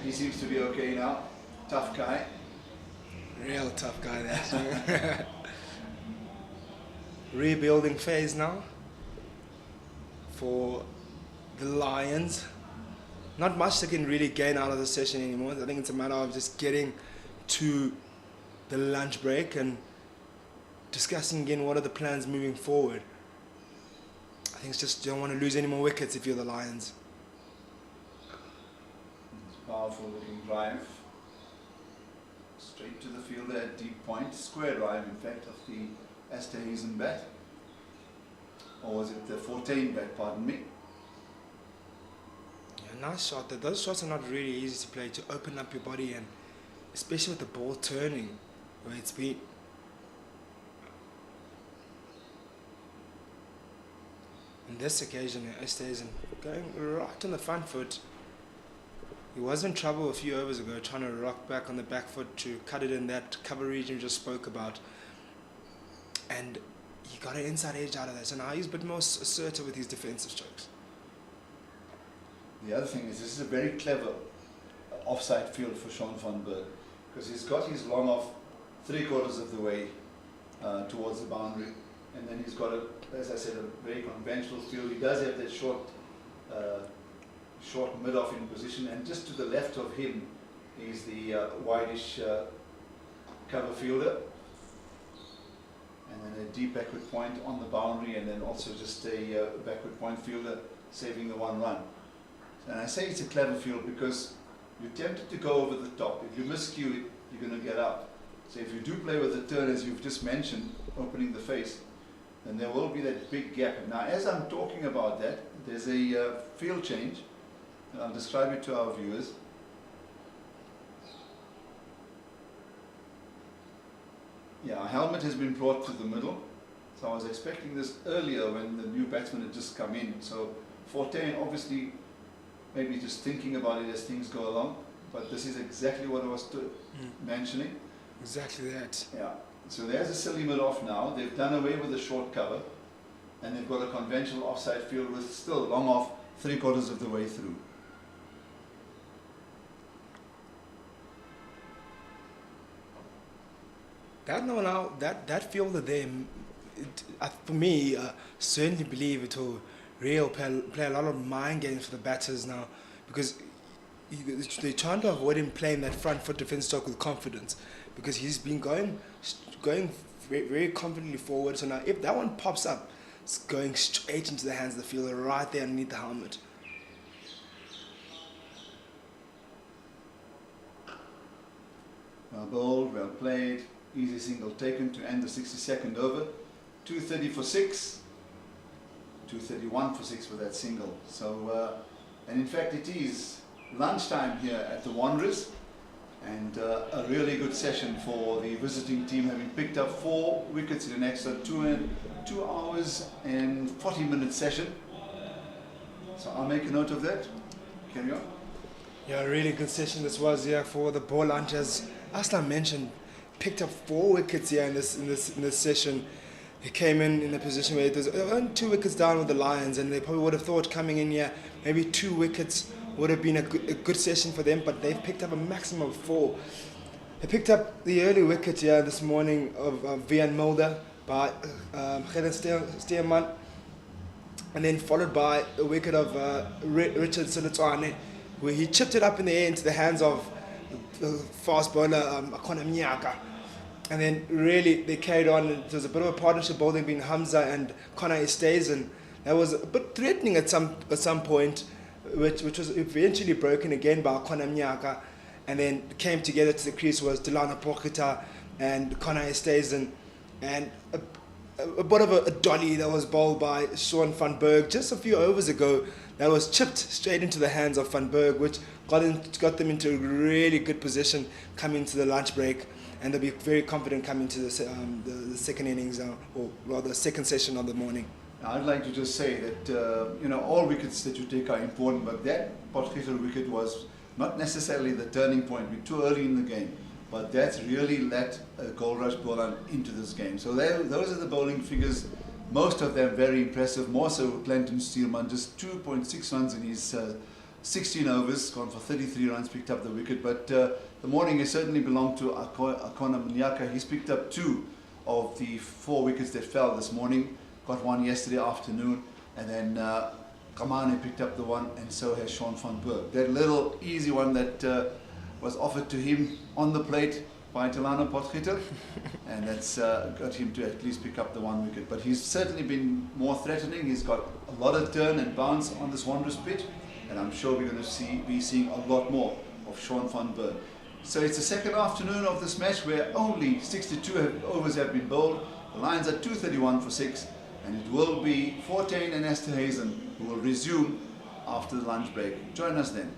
He seems to be okay now. Tough guy. Real tough guy there. Rebuilding phase now for the Lions. Not much they can really gain out of the session anymore. I think it's a matter of just getting to the lunch break and discussing again what are the plans moving forward. I think it's just you don't want to lose any more wickets if you're the Lions. Powerful looking drive. Straight to the fielder at deep point. Square drive, in fact, of the Esterhuizen bat. Or was it the Fortuin bat, pardon me? Yeah, nice shot. Those shots are not really easy to play, to open up your body, and especially with the ball turning where it's been. On this occasion, Esterhuizen going right on the front foot. He was in trouble a few overs ago, trying to rock back on the back foot to cut it in that cover region we just spoke about. And he got an inside edge out of that, so now he's a bit more assertive with his defensive strokes. The other thing is, this is a very clever offside field for Sean van Berg, because he's got his long off 3/4 of the way towards the boundary, and then he's got, as I said, a very conventional field. He does have that short mid-off in position, and just to the left of him is the wideish cover fielder, and then a deep backward point on the boundary, and then also just a backward point fielder saving the 1 run. And I say it's a clever field because you're tempted to go over the top. If you miscue it, you're going to get out. So if you do play with the turn, as you've just mentioned, opening the face, then there will be that big gap. Now, as I'm talking about that, there's a field change, and I'll describe it to our viewers. Yeah, a helmet has been brought to the middle. So I was expecting this earlier when the new batsman had just come in. So 14, obviously, maybe just thinking about it as things go along. But this is exactly what I was mentioning. Exactly that. Yeah. So there's a silly mid off now. They've done away with the short cover. And they've got a conventional offside field with still long off 3/4 of the way through. That fielder there, for me, certainly believe it will play a lot of mind games for the batters now, because they're trying to avoid him playing that front foot defence stroke with confidence, because he's been going very, very confidently forward. So now if that one pops up, it's going straight into the hands of the fielder right there underneath the helmet. Well bowled, well played. Easy single taken to end the 62nd over. 230 for 6. 231 for 6 for that single. So, and in fact it is lunchtime here at the Wanderers, and a really good session for the visiting team, having picked up 4 wickets in an extra 2 hours and 40-minute session. So I'll make a note of that. Carry on. Yeah, a really good session this was here for the Boland. As Aslan mentioned, picked up 4 wickets here in this session. He came in a position where there's only 2 wickets down with the Lions, and they probably would have thought coming in here maybe 2 wickets would have been a good session for them, but they've picked up a maximum of 4. They picked up the early wicket here this morning of Vian Mulder by Gerrit Steerman, and then followed by a wicket of Richard Silitwane, where he chipped it up in the air into the hands of the fast bowler Akona Mnyaka. And then really they carried on. There was a bit of a partnership bowling between Hamza and Connor Estes, and that was a bit threatening at some point, which was eventually broken again by Connor Mnyaka, and then came together to the crease was Delana Pochita and Connor Estes, and a bit of a dolly that was bowled by Sean van Berg just a few overs ago that was chipped straight into the hands of van Berg, which got them into a really good position coming to the lunch break, and they'll be very confident coming to the second innings, or rather second session of the morning. I'd like to just say that all wickets that you take are important, but that particular wicket was not necessarily the turning point. We're too early in the game, but that's really let Goldrush Boland into this game. So those are the bowling figures, most of them very impressive, more so Clinton Steelman, just 2.6 runs in his 16 overs, gone for 33 runs, picked up the wicket. But the morning has certainly belonged to Akona Mnyaka. He's picked up 2 of the 4 wickets that fell this morning, got 1 yesterday afternoon, and then Kamane picked up the 1, and so has Sean van Berg. That little easy one that was offered to him on the plate by Delano Potgieter, and that's got him to at least pick up the 1 wicket. But he's certainly been more threatening. He's got a lot of turn and bounce on this Wanderers pitch, and I'm sure we're going to be seeing a lot more of Sean van Berg. So it's the second afternoon of this match where only 62 overs have been bowled. The Lions are 231 for 6, and it will be Fortain and Esterhazen who will resume after the lunch break. Join us then.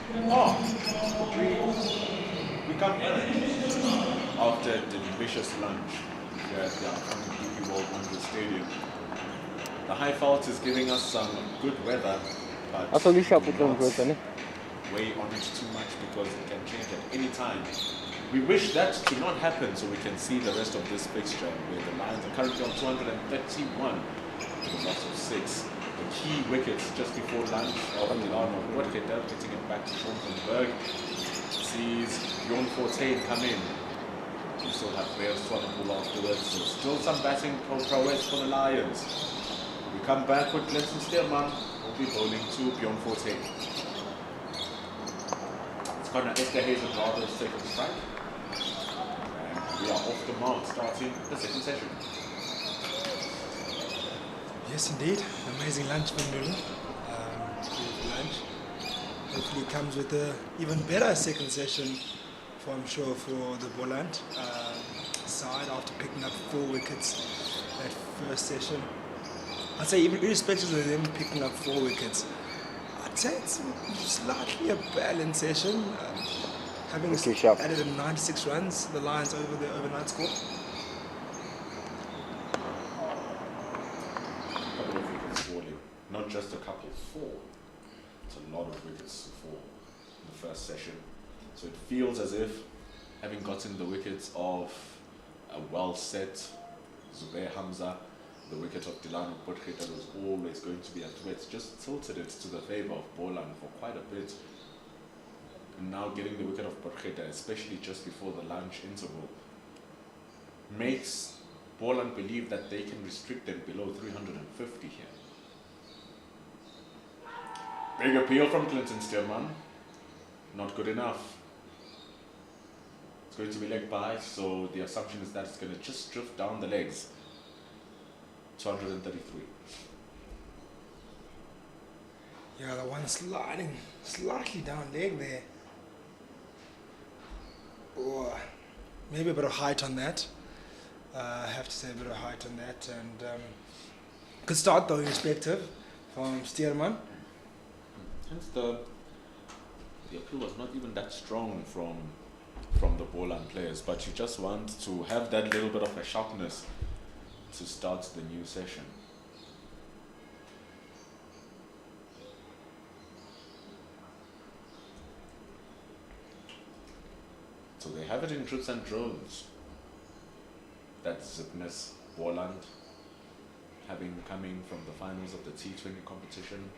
Oh, we come in after a delicious lunch here at the upcoming DP World Wonders Stadium. The high fault is giving us some good weather, but As sal die sjap do ook not groot hè. weigh on it too much because it can change at any time. We wish that to not happen so we can see the rest of this fixture where the Lions are currently on 231 with a loss of 6. The key wickets just before lunch of Milano Wickets getting it back to Johannesburg. Sees Bjorn Fortain come in. We still have Bears Swanepoel afterwards, so still some batting prowess for the Lions. We come back with Glenson Steelman, will be bowling to Bjorn Fortain. It's Connor Esterhazen rather second strike. And we are off the mark starting the second session. Yes, indeed. Amazing lunch, Bandula. Beautiful lunch. Hopefully it comes with an even better second session, I'm sure, for the Boland side after picking up 4 wickets that first session. I'd say even irrespective of them picking up 4 wickets, I'd say it's slightly a balanced session. Having added 96 runs, the Lions over the overnight score. Couple of wickets falling, not just a couple, 4. It's a lot of wickets to fall in the first session. So it feels as if having gotten the wickets of a well-set Zubair Hamza, the wicket of Delano Potgieter was always going to be a threat, just tilted it to the favour of Boland for quite a bit. And now getting the wicket of Potgieter, especially just before the lunch interval, makes Boland believe that they can restrict them below 350 here. Big appeal from Clinton Steelman. Not good enough. It's going to be leg by, so the assumption is that it's going to just drift down the legs. 233. Yeah, the one sliding slightly down leg there. Or maybe a bit of height on that. I have to say a bit of height on that. And good start though, irrespective, from Steelman. Hence the appeal was not even that strong from the Boland players, but you just want to have that little bit of a sharpness to start the new session. So they have it in dribs and drones. That Zipness Boland, coming from the finals of the T20 competition.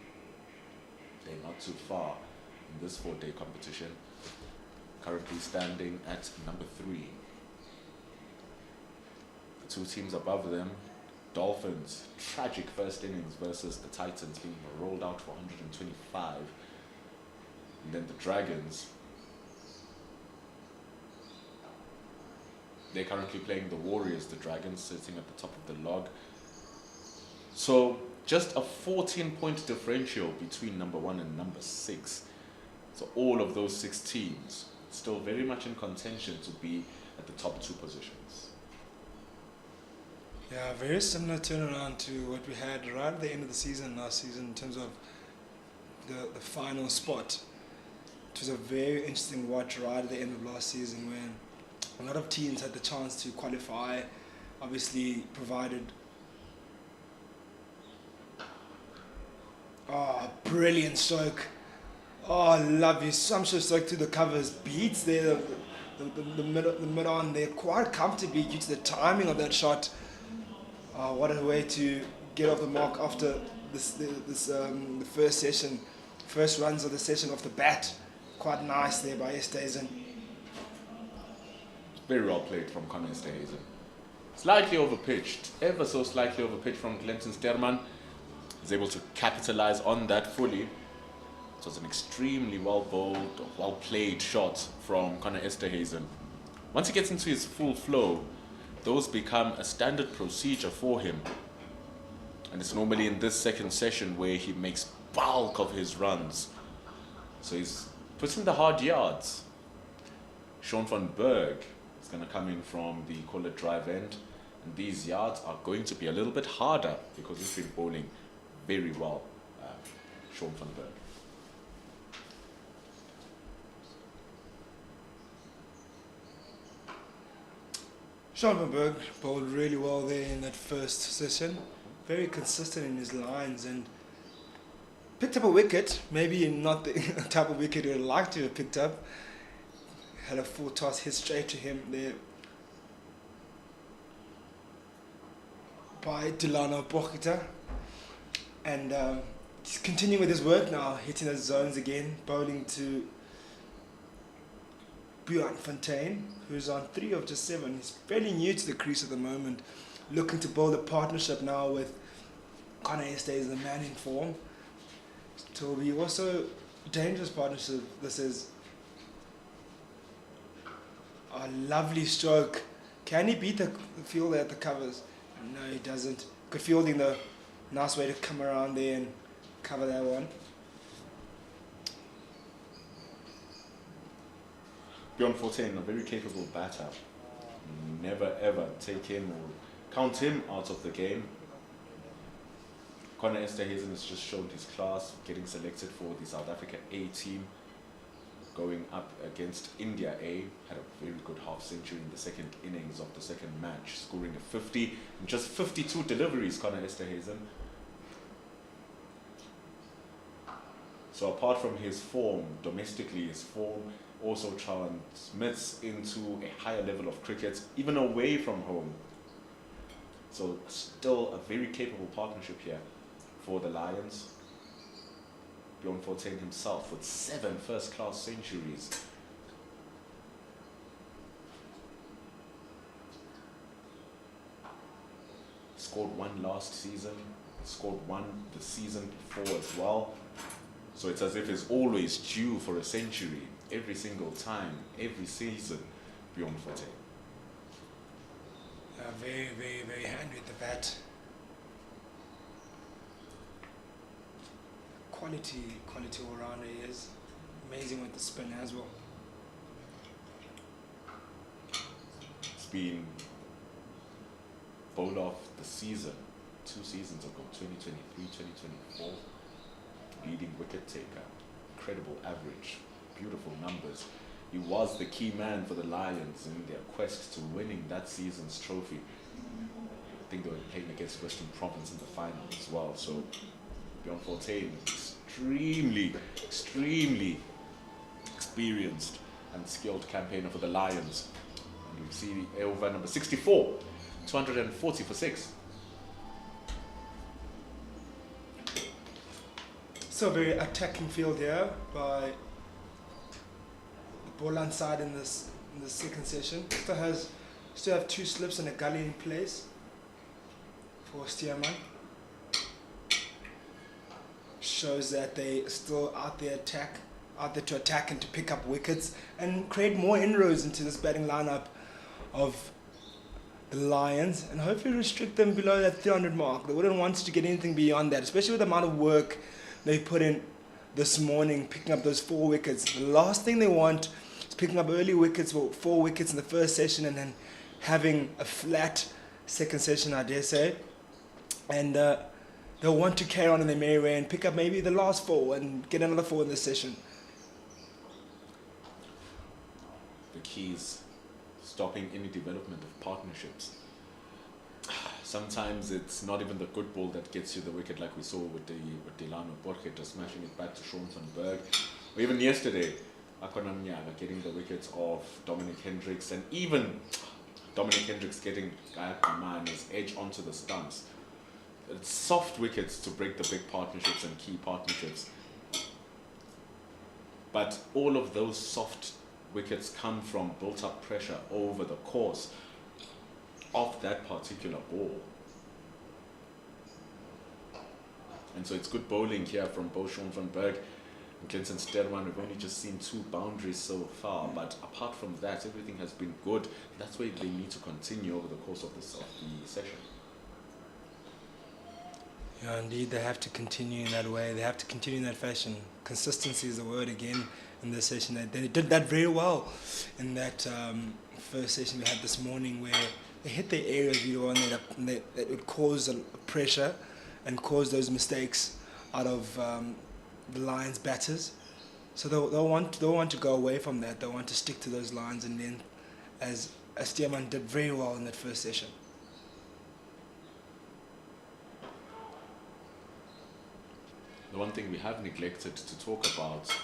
They're not too far in this 4-day competition. Currently standing at number 3. The 2 teams above them, Dolphins, tragic first innings versus the Titans being rolled out for 125. And then the Dragons, they're currently playing the Warriors, the Dragons sitting at the top of the log. So just a 14-point differential between number 1 and number 6. So all of those 6 teams still very much in contention to be at the top 2 positions. Yeah, very similar turnaround to what we had right at the end of the season last season in terms of the final spot. It was a very interesting watch right at the end of last season when a lot of teams had the chance to qualify, obviously provided brilliant stroke. Oh, I love you. Some sort of stroke to the covers. Beats there, the mid on there quite comfortably due to the timing of that shot. What a way to get off the mark after the first session, first runs of the session off the bat. Quite nice there by Esterhazen. Very well played from Connor Esterhazen. Slightly overpitched, ever so slightly overpitched from Glenson Steelman. Is able to capitalize on that fully. So it's an extremely well bowled, well played shot from Connor Esterhazen. Once he gets into his full flow, those become a standard procedure for him. And it's normally in this second session where he makes bulk of his runs. So he's putting the hard yards. Sean van Berg is going to come in from the call it drive end. And these yards are going to be a little bit harder because he's been bowling very well, Sean van Berg. Johannesburg bowled really well there in that first session. Very consistent in his lines and picked up a wicket. Maybe not the type of wicket he would like to have picked up. Had a full toss hit straight to him there by Delano Bokita. And he's continuing with his work now, hitting those zones again, bowling to Boland, who's on 3 of just 7. He's fairly new to the crease at the moment, looking to build a partnership now with Connor Estes, the man in form. It will be also a dangerous partnership. This is a lovely stroke. Can he beat the fielder at the covers? No, he doesn't. Good fielding though. Nice way to come around there and cover that one. Bjorn Fortuin, a very capable batter. Never ever take him or count him out of the game. Connor Esterhuizen has just shown his class, getting selected for the South Africa A team, going up against India A. Had a very good half century in the second innings of the second match, scoring a 50 in just 52 deliveries, Connor Esterhuizen. So apart from his form, domestically his form also transmits into a higher level of cricket, even away from home. So still a very capable partnership here for the Lions. Bjorn Fortuin himself with 7 first-class centuries. Scored 1 last season, scored 1 the season before as well. So it's as if he's always due for a century, every single time, every season, Bjorn Fortuin. Very, very, very handy with the bat. Quality all-rounder he is. Amazing with the spin as well. It's been bowled off the season, 2 seasons ago, 2023, 2024. Leading wicket taker, incredible average, beautiful numbers. He was the key man for the Lions in their quest to winning that season's trophy. I think they were playing against Western Province in the final as well. So Bjorn Fortuin, extremely experienced and skilled campaigner for the Lions. And you see over number 64, 240 for 6. So very attacking field here by the Boland side in this second session. Still have 2 slips and a gully in place for Stearman. Shows that they still out there to attack and to pick up wickets and create more inroads into this batting lineup of the Lions and hopefully restrict them below that 300 mark. They wouldn't want to get anything beyond that, especially with the amount of work they put in this morning, picking up those 4 wickets. The last thing they want is picking up early wickets, or 4 wickets in the first session, and then having a flat second session, I dare say. And they'll want to carry on in their merry way and pick up maybe the last 4 and get another 4 in this session. The key is stopping any development of partnerships. Sometimes it's not even the good ball that gets you the wicket, like we saw with Delano Bokita smashing it back to Sean van Berg. Or even yesterday, Akona Mnyaga getting the wickets of Dominic Hendricks, and even Dominic Hendricks getting his edge onto the stumps. It's soft wickets to break the big partnerships and key partnerships. But all of those soft wickets come from built-up pressure over the course of that particular ball. And so it's good bowling here from both Sean van Berg and Clinton Sterman. We've only just seen 2 boundaries so far, but apart from that, everything has been good. That's where they need to continue over the course of the session. Yeah, indeed, they have to continue in that way. They have to continue in that fashion. Consistency is the word again in this session. They did that very well in that first session we had this morning, where they hit the areas that would cause pressure and cause those mistakes out of the Lions batters. So they'll want to go away from that. They'll want to stick to those lines, and then as Stearman did very well in that first session. The one thing we have neglected to talk about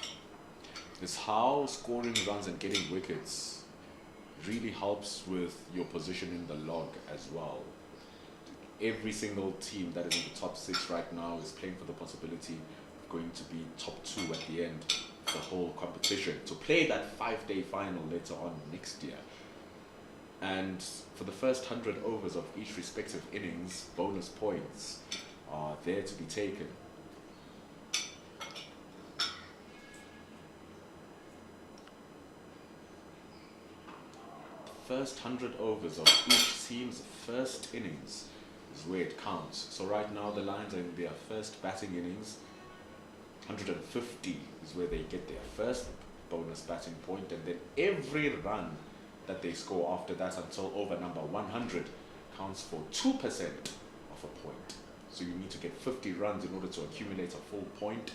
is how scoring runs and getting wickets really helps with your position in the log as well. Every single team that is in the top 6 right now is playing for the possibility of going to be top 2 at the end of the whole competition to play that 5-day final later on next year. And for the first 100 overs of each respective innings, bonus points are there to be taken. First 100 overs of each team's first innings is where it counts. So right now the Lions are in their first batting innings. 150 is where they get their first bonus batting point, and then every run that they score after that until over number 100 counts for 2% of a point. So you need to get 50 runs in order to accumulate a full point.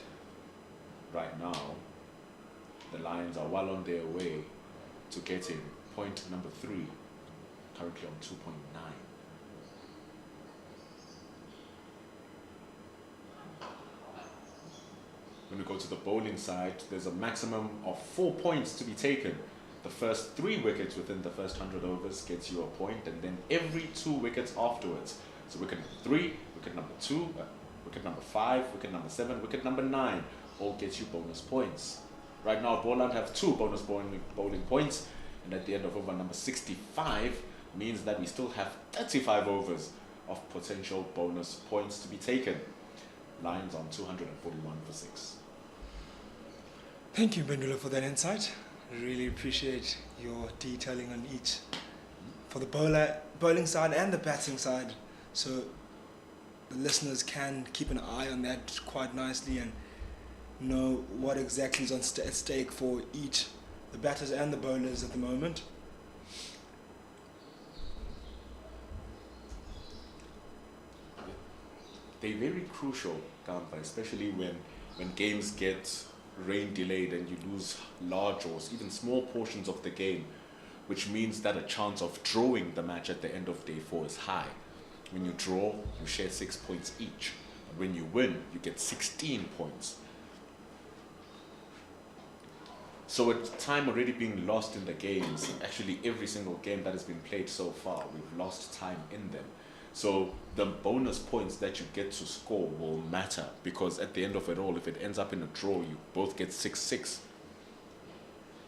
Right now the Lions are well on their way to getting point number 3, currently on 2.9. When we go to the bowling side, there's a maximum of 4 points to be taken. The first 3 wickets within the first 100 overs gets you a point, and then every 2 wickets afterwards. So wicket number 3, wicket number 2, wicket number 5, wicket number 7, wicket number 9, all gets you bonus points. Right now Boland have 2 bonus bowling points, and at the end of over number 65 means that we still have 35 overs of potential bonus points to be taken. Lions on 241 for 6. Thank you, Bendulo, for that insight. I really appreciate your detailing on each, for the bowling side and the batting side, so the listeners can keep an eye on that quite nicely and know what exactly is at stake for each, the batters and the bowlers at the moment. They're very crucial, Kampa, especially when games get rain delayed and you lose large or even small portions of the game, which means that a chance of drawing the match at the end of day 4 is high. When you draw, you share 6 points each. And when you win, you get 16 points. So with time already being lost in the games, actually every single game that has been played so far, we've lost time in them. So the bonus points that you get to score will matter, because at the end of it all, if it ends up in a draw, you both get 6-6.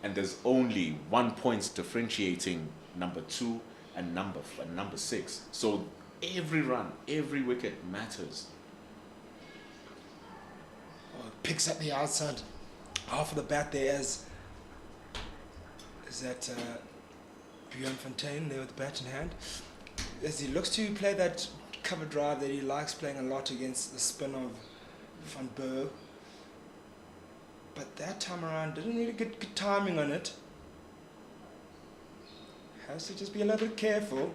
And there's only 1 point differentiating number 2 and number 6. So every run, every wicket matters. Oh, picks up the outside half of the bat there is that Bjorn Fontaine there with the bat in hand, as he looks to play that cover drive that he likes playing a lot against the spin of Van Berg. But that time around didn't really get good timing on it. Has to just be a little bit careful.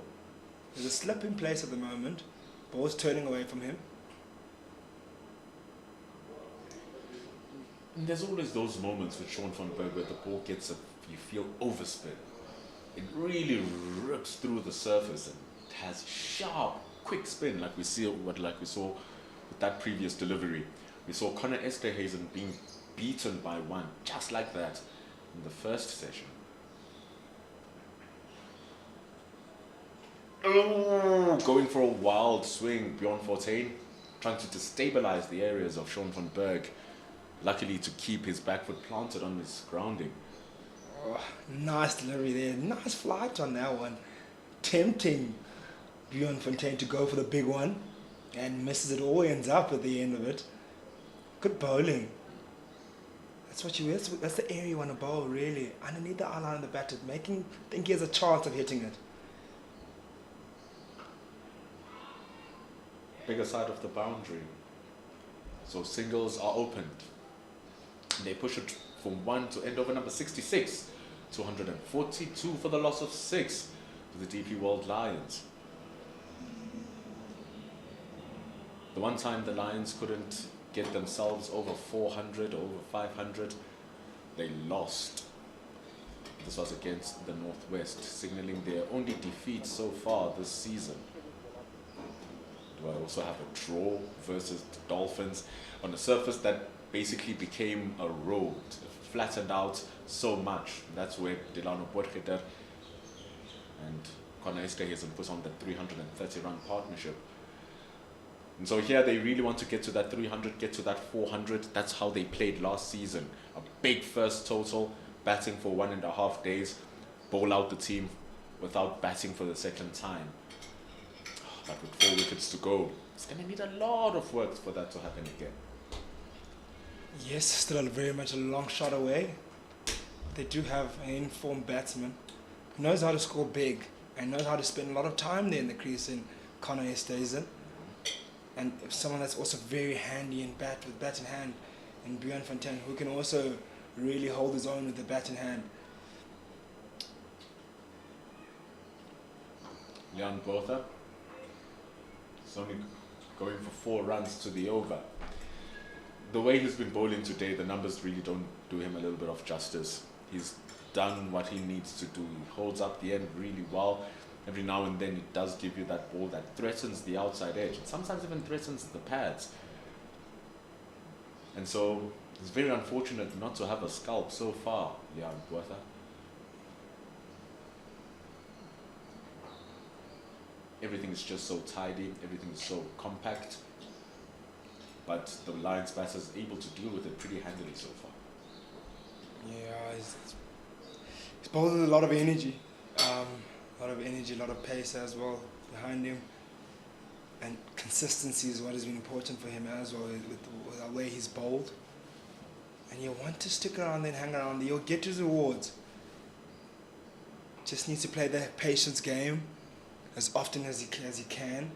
There's a slip in place at the moment. Ball's turning away from him. And there's always those moments with Sean Van Berg where the ball gets you feel overspin. It really rips through the surface and it has sharp, quick spin like we saw with that previous delivery. We saw Connor Esterhazen being beaten by 1 just like that in the first session. Oh, going for a wild swing, Bjorn Fontaine trying to destabilize the areas of Sean Van Berg, luckily to keep his back foot planted on his grounding. Oh, nice delivery there, nice flight on that one, tempting Bjorn Fontaine to go for the big one and misses it all, ends up at the end of it. Good bowling. That's the area you want to bowl, really, underneath the eye of the batter, think he has a chance of hitting it. Bigger side of the boundary, so singles are opened. They push it from 1 to end over number 66, 242 for the loss of 6 for the DP World Lions. The one time the Lions couldn't get themselves over 400, over 500, they lost This was against the Northwest, signaling their only defeat so far this season. Do I also have a draw versus the Dolphins on a surface that basically became a road, flattened out so much? That's where Delano Potgieter and Connor Esterhuizen put on the 330-run partnership. And so here they really want to get to that 300, get to that 400. That's how they played last season. A big first total, batting for 1.5 days, bowl out the team without batting for the second time. But with 4 wickets to go, it's going to need a lot of work for that to happen again. Yes, still very much a long shot away. They do have an informed batsman who knows how to score big and knows how to spend a lot of time there in the crease in Connor Esterhuizen. And someone that's also very handy in with bat in hand, and Bjorn Fontaine, who can also really hold his own with the bat in hand. Leon Botha is only going for 4 runs to the over. The way he's been bowling today, the numbers really don't do him a little bit of justice. He's done what he needs to do. He holds up the end really well. Every now and then it does give you that ball that threatens the outside edge. It sometimes even threatens the pads. And so it's very unfortunate not to have a scalp so far, Leon Botha. Everything is just so tidy, everything is so compact. But the Lions batter is able to deal with it pretty handily so far. Yeah, he's bowled with a lot of energy. A lot of pace as well behind him. And consistency is what has been important for him as well with the way he's bowled. And you want to stick around and hang around. You'll get his rewards. Just needs to play the patience game as often as he can.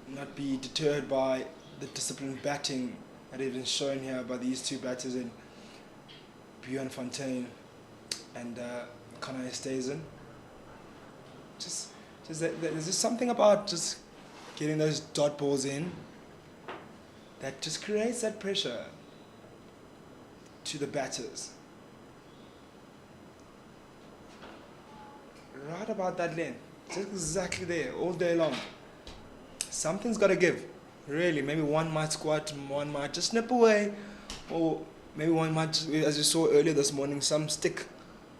Not be deterred by the disciplined batting that has been shown here by these 2 batters in Bjorn Fontaine and Connor Esterhuizen. There's just something about just getting those dot balls in that just creates that pressure to the batters. Right about that lane, just exactly there, all day long. Something's got to give, really. Maybe one might squat, one might just nip away, or maybe one might, as you saw earlier this morning, some stick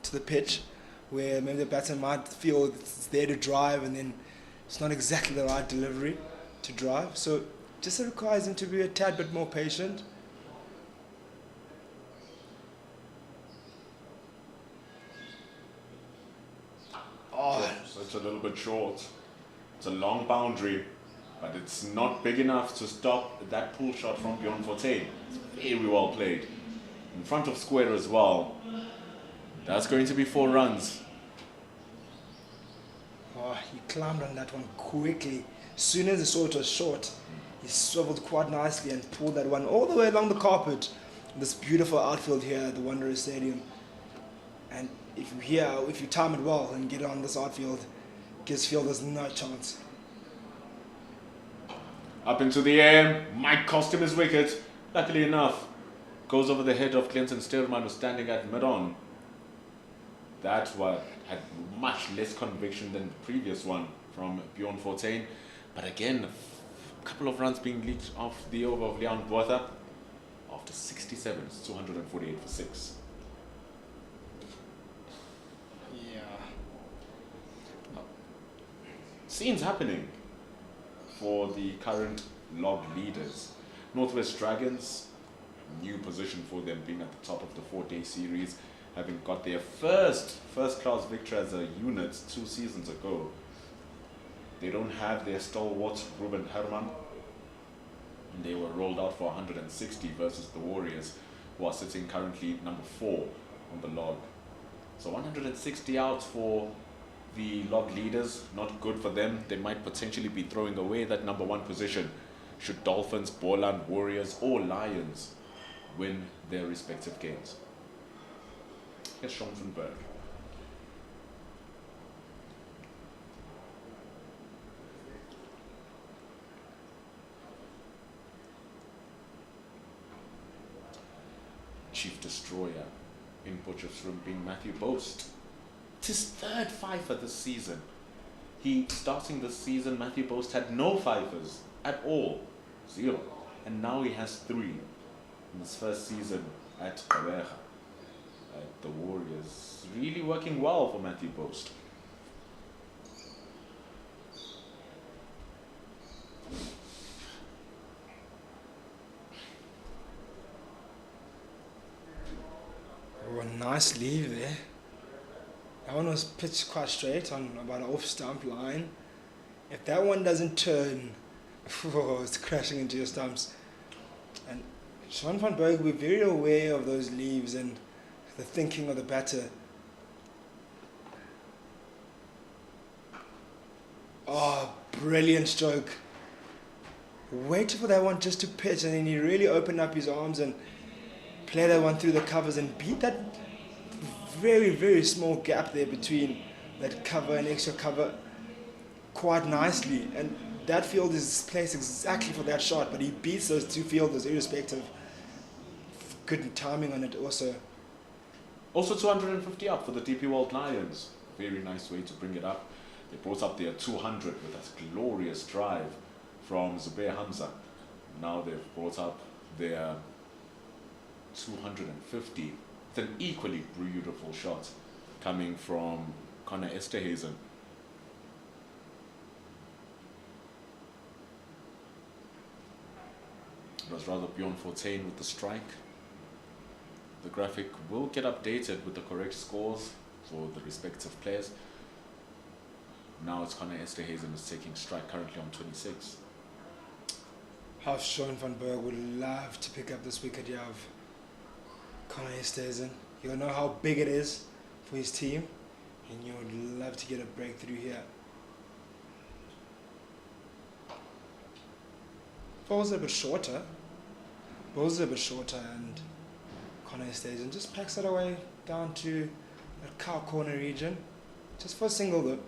to the pitch, where maybe the batsman might feel it's there to drive and then it's not exactly the right delivery to drive. So just requires him to be a tad bit more patient. Oh, so it's a little bit short. It's a long boundary, but it's not big enough to stop that pull shot from Bjorn Fontaine. It's very well played. In front of square as well. That's going to be 4 runs. Oh, he climbed on that one quickly. As soon as he saw it was short, he swiveled quite nicely and pulled that one all the way along the carpet. This beautiful outfield here at the Wanderers Stadium. And if you time it well and get on this outfield, gives fielders no chance. Up into the air, might cost him his wicket. Luckily enough, goes over the head of Clinton Sterman, who's standing at mid-on. That one had much less conviction than the previous one from Bjorn Fontaine. But again, a couple of runs being leaked off the over of Leon Botha. After 67, it's 248 for 6. Yeah. Scenes happening for the current log leaders. Northwest Dragons, new position for them, being at the top of the 4-day series, having got their first-class victory as a unit 2 seasons ago. They don't have their stalwart Ruben Herman. They were rolled out for 160 versus the Warriors, who are sitting currently number 4 on the log. So 160 out for the log leaders, not good for them. They might potentially be throwing away that number 1 position should Dolphins, Boland, Warriors or Lions win their respective games. Here's Schompenberg. Chief Destroyer in butcher shrimp being Matthew Boast. It's his third fifer this season. Starting this season, Matthew Boast had no fifers at all, 0. And now he has 3 in his first season at Gqeberha, at the Warriors. Really working well for Matthew Boast. Oh, a nice leave there. That one was pitched quite straight on about an off stump line. If that one doesn't turn, it's crashing into your stumps. And Sean van Berg will be very aware of those leaves and the thinking of the batter. Oh, brilliant stroke. Waited for that one just to pitch, and then he really opened up his arms and played that one through the covers and beat that very, very small gap there between that cover and extra cover quite nicely. And that field is placed exactly for that shot, but he beats those 2 fielders irrespective. Good timing on it also. Also 250 up for the DP World Lions. Very nice way to bring it up. They brought up their 200 with that glorious drive from Hamza. Now they've brought up their 250. It's an equally beautiful shot coming from Connor Esterhazen. It was rather Bjorn Fortuin with the strike. The graphic will get updated with the correct scores for the respective players. Now it's Connor Esterhazen is taking strike, currently on 26. How Sean van Berg would love to pick up this wicket here of Connor Esterhazen. You'll know how big it is for his team, and you would love to get a breakthrough here. Ball's a bit shorter. And Connor Esterhazen just packs it away down to that cow corner region. Just for a single though.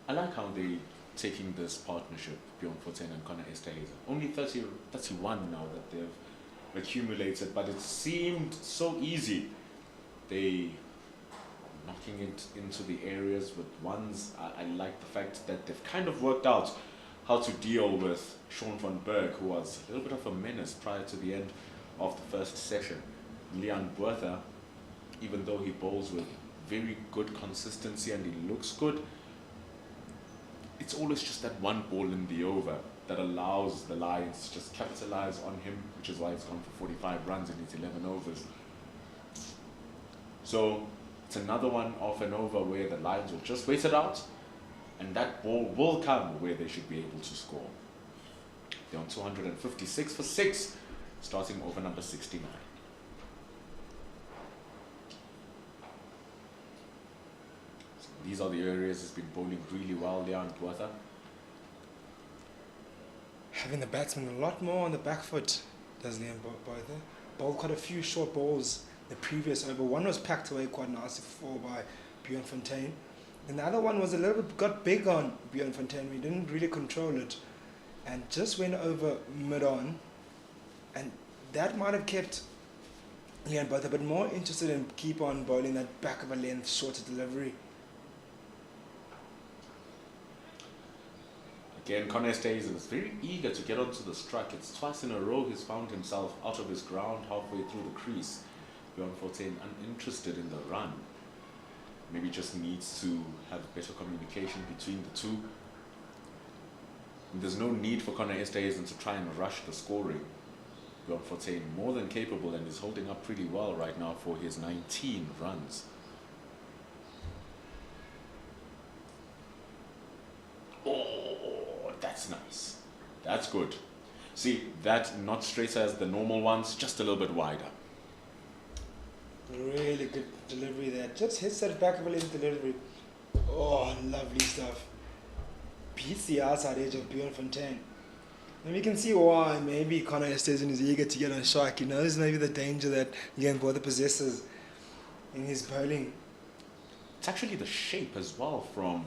I like how they're taking this partnership, Bjorn Fortuin and Connor Esterhazen. Only 31 now that they've accumulated, but it seemed so easy. They knocking it into the areas with ones. I like the fact that they've kind of worked out how to deal with Sean van Berg, who was a little bit of a menace prior to the end of the first session. Leon Botha, even though he bowls with very good consistency and he looks good, it's always just that one ball in the over that allows the Lions to just capitalize on him, which is why he's gone for 45 runs in his 11 overs. So it's another one off and over where the Lions will just wait it out, and that ball will come where they should be able to score. They're on 256 for 6, starting over number 69. These are the areas he's been bowling really well there on Botha. Having the batsman a lot more on the back foot, does Leon Botha. Bowled quite a few short balls the previous over. One was packed away quite nicely by Bjorn Fortuin. And the other one was a little bit, got big on Bjorn Fortuin. We didn't really control it. And just went over mid-on. And that might have kept Leon Botha a bit more interested in keep on bowling that back of a length, shorter delivery. Again, Connor Esterhazen is very eager to get onto the strike. It's twice in a row he's found himself out of his ground halfway through the crease. Bjorn Fortuin uninterested in the run. Maybe just needs to have better communication between the two. And there's no need for Connor Esterhazen to try and rush the scoring. Bjorn Fortuin more than capable and is holding up pretty well right now for his 19 runs. Oh, that's nice. That's good. See, that not straighter as the normal ones, just a little bit wider. Really good delivery there. Just hits that back of a length delivery. Oh, lovely stuff. Beats the outside edge of Bjorn Fortuin. And we can see why maybe Connor Esterhazen is eager to get on strike. He knows maybe the danger that Leon Botha possesses. in his bowling. It's actually the shape as well from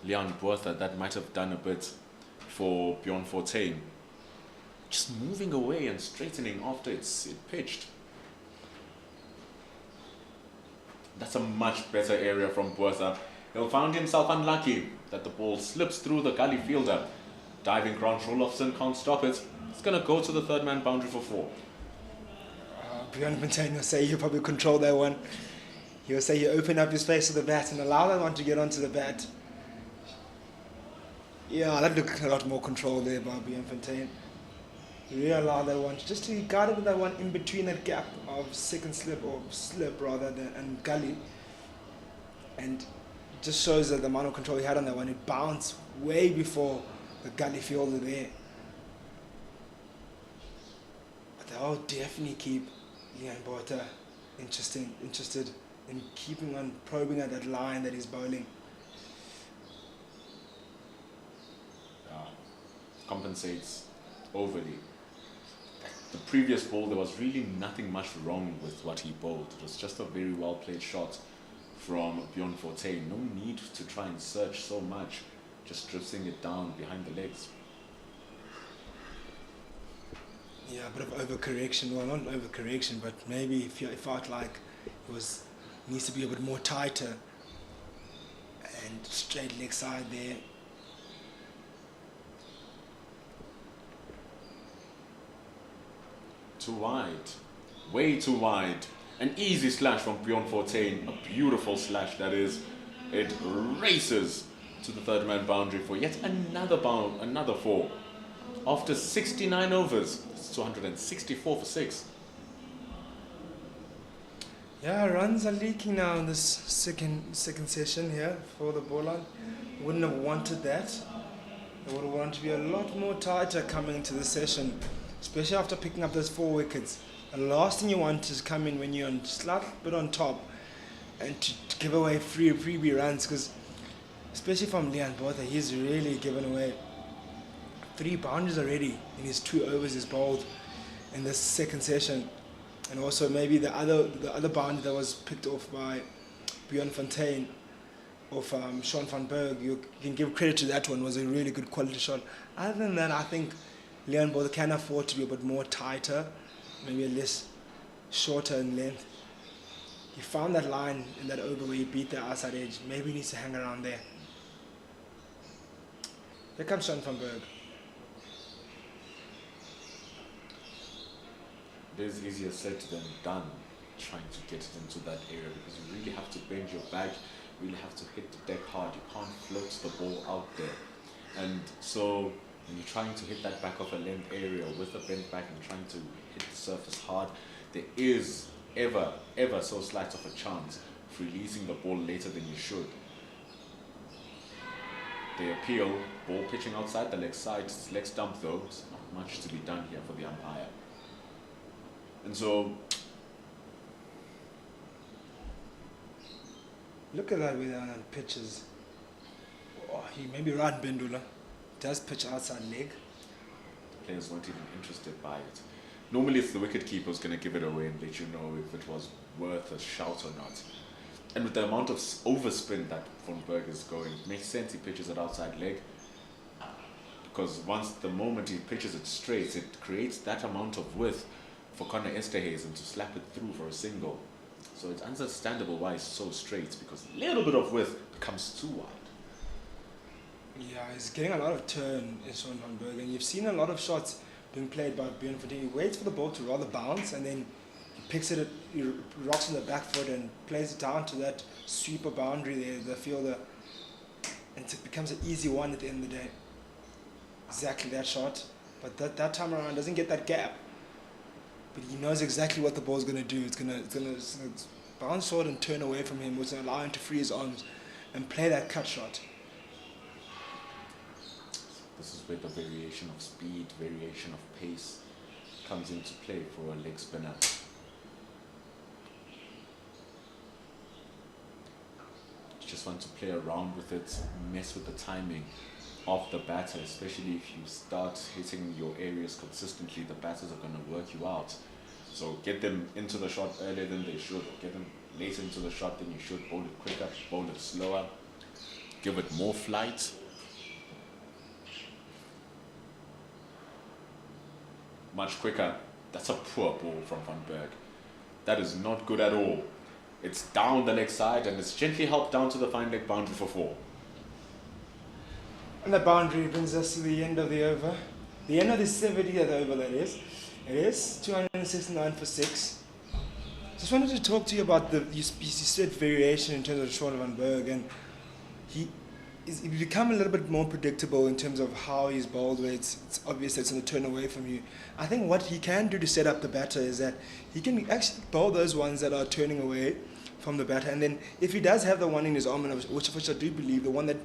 Leon Botha that might have done a bit for Bjorn Fortuin. Just moving away and straightening after it pitched. That's a much better area from Botha. He found himself unlucky that the ball slips through the gully fielder. Diving Grant Rolofsson can't stop it. It's going to go to the third man boundary for 4. Bjorn Fontaine will say you probably control that one. He'll say you open up his face to the bat and allow that one to get onto the bat. Yeah, that looked a lot more control there by Bjorn Fontaine. Really allow that one just to guard it with that one in between that gap of second slip or slip rather than and gully, and just shows that the amount of control he had on that one. It bounced way before the gully fielder there. But they'll definitely keep Leon Botha interested in keeping on probing at that line that he's bowling. Compensates overly. The previous ball, there was really nothing much wrong with what he bowled. It was just a very well played shot from Bjorn Fortuin. No need to try and search so much, just drifting it down behind the legs. Yeah, a bit of overcorrection. Well, not overcorrection, but maybe it felt like it needs to be a bit more tighter and straight leg side there. Too wide, way too wide. An easy slash from Bjorn Fortuin, a beautiful slash that is. It races to the third man boundary for yet another 4. After 69 overs, it's 264 for 6. Yeah, runs are leaking now in this second session here for the Boland. Wouldn't have wanted that. They would have wanted to be a lot more tighter coming into the session, especially after picking up those 4 wickets. The last thing you want is come in when you're on slight bit on top and to give away freebie runs, because especially from Leon Botha, he's really given away 3 boundaries already in his 2 overs he's bowled in this second session. And also maybe the other boundary that was picked off by Bjorn Fontaine of Sean van Berg, you can give credit to that one, was a really good quality shot. Other than that, I think Leon Botha can afford to be a bit more tighter, maybe a less shorter in length. He found that line in that over where he beat the outside edge. Maybe he needs to hang around there. Here comes Sean van Berg. It is easier said than done trying to get it into that area, because you really have to bend your back, you really have to hit the deck hard. You can't float the ball out there. And so when you're trying to hit that back of a length area with a bent back and trying to hit the surface hard, there is ever so slight of a chance of releasing the ball later than you should. They appeal, ball pitching outside the leg side, leg stump though, it's not much to be done here for the umpire. And so, Look at that way down on pitches. Oh, he may be right, Bendula. Does pitch outside leg. players weren't even interested by it. Normally it's the wicket keeper who's going to give it away and let you know if it was worth a shout or not. And with the amount of overspin that Von Berg is going, it makes sense he pitches it outside leg. Because the moment he pitches it straight, it creates that amount of width for Connor Esterhazy to slap it through for a single. So it's understandable why it's so straight, because a little bit of width becomes too wide. Yeah, he's getting a lot of turn in Sean van Berg, and you've seen a lot of shots being played by Bjorn Fortuin. He waits for the ball to rather bounce, and then he picks it, he rocks on the back foot and plays it down to that sweeper boundary there, the fielder, and it becomes an easy one at the end of the day. Exactly that shot, but that time around doesn't get that gap. But he knows exactly what the ball's going to do. It's going to bounce short and turn away from him, which will allow him to free his arms and play that cut shot. This is where the variation of speed, variation of pace comes into play for a leg spinner. You just want to play around with it, mess with the timing of the batter, especially if you start hitting your areas consistently, the batters are going to work you out. So get them into the shot earlier than they should, or get them later into the shot than you should. Bowl it quicker, bowl it slower, give it more flight. Much quicker. That's a poor ball from Van Berg. That is not good at all. It's down the leg side and it's gently helped down to the fine leg boundary for 4. And the boundary brings us to the end of the over. The end of the 70th over, that is. It is 269 for 6. Just wanted to talk to you about you said variation in terms of Sean Van Berg, and he's become a little bit more predictable in terms of how he's bowled, where it's obvious that it's going to turn away from you. I think what he can do to set up the batter is that he can actually bowl those ones that are turning away from the batter, and then if he does have the one in his arm, which I do believe, the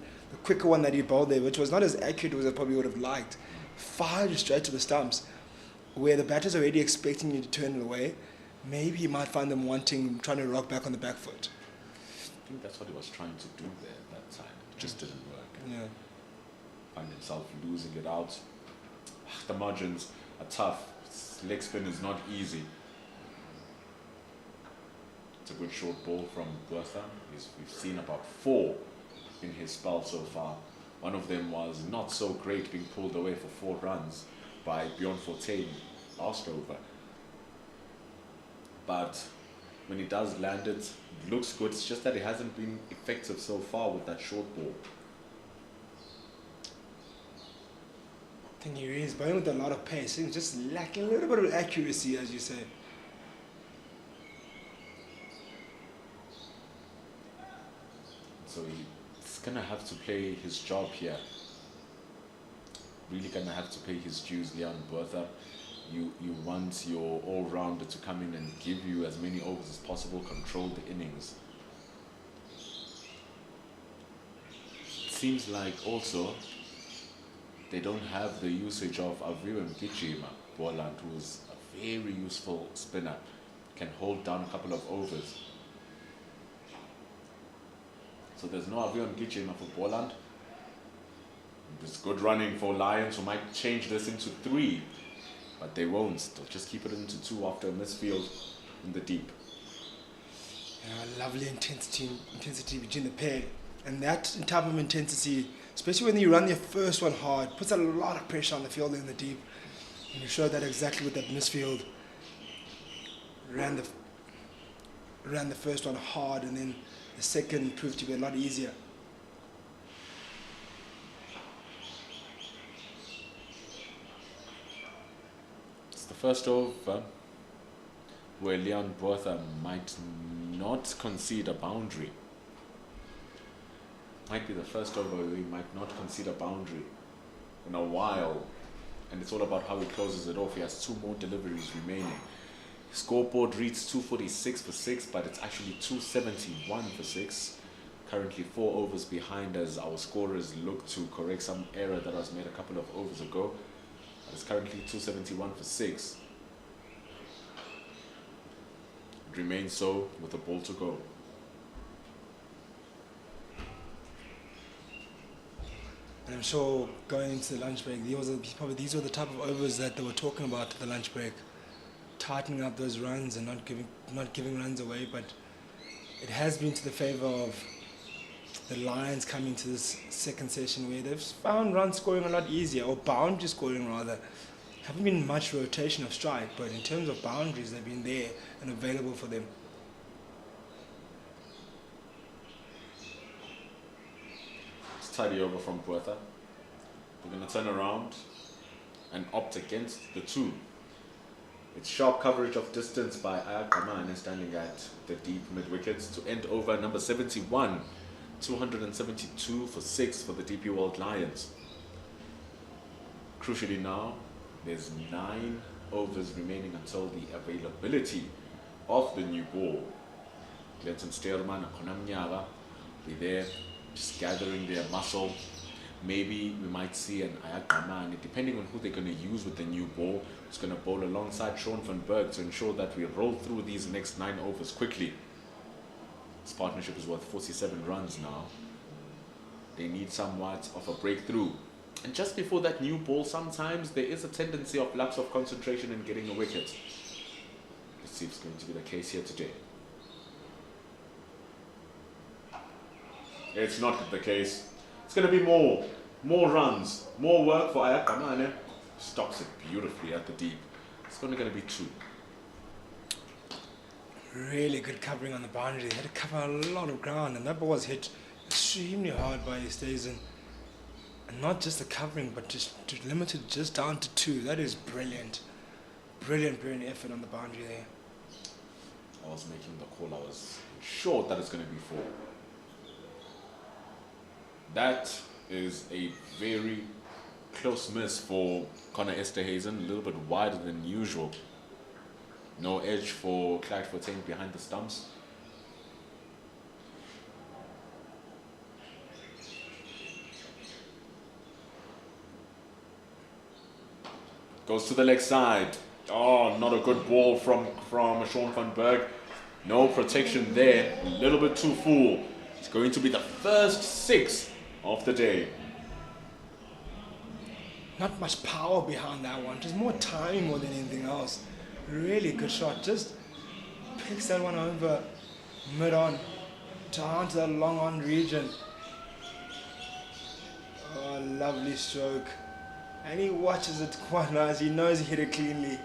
quicker one that he bowled there, which was not as accurate as I probably would have liked, fired straight to the stumps, where the batter's already expecting you to turn it away, maybe he might find them trying to rock back on the back foot. I think that's what he was trying to do there at that time. It just didn't work. Yeah. Find himself losing it out. The margins are tough. Leg spin is not easy. It's a good short ball from Bertha. We've seen about 4 in his spell so far. One of them was not so great, being pulled away for 4 runs by Bjorn Fortuin last over. But when he does land it, it looks good. It's just that it hasn't been effective so far with that short ball. I think he is bowling with a lot of pace. He's just lacking a little bit of accuracy, as you say. So he's going to have to play his job here. Really going to have to pay his dues, Leon Bertha. You want your all-rounder to come in and give you as many overs as possible, control the innings. It seems like also they don't have the usage of Aviram Gijima, Boland, who's a very useful spinner, can hold down a couple of overs. So there's no Aviram Gijima for Boland. There's good running for Lions, who might change this into 3. But they won't. They'll just keep it into 2 after a misfield in the deep. Lovely intensity between the pair. And that type of intensity, especially when you run your first one hard, puts a lot of pressure on the fielder in the deep. And you showed that exactly with that misfield. Ran the first one hard, and then the second proved to be a lot easier. First over where Leon Bertha might not concede a boundary. Might be the first over where he might not concede a boundary in a while. And it's all about how he closes it off. He has 2 more deliveries remaining. His scoreboard reads 246 for 6, but it's actually 271 for 6. Currently 4 overs behind as our scorers look to correct some error that was made a couple of overs ago. It's currently 271 for 6. It remains so with a ball to go. And I'm sure going into the lunch break, these were the type of overs that they were talking about at the lunch break. Tightening up those runs and not giving runs away, but it has been to the favour of the Lions coming to this second session where they've found run scoring a lot easier, or boundary scoring rather. Haven't been much rotation of strike, but in terms of boundaries, they've been there and available for them. It's tidy over from Bertha. We're going to turn around and opt against the 2. It's sharp coverage of distance by Ayag Kamane standing at the deep mid-wickets to end over number 71. 272 for 6 for the DP World Lions. Crucially now, there's 9 overs remaining until the availability of the new ball. Clinton Stearman and Konam will be there just gathering their muscle. Maybe we might see an Ayag Kamane, depending on who they're going to use with the new ball, who's going to bowl alongside Sean Van Berg to ensure that we roll through these next 9 overs quickly. This partnership is worth 47 runs now. They need somewhat of a breakthrough. And just before that new ball, sometimes there is a tendency of lapse of concentration in getting a wicket. Let's see if it's going to be the case here today. It's not the case. It's going to be more runs, more work for Ayakamane. Stops it beautifully at the deep. It's only going to be 2. Really good covering on the boundary. They had to cover a lot of ground, and that ball was hit extremely hard by Stazen. And not just the covering, but just to limit it just down to 2. That is brilliant. Brilliant effort on the boundary there. I was making the call. I was sure that it's going to be 4. That is a very close miss for Connor Esterhazen, a little bit wider than usual. No edge for Clyde Fontaine behind the stumps. Goes to the leg side. Oh, not a good ball from Sean van Berg. No protection there. A little bit too full. It's going to be the first 6 of the day. Not much power behind that one. Just more timing more than anything else. Really good shot. Just picks that one over mid-on down to that long-on region. Oh, lovely stroke. And he watches it quite nice. He knows he hit it cleanly.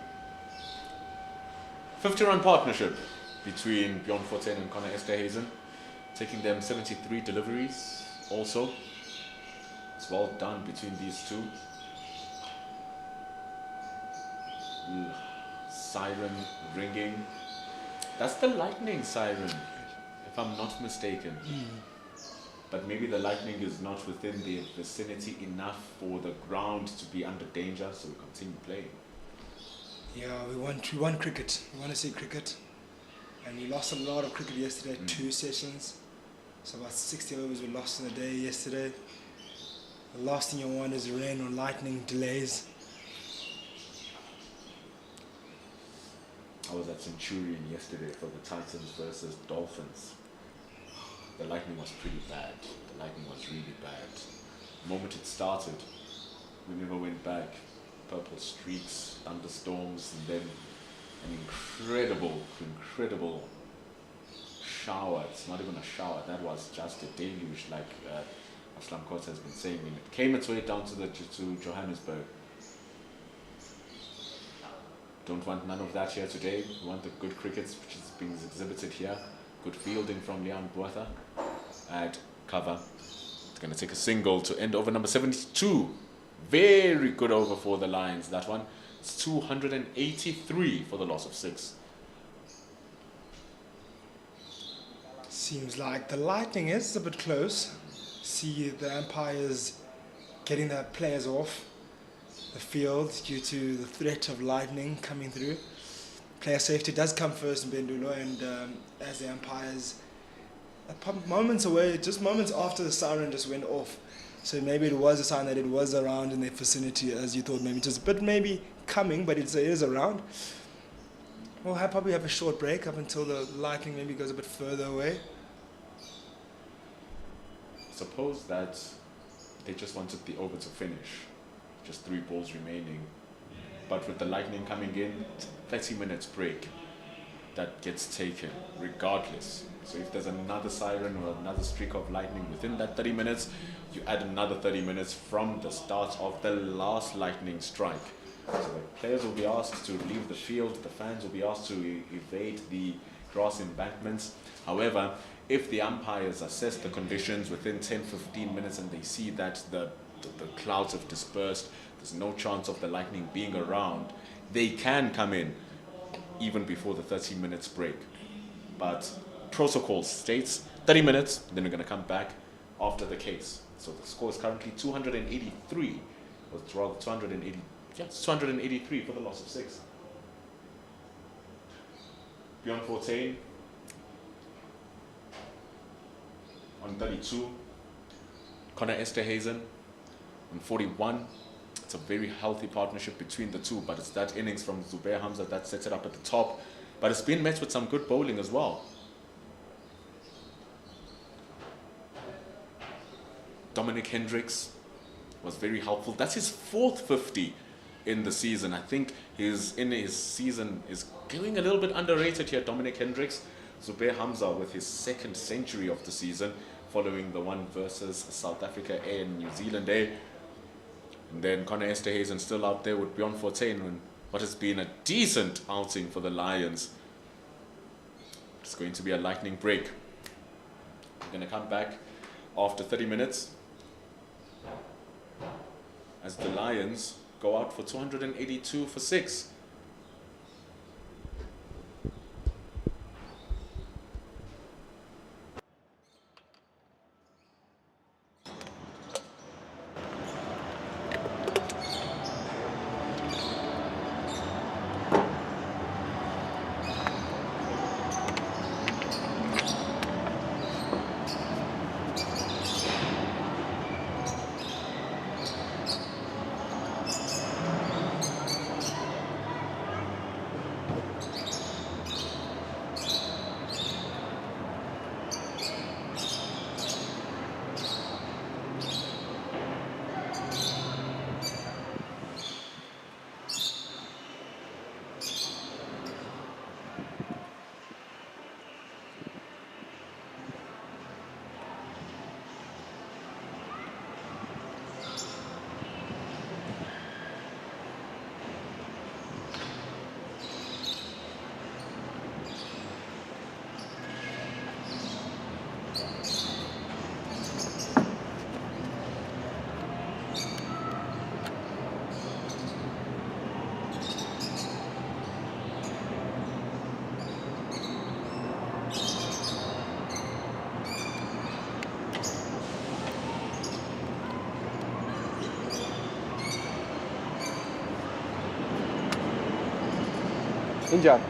50-run partnership between Bjorn Fontaine and Connor Esterhazen, taking them 73 deliveries also. It's well done between these two. Siren ringing. That's the lightning siren, if I'm not mistaken. But maybe the lightning is not within the vicinity enough for the ground to be under danger, so we continue playing. Yeah, we want cricket. We want to see cricket. And we lost a lot of cricket yesterday, 2 sessions. So about 60 overs were lost in a day yesterday. The last thing you want is rain or lightning delays. I was at Centurion yesterday for the Titans versus Dolphins. The lightning was pretty bad. The lightning was really bad. The moment it started, we never went back. Purple streaks, thunderstorms, and then an incredible shower. It's not even a shower. That was just a deluge, like Aslam Kos has been saying. And it came its way down to Johannesburg. Don't want none of that here today. We want the good cricket which is being exhibited here. Good fielding from Leon Botha at cover. It's going to take a single to end over number 72. Very good over for the Lions, that one. It's 283 for the loss of 6. Seems like the lightning is a bit close. See the umpires getting their players off the field due to the threat of lightning coming through. Player safety does come first in Bendulo, and as the umpires, moments away, just moments after the siren just went off. So maybe it was a sign that it was around in their vicinity, as you thought. Maybe just a bit maybe coming, but it is around. We'll probably have a short break up until the lightning maybe goes a bit further away. Suppose that they just wanted the over to finish. Just 3 balls remaining. But with the lightning coming in, 30 minutes break that gets taken regardless. So if there's another siren or another streak of lightning within that 30 minutes, you add another 30 minutes from the start of the last lightning strike. So the players will be asked to leave the field, the fans will be asked to evade the grass embankments. However, if the umpires assess the conditions within 10-15 minutes and they see that the clouds have dispersed, there's no chance of the lightning being around, they can come in even before the 30 minutes break. But protocol states 30 minutes, then we're going to come back after the case. So the score is currently 283, or rather 280, yeah, it's 283 for the loss of 6. Bjorn Fontaine on 32, Connor Esterhazen on 41. It's a very healthy partnership between the two, but it's that innings from Zubair Hamza that sets it up at the top. But it's been met with some good bowling as well. Dominic Hendricks was very helpful. That's his 4th 50 in the season. I think his season is going a little bit underrated here. Dominic Hendricks, Zubair Hamza with his second century of the season, following the one versus South Africa and New Zealand A. And then Connor Esterhazen still out there with Bjorn Fortuin in what has been a decent outing for the Lions. It's going to be a lightning break. We're going to come back after 30 minutes as the Lions go out for 282 for 6. Injured.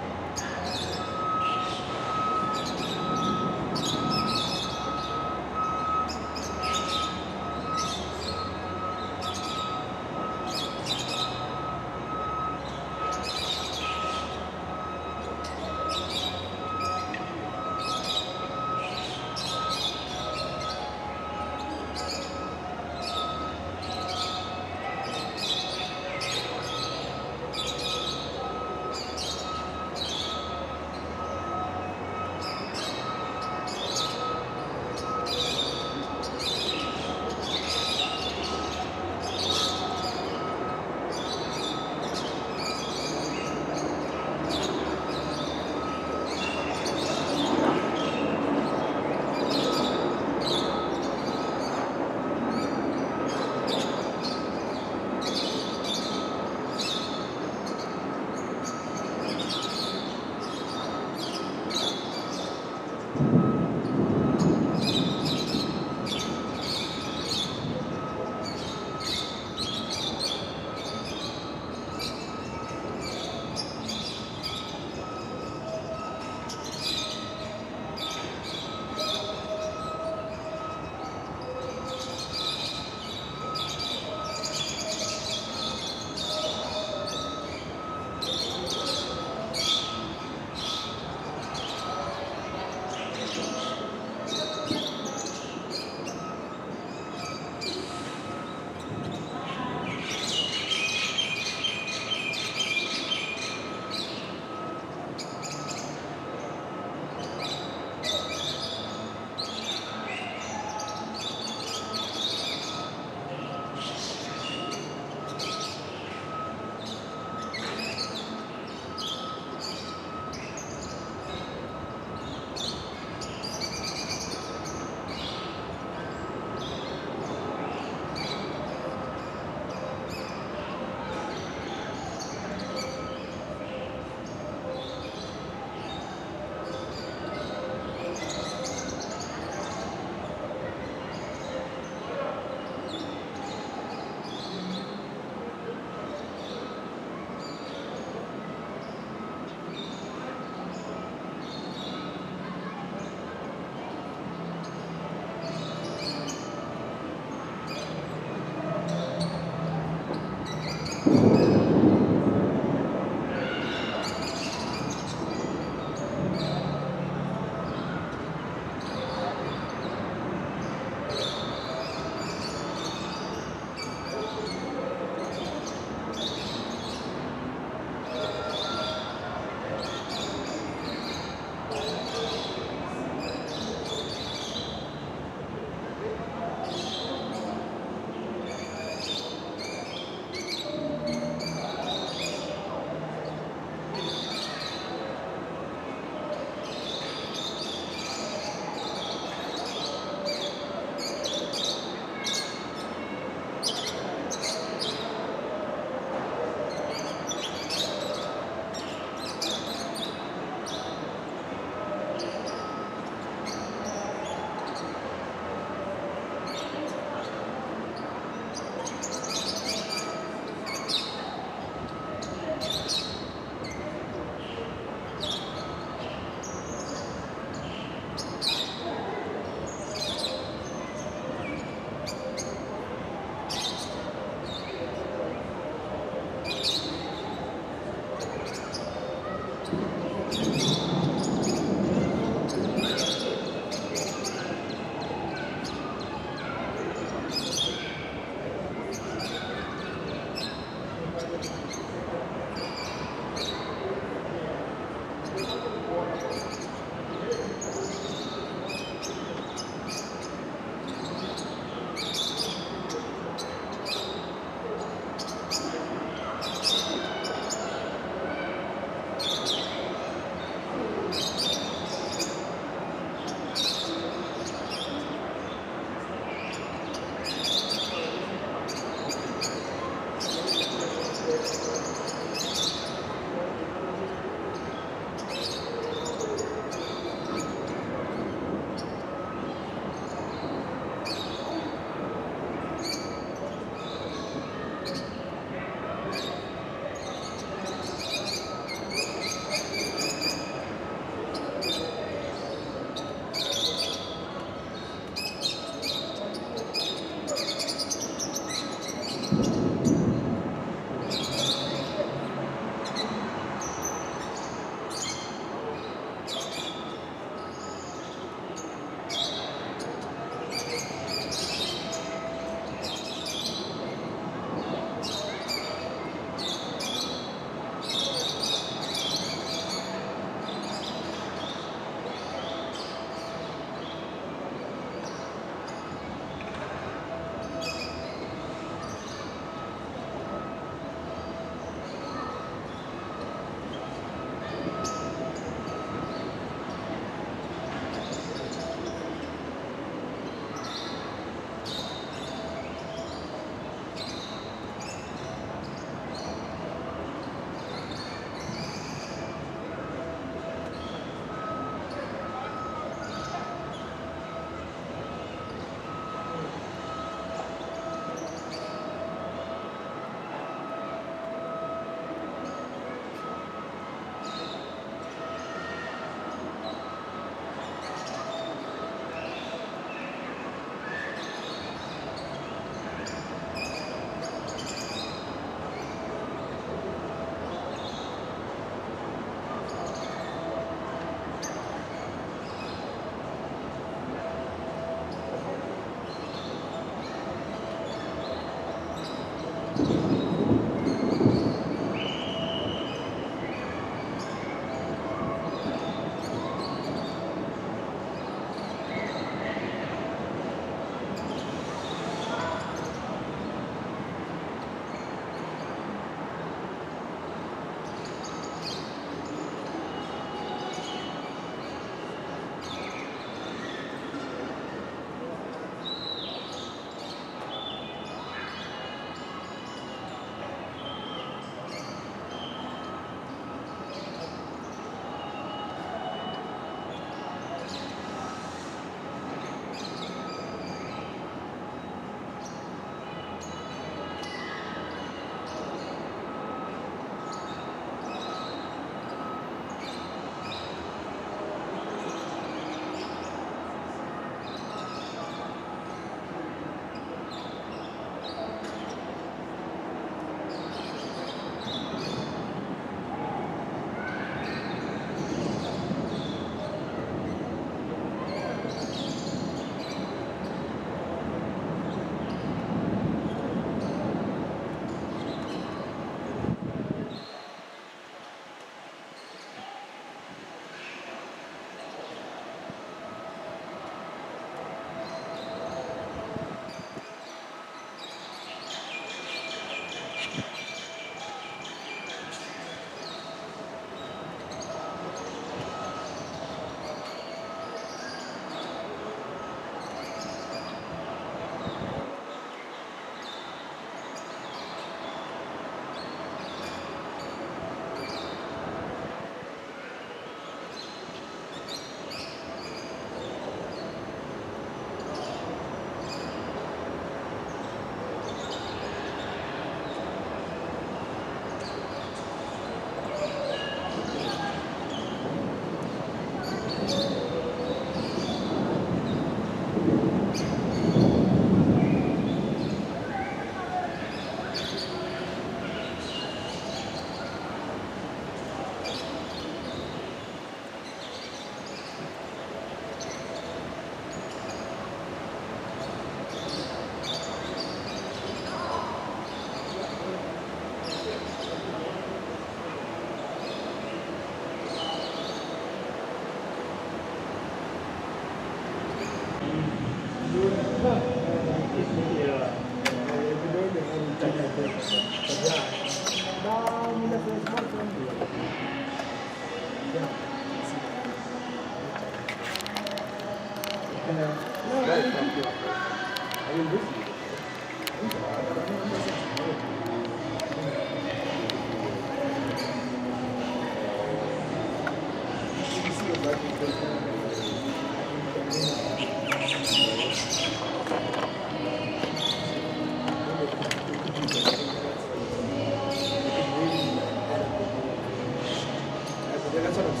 That's what I'm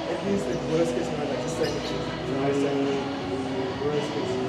at least the worst case scenario, like just like worst case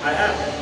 I have.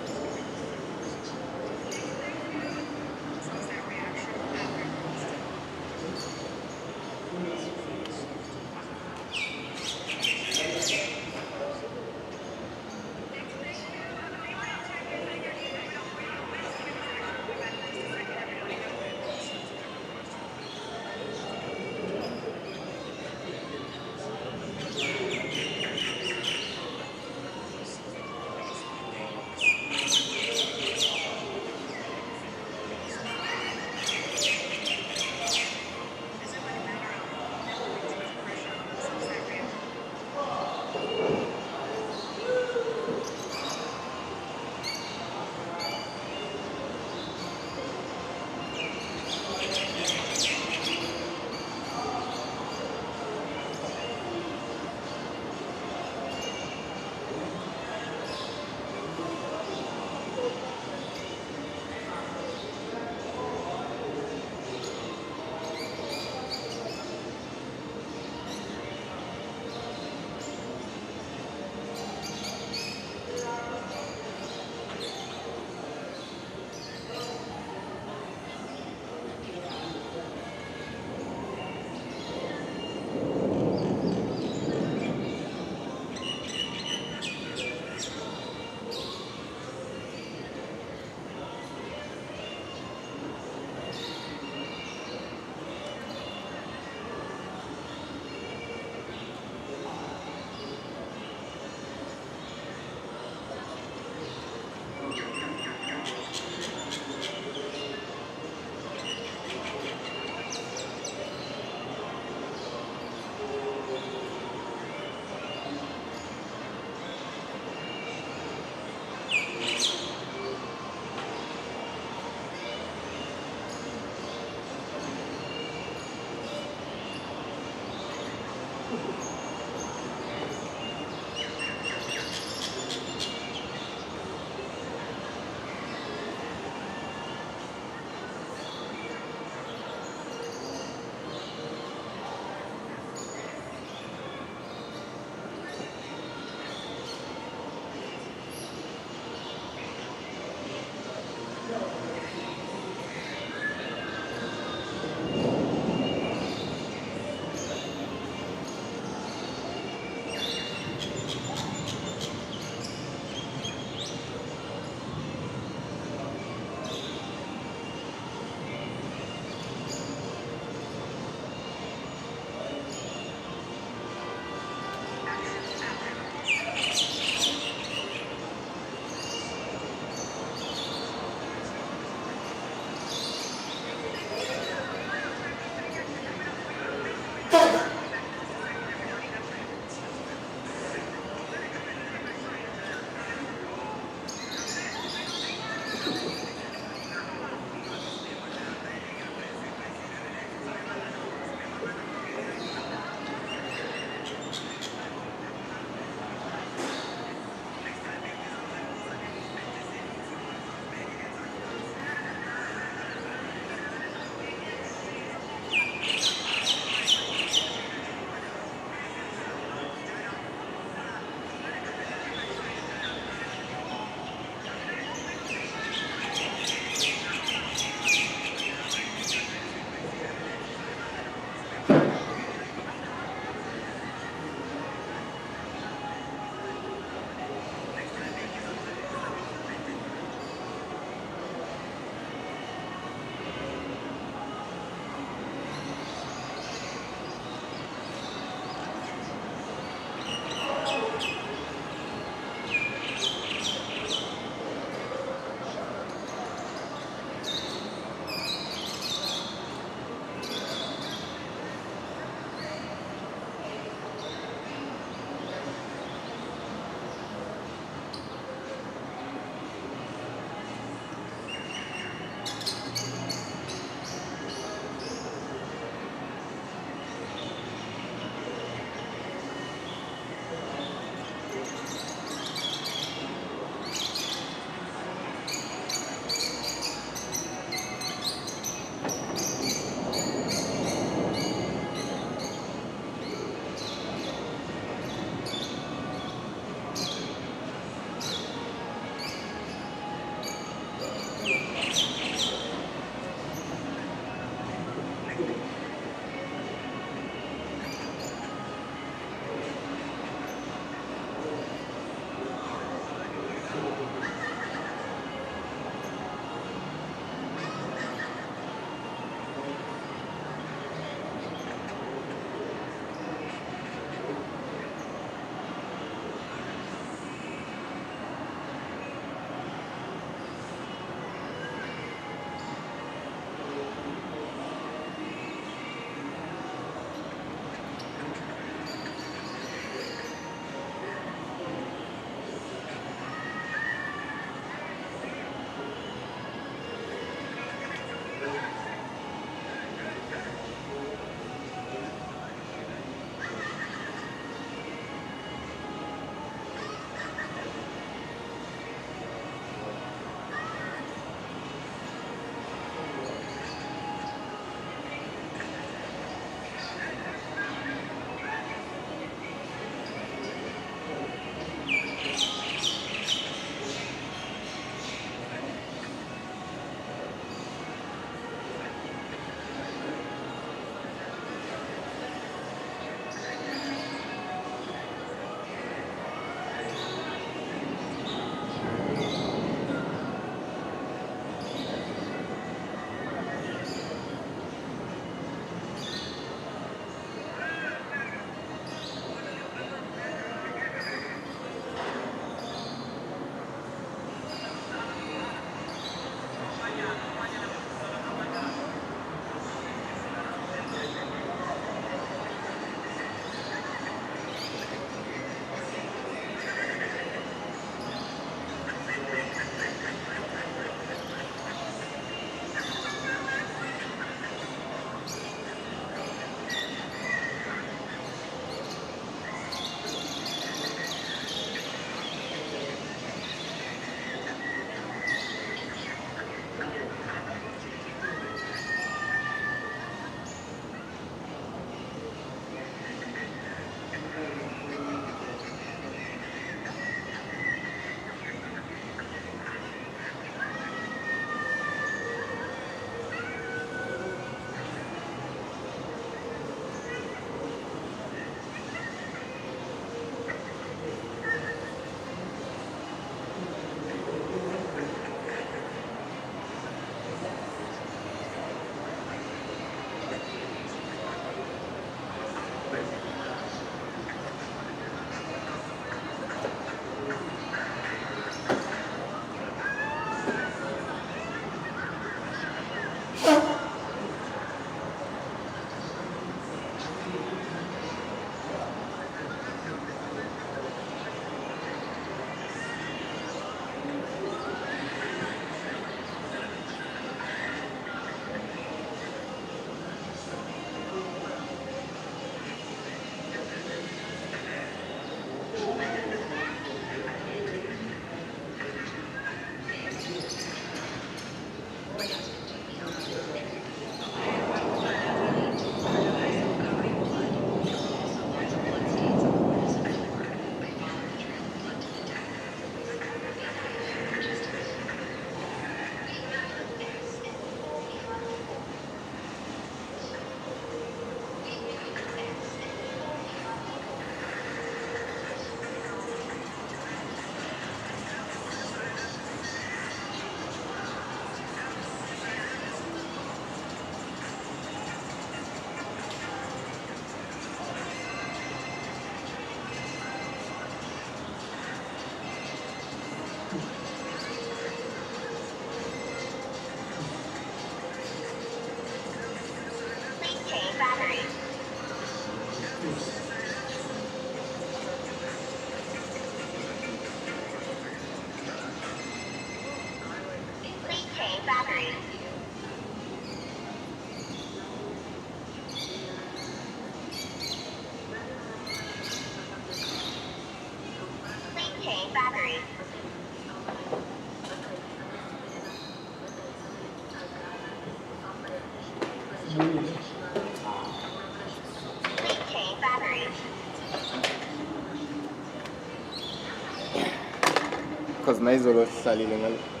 Because naizolo salile ngalo.